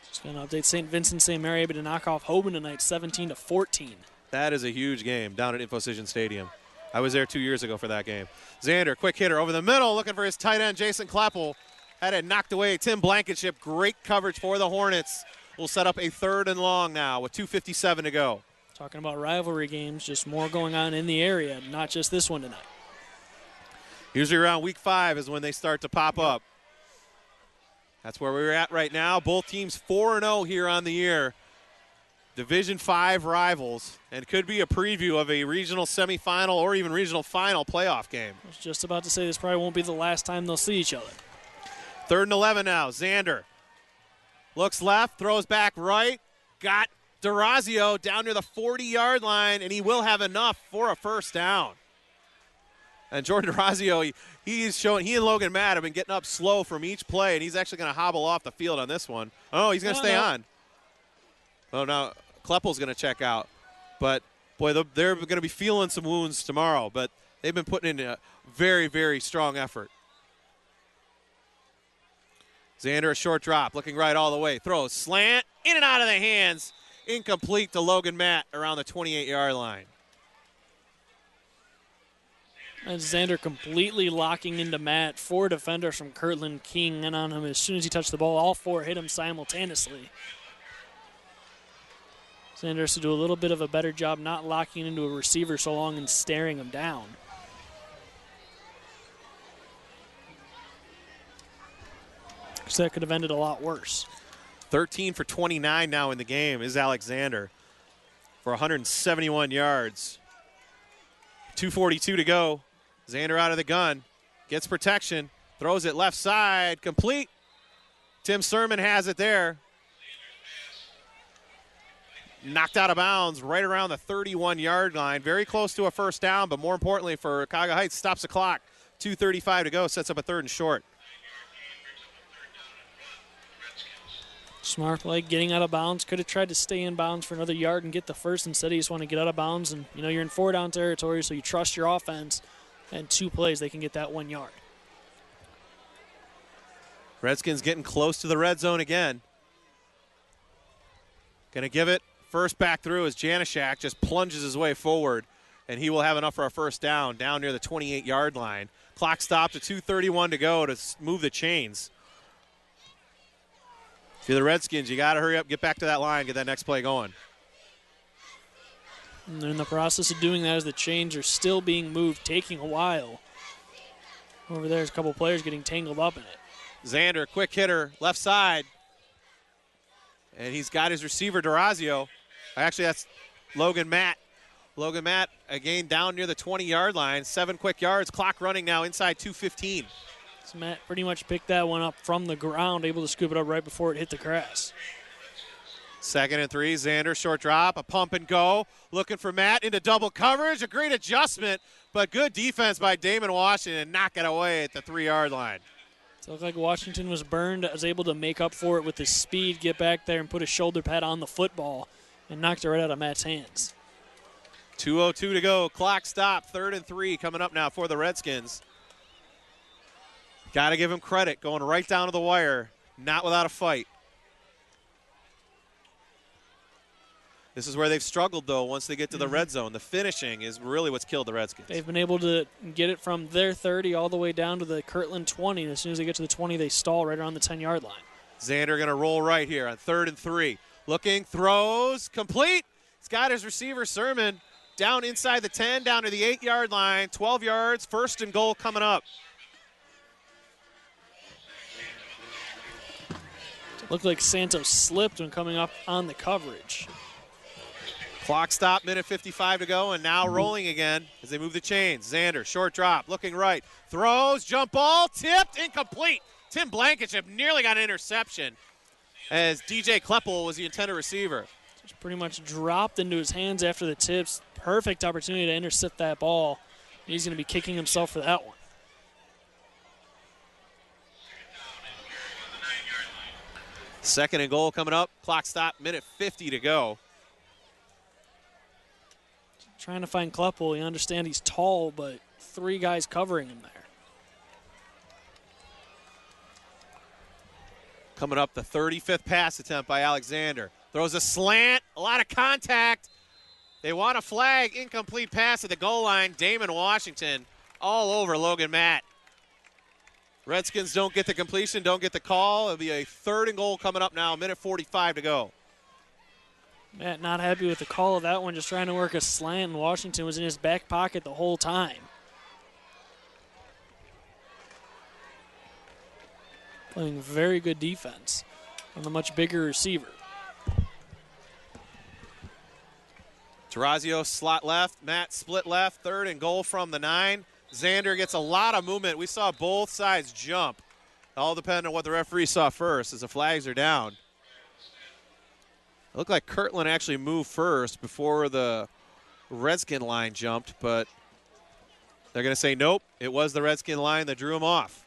Just going to update St. Vincent St. Mary able to knock off Hoban tonight 17-14. That is a huge game down at InfoCision Stadium. I was there 2 years ago for that game. Xander, quick hitter over the middle, looking for his tight end, Jason Kleppel. Had it knocked away. Tim Blankenship, great coverage for the Hornets. We'll set up a 3rd and long now with 2:57 to go. Talking about rivalry games, just more going on in the area, not just this one tonight. Usually around week 5 is when they start to pop up. That's where we're at right now. Both teams 4-0 here on the year. Division 5 rivals, and could be a preview of a regional semifinal or even regional final playoff game. I was just about to say this probably won't be the last time they'll see each other. 3rd and 11 now. Xander looks left, throws back right, got Durazio down near the 40-yard line, and he will have enough for a first down. And Jordan Durazio, he's showing, he and Logan Matt have been getting up slow from each play, and he's actually going to hobble off the field on this one. Oh, he's going to stay on. Oh, now Kleppel's going to check out. But, boy, they're going to be feeling some wounds tomorrow, but they've been putting in a very, very strong effort. Xander, a short drop, looking right all the way. Throws, slant, in and out of the hands. Incomplete to Logan Matt around the 28-yard line. And Xander completely locking into Matt. 4 defenders from Kirtland keying in on him as soon as he touched the ball. All 4 hit him simultaneously. Xander has to do a little bit of a better job not locking into a receiver so long and staring him down. So that could have ended a lot worse. 13 for 29 now in the game is Alexander for 171 yards. 2:42 to go. Xander out of the gun, gets protection, throws it left side, complete. Tim Sermon has it there. Knocked out of bounds right around the 31-yard line. Very close to a first down, but more importantly for Cuyahoga Heights, stops the clock. 2:35 to go, sets up a 3rd and short. Smart play, getting out of bounds. Could have tried to stay in bounds for another yard and get the first. Instead, you just want to get out of bounds. And, you know, you're in 4-down territory, so you trust your offense. And 2 plays, they can get that 1 yard. Redskins getting close to the red zone again. Going to give it first back through as Janishak just plunges his way forward. And he will have enough for a first down near the 28-yard line. Clock stopped at 2:31 to go to move the chains. you're the Redskins, you got to hurry up, get back to that line, get that next play going. And in the process of doing that, as the chains are still being moved, taking a while. Over there's a couple players getting tangled up in it. Xander, quick hitter, left side. And he's got his receiver, Durazio. Actually, that's Logan Matt. Logan Matt, again, down near the 20-yard line. 7 quick yards, clock running now inside 2:15. So Matt pretty much picked that one up from the ground, able to scoop it up right before it hit the grass. 2nd and 3, Xander, short drop, a pump and go. Looking for Matt into double coverage. A great adjustment, but good defense by Damon Washington. Knock it away at the 3-yard line. So it looked like Washington was burned, was able to make up for it with his speed, get back there and put a shoulder pad on the football, and knocked it right out of Matt's hands. 2:02 to go. Clock stop. 3rd and 3 coming up now for the Redskins. Got to give him credit. Going right down to the wire. Not without a fight. This is where they've struggled, though, once they get to the red zone. The finishing is really what's killed the Redskins. They've been able to get it from their 30 all the way down to the Kirtland 20. And as soon as they get to the 20, they stall right around the 10-yard line. Xander going to roll right here on 3rd and 3. Looking, throws, complete. He's got his receiver, Sermon, down inside the 10, down to the 8-yard line. 12 yards, 1st and goal coming up. Looked like Santos slipped when coming up on the coverage. Clock stop, minute 55 to go, and now rolling again as they move the chains. Xander, short drop, looking right, throws, jump ball, tipped, incomplete. Tim Blankenship nearly got an interception as DJ Kleppel was the intended receiver. Just pretty much dropped into his hands after the tips. Perfect opportunity to intercept that ball. He's going to be kicking himself for that one. Second and goal coming up. Clock stop, minute 50 to go. Trying to find Kleppel. You understand he's tall, but 3 guys covering him there. Coming up, the 35th pass attempt by Alexander. Throws a slant, a lot of contact. They want a flag, incomplete pass at the goal line. Damon Washington all over Logan Matt. Redskins don't get the completion, don't get the call. It'll be a 3rd and goal coming up now, minute 45 to go. Matt not happy with the call of that one, just trying to work a slant, and Washington was in his back pocket the whole time. Playing very good defense on the much bigger receiver. Durazio slot left, Matt split left, 3rd and goal from the 9. Xander gets a lot of movement. We saw both sides jump. All depending on what the referee saw first as the flags are down. It looked like Kirtland actually moved first before the Redskin line jumped, but they're going to say nope. It was the Redskin line that drew him off.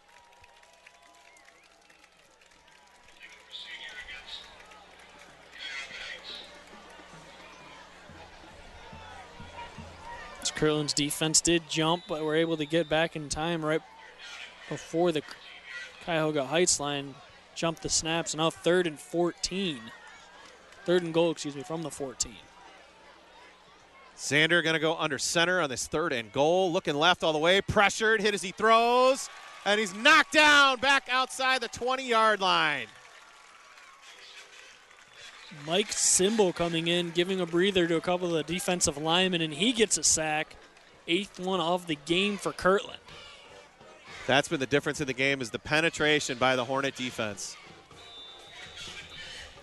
Kirtland's defense did jump, but were able to get back in time right before the Cuyahoga Heights line jumped the snaps. Now 3rd and 14. 3rd and goal, from the 14. Xander going to go under center on this 3rd and goal. Looking left all the way. Pressured, hit as he throws. And he's knocked down back outside the 20-yard line. Mike Simble coming in, giving a breather to a couple of the defensive linemen, and he gets a sack. 8th one of the game for Kirtland. That's been the difference in the game, is the penetration by the Hornet defense.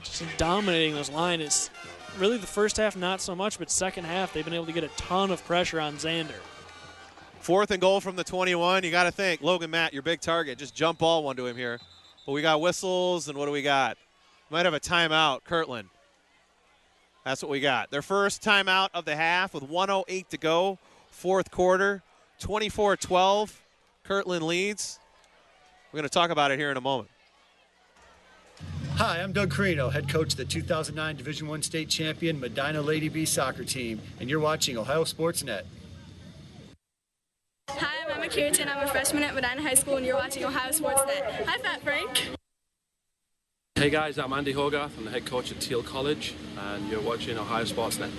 Just dominating this line. It's really the first half not so much, but second half they've been able to get a ton of pressure on Xander. 4th and goal from the 21. You got to think, Logan Matt, your big target. Just jump ball one to him here. But we got whistles, and what do we got? Might have a timeout, Kirtland. That's what we got. Their first timeout of the half with 1:08 to go. 4th quarter, 24-12. Kirtland leads. We're going to talk about it here in a moment. Hi, I'm Doug Carino, head coach of the 2009 Division I state champion Medina Lady B soccer team, and you're watching OhioSportsNet. Hi, I'm Emma Kirtland. I'm a freshman at Medina High School, and you're watching OhioSportsNet. Hi, Fat Frank. Hey guys, I'm Andy Hogarth. I'm the head coach at Teal College, and you're watching OhioSportsNet.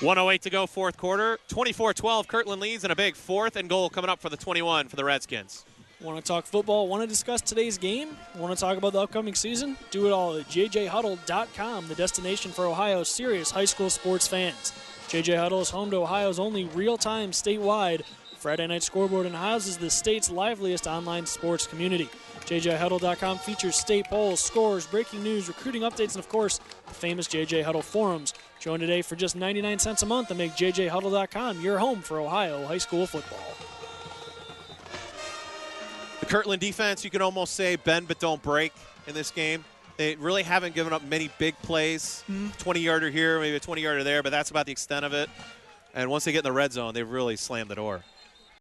1:08 to go, 4th quarter. 24-12, Kirtland leads, and a big 4th and goal coming up for the 21 for the Redskins. Want to talk football? Want to discuss today's game? Want to talk about the upcoming season? Do it all at jjhuddle.com, the destination for Ohio's serious high school sports fans. JJ Huddle is home to Ohio's only real-time statewide Friday night scoreboard and houses the state's liveliest online sports community. JJHuddle.com features state polls, scores, breaking news, recruiting updates, and of course, the famous JJ Huddle forums. Join today for just 99 cents a month and make JJHuddle.com your home for Ohio high school football. The Kirtland defense, you can almost say bend but don't break in this game. They really haven't given up many big plays, 20-yarder here, maybe a 20-yarder there, but that's about the extent of it. And once they get in the red zone, they've really slammed the door.